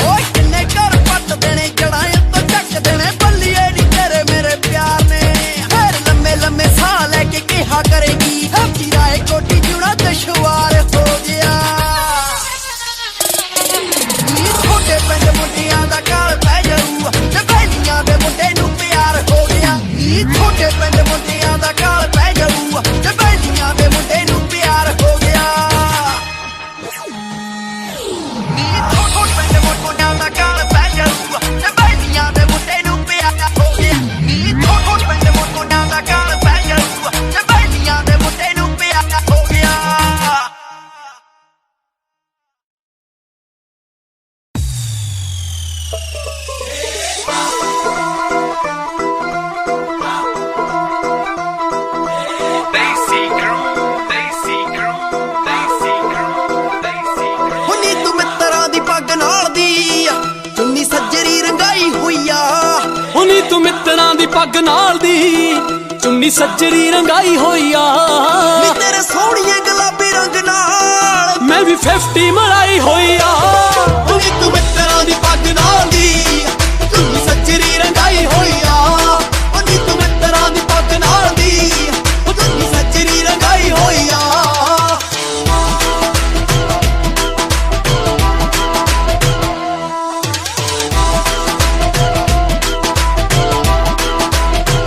ਓਏ ਕਿੰਨੇ ਘਰ ਪੱਟ ਦੇਣੇ ਜਣਾ ਉੱਤੋਂ ਚੱਕ ਦੇਣੇ ਬੱਲੀਏ ਨੀ ਤੇਰੇ ਮੇਰੇ ਪਿਆਰ ਨੇ ਫਿਰ ਲੰਮੇ ਲੰਮੇ ਸਾਹ ਲੈ ਕੇ ਕਿਹਾ ਕਰੇਗੀ ਹੱਥੀ ਰਾਏ ਕੋਟੀ ਜੁਣਾ ਦੁਸ਼ਵਾਰ ਹੋ ਗਿਆ ਨੀ ਛੋਟੇ ਪਿੰਡ ਮੁੰਡਿਆਂ ਦਾ ਕਾਲ ਪੈ ਜਾਊ ਜੇ ਬੈਲੀਆਂ ਦੇ ਮੁੰਡੇ ਨੂੰ ਪਿਆਰ ਹੋ ਗਿਆ ਨੀ ਛੋਟੇ ਪਿੰਡ ਮੁੰਡਿਆਂ ਦਾ ਕਾਲ ਪੈ ਜਾਊ ਜੇ ਬੈਲੀਆਂ ਦੇ ਮੁੰਡੇ ਨੂੰ ਪਿਆਰ ਹੋ ਗਿਆ ਨੀ ਛੋਟੇ ਪਿੰਡ ਮੁੰਡਿਆਂ ਦਾ ਕਾਲ ਪੈ ਜਾਊ ਜੇ ਬੈਲੀਆਂ ਦੇ ਮੁੰਡੇ ਨੂੰ ਪਿਆਰ ਹੋ ਗਿਆ ਨੀ ਛੋਟੇ ਪਿੰਡ ਮੁੰਡਿਆਂ ਦਾ ਕਾਲ ਪੈ ਜਾਊ ਜੇ ਬੈਲੀਆਂ ਦੇ ਮੁੰਡੇ ਨੂੰ ਪਿਆਰ ਹੋ ਗਿਆ Desi crew, Desi crew, Desi crew, Desi crew. ਹੁਣੀ ਤੂੰ ਮਿੱਤਰਾਂ ਦੀ ਪੱਗ ਨਾਲ ਦੀ ਚੁੰਨੀ ਸੱਜਰੀ ਰੰਗਾਈ ਹੋਈ ਆ ਹੁਣੀ ਤੂੰ ਮਿੱਤਰਾਂ ਦੀ ਪੱਗ ਨਾਲ ਦੀ ਚੁੰਨੀ ਸੱਜਰੀ ਰੰਗਾਈ ਹੋਈ ਆ ਨੀ ਤੇਰੇ ਸੋਹਣੀਏ ਗੁਲਾਬੀ ਰੰਗ ਨਾਲ ਮੈਂ ਵੀ 50 ਮਲਾਈ ਹੋਈ ਆ ਹੁਣੀ ਤੂੰ ਮਿੱਤਰਾਂ ਦੀ ਪੱਗ ਨਾਲ ਦੀ ਚੁੰਨੀ ਸੱਜਰੀ ਰੰਗਾਈ ਹੋਈ ਆ ਹੁਣੀ ਤੂੰ ਮਿੱਤਰਾਂ ਦੀ ਪੱਗ ਨਾਲ ਦੀ ਚੁੰਨੀ ਸੱਜਰੀ ਰੰਗਾਈ ਹੋਈ ਆ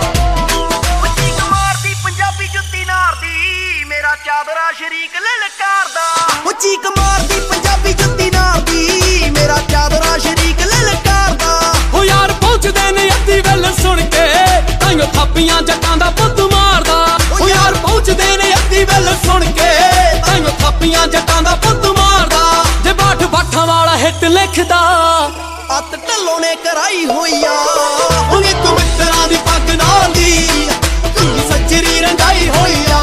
ਉੱਚੀ ਕਮਾਰ ਦੀ ਪੰਜਾਬੀ ਜੁੱਤੀ ਨਾਰਦੀ ਮੇਰਾ ਚਾਦਰਾ ਸ਼ਰੀਕ ਲਲਕਾਰਦਾ ਉੱਚੀ ਕਮਾਰ ਦੀ ਪੰਜਾਬੀ ਜੁੱਤੀ ਨਾਰਦੀ ਮੇਰਾ ਚਾਦਰਾ ਸ਼ਰੀਕ ਲਲਕਾਰਦਾ ਹੋ ਯਾਰ ਪਹੁੰਚਦੇ ਨੇ ਅੱਧੀ ਵੇਲੇ ਸੁਣ ਕੇ ਤਾਂਗੋ ਥਾਪੀਆਂ ਜੱਟਾਂ ਦਾ ਪੁੱਤ ਮਾਰਦਾ ਹੋ ਯਾਰ ਪਹੁੰਚਦੇ ਨੇ ਅੱਧੀ ਵੇਲੇ ਸੁਣ ਕੇ ਤਾਂਗੋ ਥਾਪੀਆਂ ਜੱਟਾਂ ਦਾ ਪੁੱਤ ਮਾਰਦਾ ਜੇ ਬਾਠ ਬਾਠਾਂ ਵਾਲਾ ਹਿੱਟ ਲਿਖਦਾ ਅੱਤ ਢੱਲੋਂ ਨੇ ਕਰਾਈ ਹੋਈ ਆ ਹੁਣੀ ਤੂੰ ਮਿੱਤਰਾਂ ਦੀ ਪੱਗ ਨਾਲ ਦੀ ਚੁੰਨੀ ਸੱਜਰੀ ਰੰਗਾਈ ਹੋਈ ਆ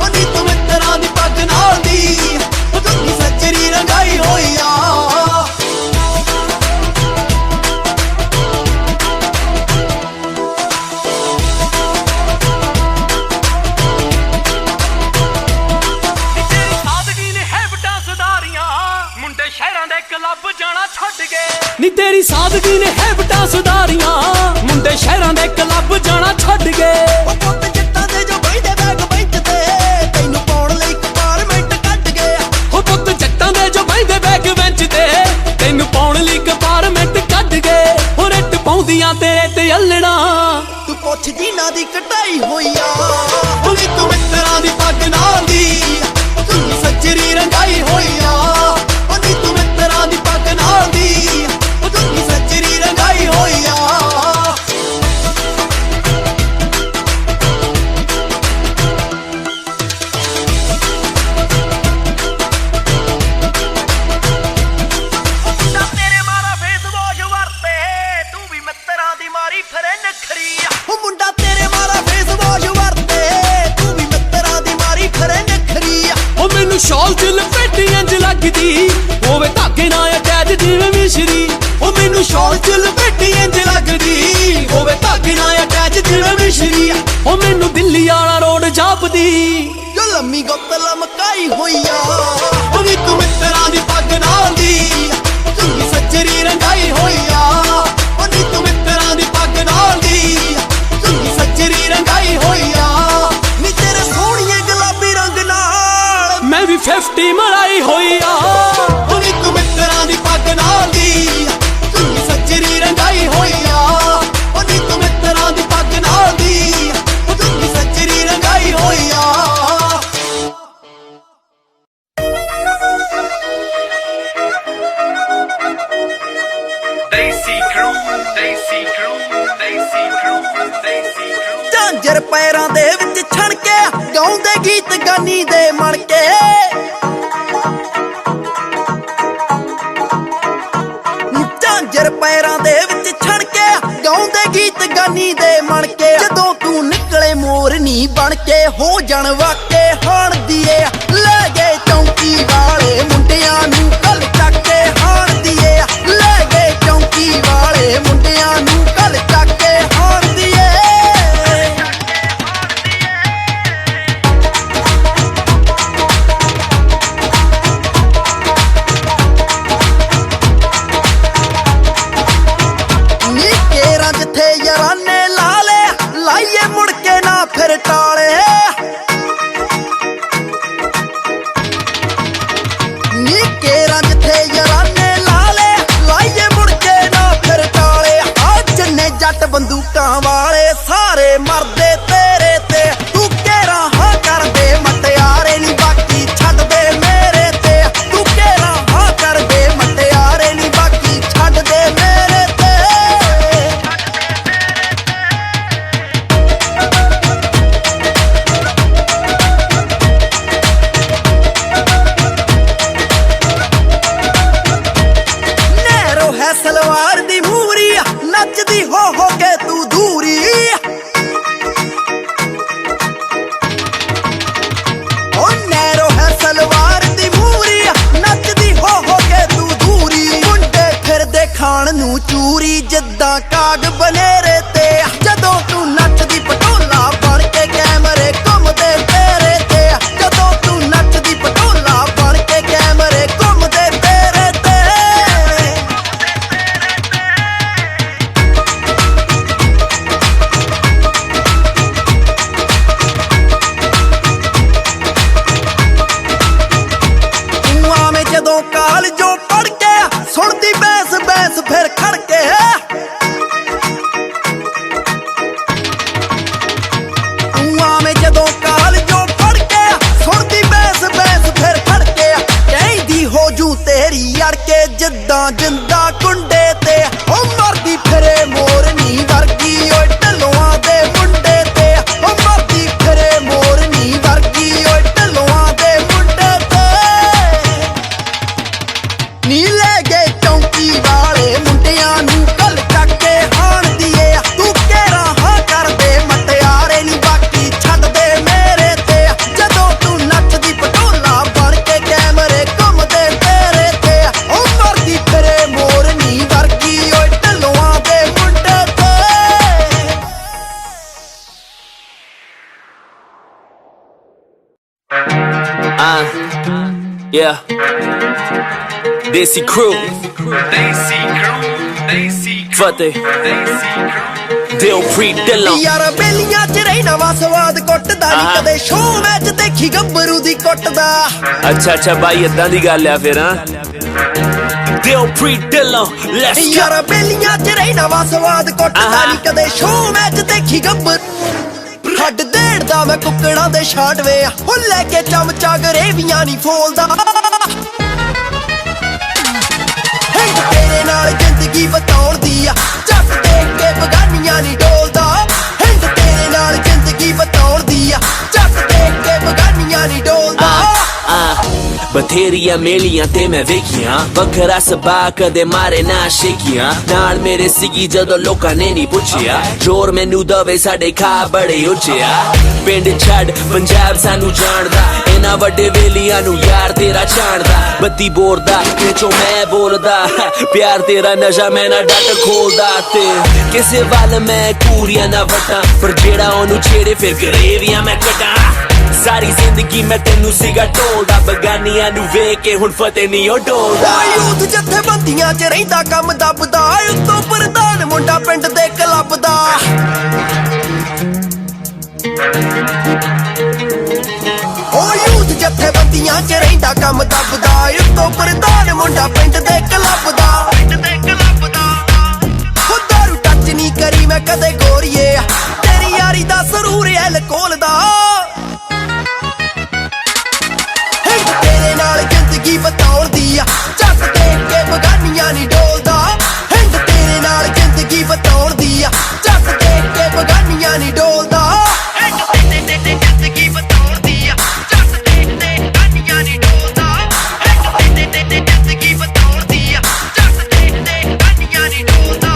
ਹੁਣੀ ਤੂੰ ਮਿੱਤਰਾਂ ਦੀ ਪੱਗ ਨਾਲ ਦੀ ਚੁੰਨੀ ਸੱਜਰੀ ਰੰਗਾਈ ਹੋਈ ਆ ਤੇਰੀ ਸਾਦਗੀ ਨੇ ਹੈਬਟਾਂ ਸੁਧਾਰੀਆਂ ਮੁੰਡੇ ਸ਼ਹਿਰਾਂ ਦੇ ਕਲੱਬ ਜਾਣਾ ਛੱਡ ਗਏ ਨੀ ਤੇਰੀ ਸਾਦਗੀ ਨੇ ਹੈਬਟਾਂ ਸੁਧਾਰੀਆਂ ਮੁੰਡੇ ਸ਼ਹਿਰਾਂ ਦੇ ਕਲੱਬ ਜਾਣਾ ਛੱਡ ਗਏ ਉਹ ਪੁੱਤ ਜੱਟਾਂ ਦੇ ਜੋ ਬੈਠੇ ਬੈਗ ਬੈਂਚ ਤੇ ਤੈਨੂੰ ਪਾਉਣ ਲਈ ਕੰਪਾਰਟਮੈਂਟ ਕੱਢ ਗਏ ਹੋ ਪੁੱਤ ਜੱਟਾਂ ਦੇ ਜੋ ਬੈਂਦੇ ਬੈਗ ਬੈਂਚ ਤੇ ਤੈਨੂੰ ਪਾਉਣ ਲਈ ਕੰਪਾਰਟਮੈਂਟ ਕੱਢ ਗਏ ਹੋ ਰੱਟ ਪਾਉਂਦੀਆਂ ਤੇਰੇ ਤੇ ਅਲੜਾ ਤੂੰ ਪੁੱਛ ਜੀਨਾ ਦੀ ਕਟਾਈ ਹੋਈ ਆ ਹੁਣੀ ਤੂੰ ਮਿੱਤਰਾਂ ਦੀ ਪੱਗ ਨਾਲ ਦੀ ਚੁੰਨੀ ਸੱਜਰੀ ਰੰਗਾਈ ਹੋਈ ਆ ਹੁਣੀ ਤੂੰ ਮਿੱਤਰਾਂ ਦੀ ਪੱਗ ਨਾਲ ਦੀ ਚੁੰਨੀ ਸੱਜਰੀ ਰੰਗਾਈ ਹੋਈ ਆ ਤੇਰੇ ਮਾਰਾ ਫੇਸ ਵਾਸ਼ ਵਰਤੇ ਤੂੰ ਵੀ ਮਿੱਤਰਾਂ ਦੀ ਮਾਰੀ ਫਿਰੇ ਨਖਰੀ ਆ ਉਹ ਮੁੰਡਾ ਤੇਰੇ ਮਾਰਾ ਫੇਸ ਵਾਸ਼ ਵਰਤੇ ਤੂੰ ਵੀ ਮਿੱਤਰਾਂ ਦੀ ਮਾਰੀ ਫਿਰੇ ਮੈਨੂੰ ਸ਼ਾਲ ਚ ਲਪੇਟੀ ਇੰਜ ਲੱਗਦੀ ਹੋਵੇ ਧਾਗੇ ਨਾਲ ਅਟੈਚ ਜਿਵੇਂ ਮਿਸ਼ਰੀ ਉਹ ਮੈਨੂੰ ਸ਼ਾਲ ਚ ਲਪੇਟੀ ਇੰਜ ਲੱਗਦੀ ਹੋਵੇ ਧਾਗੇ ਨਾਲ ਅਟੈਚ ਜਿਵੇਂ ਮਿਸ਼ਰੀ ਉਹ ਮੈਨੂੰ ਦਿੱਲੀ ਵਾਲਾ ਰੋਡ ਜਾਪਦੀ ਜੋ ਲੰਮੀ ਗੁੱਤ ਲਮਕਾਈ ਹੋਈ ਆ ਉਹ ਨੀ ਤੂੰ ਮਿੱਤਰਾਂ ਦੀ ਪੱਗ ਨਾਲ ਦੀ ਚੁੰਨੀ ਸੱਜਰੀ ਰੰਗਾਈ ਹੋਈ ਆ ਉਹ ਨੀ ਤੂੰ ਮਿੱਤਰਾਂ ਦੀ ਪੱਗ ਨਾਲ ਦੀ ਚੁੰਨੀ ਸੱਜਰੀ ਰੰਗਾਈ ਹੋਈ ਆ ਨੀ ਤੇਰੇ ਸੋਹਣੀਏ ਗੁਲਾਬੀ ਰੰਗ ਨਾਲ ਮੈਂ ਵੀ 50 ਮਲਾਈ ਹੋਈ ਆ ਉਹ ਨੀ ਤੂੰ ਮਿੱਤਰਾਂ ਦੀ ਪੱਗ ਨਾਲ ਦੀ ਚੁੰਨੀ ਸੱਜਰੀ ਰੰਗਾਈ ਹੋਈ ਆ ਉਹ ਨੀ ਤੂੰ ਮਿੱਤਰਾਂ ਦੀ ਪੱਗ ਨਾਲ ਦੀ ਚੁੰਨੀ ਸੱਜਰੀ ਰੰਗਾਈ ਹੋਈ ਆ Desi crew, Desi crew, Desi crew, Desi crew. ਝਾਂਜਰ ਪੈਰਾਂ ਦੇ ਵਿੱਚ ਛਣ ਕੇ ਗਾਉਂਦੇ ਗੀਤ ਗਾਨੀ ਦੇ ਮਣ ਕੇ ਝਾਂਜਰ ਪੈਰਾਂ ਦੇ ਵਿੱਚ ਛਣ ਕੇ ਗਾਉਂਦੇ ਗੀਤ ਗਾਨੀ ਦੇ ਮਣ ਕੇ ਜਦੋਂ ਤੂੰ ਨਿਕਲੇ ਮੋਰਨੀ ਬਣ ਕੇ ਹੋ ਜਾਣ ਵਾਕੇ ਹਾਣ ਦੀਏ ਲੈ ਗਏ ਚੌਂਕੀ ਵਾਲੇ ਮੁੰਡਿਆਂ ਨੂੰ ਕੱਲ ਚੱਕ ਕੇ ਹਾਣ ਦੀਏ ਲੈ ਗਏ ਚੌਂਕੀ ਵਾਲੇ ਮੁੰਡਿਆਂ ਨੂੰ ਕੱਲ ਚੱਕ ਕੇ ਹਾਣ ਦੀਏ ਨੀ ਕੇਰਾਂ ਜਿੱਥੇ ਯਾਰਾਂ ਨੇ ਲਾ ਲਿਆ ਲਾਈਏ ਮੁੜ ਕੇ ਨਾ ਫਿਰ ਟਾਲੇ ਨੀ ਕੇਰਾਂ ਜਿੱਥੇ ਯਾਰਾਂ ਨੇ ਲਾ ਲਿਆ ਲਾਈਏ ਮੁੜ ਕੇ ਨਾ ਫਿਰ ਟਾਲੇ ਆ ਜੰਨੇ ਜੱਟ ਬੰਦੂਕਾਂ ਵਾਲੇ ਸਾਰੇ ਮਰਦੇ ਤੇਰੇ ਤੇ ਤੂੰ ਕੇਰਾਂ ਹਾਂ ਕਰਦੇ ਮਟਿਆਰੇ ਨੀ ਬਾਕੀ ਛੱਡ ਦੇ ਮੇਰੇ ਤੇ ਤੂੰ ਕੇਰਾਂ ਹਾਂ ਕਰਦੇ ਮਟਿਆਰੇ ਨੀ ਬਾਕੀ ਛੱਡ ਦੇ ਮੇਰੇ ਤੇ ਨਹਿਰੋ ਹੈ ਸਲਵਾਰ ਦੀ ਮੂਰੀ ਨੱਚਦੀ ਹੋ ਕੇ ਤੂੰ ਦੂਰੀ ਓ ਨਹਿਰੋ ਹੈ ਸਲਵਾਰ ਦੀ ਮੂਰੀ ਨੱਚਦੀ ਹੋ ਕੇ ਤੂੰ ਦੂਰੀ ਮੁੰਡੇ ਫਿਰਦੇ ਖਾਣ ਨੂੰ ਚੂਰੀ ਜਿੱਦਾਂ ਕਾਗ ਬਨੇਰੇ ਤੇ ਜਦੋਂ ਤੂੰ ਨੱਚਦੀ ਪਟੋਲਾ ਬਣ ਕੇ ਕੈਮਰੇ ਘੁੰਮਦੇ ਤੇਰੇ ਤੇ ਜਦੋਂ ਤੂੰ ਨੱਚਦੀ ਪਟੋਲਾ ਬਣ ਕੇ ਕੈਮਰੇ ਘੁੰਮਦੇ ਤੇਰੇ ਤੇ ਤੂੰ ਆਵੇਂ ਜਦੋਂ ਕਾਲਜੋਂ ਪੜ ਕੇ ਸੁਣਦੀ ਬੈਸ ਬੈਸ ਫਿਰ ਖੜ ਕੇ ਤੂੰ ਆਵੇਂ ਜਦੋਂ ਕਾਲਜੋਂ ਪੜ ਕੇ ਸੁਣਦੀ ਬੈਸ ਬੈਸ ਫਿਰ ਖੜ ਕੇ ਕਹਿੰਦੀ ਹੋ ਜੂ ਤੇਰੀ ਅੜ ਕੇ ਜਿੱਦਾਂ ਜਿੰਦਾ ਕੁੰਡੇ ਤੇ ਉਹ ਮਰਦੀ ਫਿਰੇ ਮੋਰਨੀ ਵਰਗੀ ਓਏ ਢਲੋਆਂ ਦੇ ਮੁੰਡੇ ਤੇ ਉਹ ਮਰਦੀ ਫਿਰੇ ਮੋਰਨੀ ਵਰਗੀ ਓਏ ਢਲੋਆਂ ਦੇ ਮੁੰਡੇ ਤੇ ਨੀ ਲੈ ਗਏ ਚੌਂਕੀ ਵਾਲੇ ਮੁੰਡਿਆਂ ਨੂੰ ਕੱਲ ਚੱਕ ਕੇ ਹਾਣ ਦੀਏ ਤੂੰ ਕੇਰਾਂ ਹਾਂ ਕਰਦੇ ਮਟਿਆਰੇ ਨੀ ਬਾਕੀ ਛੱਡ ਦੇ ਮੇਰੇ ਤੇ ਜਦੋਂ ਤੂੰ ਨੱਚਦੀ ਪਟੋਲਾ ਬਣ ਕੇ ਕੈਮਰੇ ਘੁੰਮਦੇ ਤੇਰੇ ਤੇ ਉਹ ਮਰਦੀ ਫਿਰੇ ਮੋਰਨੀ ਵਰਗੀ ਓਏ ਢਲੋਆਂ ਦੇ ਮੁੰਡੇ ਤੇ Yeah, Desi crew, Desi crew, Desi crew, Fateh, Desi crew. Dilpreet Dillon. ਯਾਰ ਬੇਲੀਆਂ ਚ ਰਹਿਣਾ ਵਾ ਸਵਾਦ ਕੁੱਟਦਾ ਨੀ ਆਹਾ। ਕਦੇ ਸ਼ੋਅ ਮੈਚ ਦੇਖੀ ਗੱਭਰੂ ਦੀ ਕੁੱਟਦਾ ਅੱਛਾ ਬਾਈ ਏਦਾਂ ਦੀ ਗੱਲ ਆ ਫਿਰ ਹਾਂ Dilpreet Dillon, let's go. ਯਾਰ ਬੇਲੀਆਂ ਚ ਰਹਿਣਾ ਵਾ ਸਵਾਦ ਕੁੱਟਦਾ ਆਹਾ। ਨੀ ਕਦੇ ਸ਼ੋਅ ਮੈਚ ਦੇਖੀ ਗੱਭਰੂ ਹੱਡ ਦੇੜਦਾ ਮੈਂ ਕੁੱਕੜਾਂ ਦੇ ਛਾਟ ਵੇ ਉਹ ਲੈ ਕੇ ਚਮਚਾ ਗਰੇਵੀਆਂ ਨਹੀਂ ਫੋਲਦਾ ਹਿੰਦ ਤੇਰੇ ਨਾਲ ਜ਼ਿੰਦਗੀ ਬਤਾਉਣ ਦੀ ਆ ਜੱਟ ਦੇਖ ਕੇ ਬਗਾਨੀਆਂ ਨਹੀਂ ਡੋਲਦਾ ਹਿੰਦ ਤੇਰੇ ਨਾਲ ਜ਼ਿੰਦਗੀ ਬਤਾਉਣ ਦੀ ਆ ਜੱਟ ਦੇਖ ਕੇ ਬਗਾਨੀਆਂ ਨਹੀਂ ਡੋਲਦਾ ਬਥੇਰੀਆਂ ਮੇਲੀਆਂ ਤੇ ਮੈਂ ਵੇਖੀਆਂ ਵੱਖਰਾ ਸੁਭਾਅ ਕਦੇ ਮਾਰੇ ਨਾ ਸ਼ੇਕੀਆਂ ਨਾਲ ਮੇਰੇ ਸੀਗੀ ਜਦੋਂ ਲੋਕਾਂ ਨੇ ਨਹੀਂ ਪੁੱਛਿਆ ਜ਼ੋਰ ਮੈਨੂੰ ਦਵੇ ਸਾਡੇ ਖਾ ਬੜੇ ਉੱਚਿਆ ਪਿੰਡ ਛੱਡ ਪੰਜਾਬ ਸਾਨੂੰ ਜਾਣਦਾ ਇਹਨਾਂ ਵੱਡੇ ਵੇਲੀਆਂ ਨੂੰ ਯਾਰ ਤੇਰਾ ਛਾਣਦਾ ਬੱਤੀ ਬੋਰਦਾ ਵਿੱਚੋਂ ਮੈਂ ਬੋਲਦਾ ਪਿਆਰ ਤੇਰਾ ਨਸ਼ਾ ਮੈਂ ਨਾ ਡੱਟ ਖੋਲਦਾ ਤੇ ਕਿਸੇ ਵੱਲ ਮੈਂ ਕੂਰੀਆਂ ਨਾ ਵਟਾਂ ਪਰ ਜਿਹੜਾ ਉਹਨੂੰ ਛੇੜੇ ਫਿਰ ਗਰੇਵੀਆਂ ਮੈਂ ਕੱਟਾਂ ਸਾਰੀ ਜ਼ਿੰਦਗੀ ਮੈਂ ਤੈਨੂੰ ਸੀਗਾ ਢੋਲਦਾ ਬਗਾਨੀਆਂ ਨੂੰ ਵੇਖ ਕੇ ਹੁਣ ਫਤਿਹ ਨਹੀਂ ਉਹ ਡੋਲਦਾ ਯੂਥ ਜਥੇਬੰਦੀਆਂ 'ਚ ਰਹਿੰਦਾ ਕੰਮ ਦੱਬਦਾ ਉੱਤੋਂ ਪ੍ਰਧਾਨ ਮੁੰਡਾ ਪਿੰਡ ਦੇ ਕਲੱਬ ਦਾ ਯੂਥ ਜਥੇਬੰਦੀਆਂ 'ਚ ਰਹਿੰਦਾ ਕੰਮ ਦੱਬਦਾ ਉੱਤੋਂ ਪ੍ਰਧਾਨ ਮੁੰਡਾ ਪਿੰਡ ਦੇ ਕਲੱਬ ਦਾ ਦਾਰੂ ਟੱਚ ਨਹੀਂ ਕਰੀ ਮੈਂ ਕਦੇ ਗੋਰੀਏ ਤੇਰੀ ਯਾਰੀ ਦਾ ਸਰੂਰ ਐਲ ਕੋਲਦਾ ਤੇਰੇ ਨਾਲ ਜ਼ਿੰਦਗੀ ਬਤਾਉਣ ਦੀ ਆ ਝੱਟ ਦੇਖ ਕੇ ਬਗਾਨੀਆਂ ਨਹੀਂ ਡੋਲਦਾ ਹਿੰਦ ਤੇਰੇ ਨਾਲ ਜ਼ਿੰਦਗੀ ਬਤਾਉਣ ਦੀ ਆ ਝੱਟ ਦੇਖ ਕੇ ਬਗਾਨੀਆਂ ਨਹੀਂ ਡੋਲਦਾ ਜ਼ਿੰਦਗੀ ਬਤਾਉਣ ਦੀ ਆ ਝੱਟ ਦੇਖ ਕੇ ਬਗਾਨੀਆਂ ਨਹੀਂ ਡੋਲਦਾ ਜ਼ਿੰਦਗੀ ਬਤਾਉਣ ਦੀ ਆ ਝੱਟ ਦੇਖ ਕੇ ਬਗਾਨੀਆਂ ਨਹੀਂ ਡੋਲਦਾ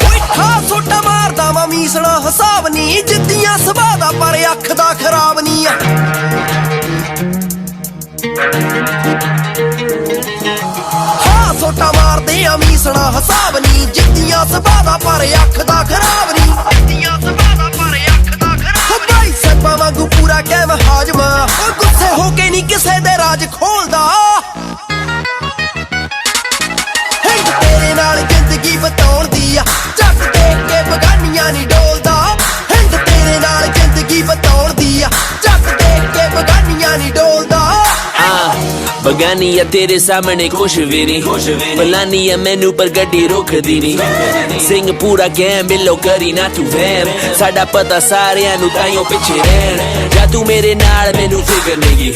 ਓਏ ਖਾ ਸੋਟਾ ਮਾਰਦਾ ਵਾ ਮੀਸਣਾ ਹਿਸਾਬ ਨਹੀਂ ਜਿੱਦੀਆਂ ਸੁਭਾਅ ਦਾ ਪਰ ਅੱਖ ਦਾ ਖਰਾਬ ਨਹੀਂ ਆ ਸੋਟਾ ਮਾਰਦੇ ਆ ਮੀਸਣਾ ਹਿਸਾਬ ਨਹੀਂ ਜਿੱਦੀਆਂ ਸੁਭਾਅ ਦਾ ਪਰ ਅੱਖ ਦਾ ਖਰਾਬ ਨਹੀਂ ਜਿੱਦੀਆਂ ਸੁਭਾਅ ਦਾ ਪਰ ਅੱਖ ਦਾ ਖਰਾਬ ਬਾਈ ਸੱਪਾਂ ਵਾਂਗੂ ਪੂਰਾ ਕੈਮ ਹਾਜਮਾ ਉਹ ਗੁੱਸੇ ਹੋ ਕੇ ਨਹੀਂ ਕਿਸੇ ਦੇ ਰਾਜ ਖੋਲਦਾ ਹਿੰਦ ਤੇਰੇ ਨਾਲ ਜ਼ਿੰਦਗੀ ਬਤਾਉਣ ਦੀ ਆ ਝੱਟ ਦੇਖ ਕੇ ਬਗਾਨੀਆਂ ਨਹੀਂ ਡੋਲਦਾ ਹਿੰਦ ਤੇਰੇ ਨਾਲ ਜ਼ਿੰਦਗੀ ਬਤਾਉਣ ਦੀ ਆ ਝੱਟ ਦੇਖ ਕੇ ਬਗਾਨੀਆਂ ਨਹੀਂ ਡੋਲਦਾ ਬਗਾਨੀਆ ਤੇਰੇ ਸਾਹਮਣੇ ਕੁਛ ਵੀ ਨਹੀਂ ਬਲਾਨੀਆ ਮੈਨੂੰ ਪਰ ਗੱਡੀ ਰੋਕਦੀ ਨਹੀਂ ਸਿੰਘ ਪੂਰਾ ਗੈਮ ਮਿਲੋ ਕਰੀ ਨਾ ਤੂੰ ਵੈਮ ਸਾਡਾ ਪਤਾ ਸਾਰਿਆਂ ਨੂੰ ਤਾਈਓ ਪਿੱਛੇ ਰਹਿਣ ਜਾਂ ਤੂੰ ਮੇਰੇ ਨਾਲ ਮੈਨੂੰ ਫਿਕਰ ਨਹੀਂ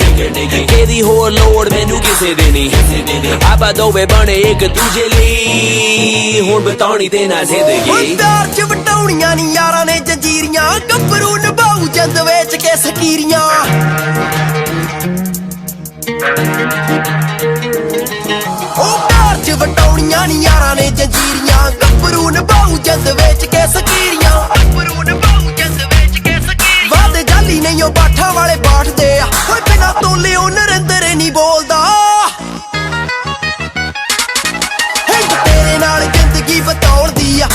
ਇਹਦੀ ਹੋਰ ਲੋੜ ਮੈਨੂੰ ਕਿਸੇ ਦੀ ਨਹੀਂ ਆਪਾਂ ਦੋਵੇਂ ਬਣੇ ਇੱਕ ਦੂਜੇ ਲਈ ਹੁਣ ਬਤਾਉਣੀ ਤੇ ਨਾ ਜ਼ਿੰਦਗੀ ਪਿਆਰ 'ਚ ਵਟਾਉਣੀਆਂ ਨੀ ਯਾਰਾਂ ਨੇ ਜੰਜੀਰੀਆਂ ਗੱਭਰੂ ਨਿਭਾਊ ਜਿੰਦ ਵੇਚ ਕੇ ਸਕੀਰੀਆਂ ਪਿਆਰ 'ਚ ਵਟਾਉਣੀਆਂ ਨੀ ਯਾਰਾਂ ਨੇ ਜੰਜੀਰੀਆਂ ਗੱਭਰੂ ਨਿਭਾਊ ਜਿੰਦ ਵੇਚ ਕੇ ਸਕੀਰੀਆਂ ਵਾਦੇ ਜਾਲੀ ਨਹੀਂ ਉਹ ਬਾਠਾਂ ਵਾਲੇ ਬਾਠਦੇ ਆ ਓਏ ਬਿਨਾਂ ਤੋਲੇ ਉਹ ਨਰਿੰਦਰ ਨਹੀਂ ਬੋਲਦਾ ਹਿੰਦ ਤੇਰੇ ਨਾਲ ਜ਼ਿੰਦਗੀ ਬਤਾਉਣ ਦੀ ਆ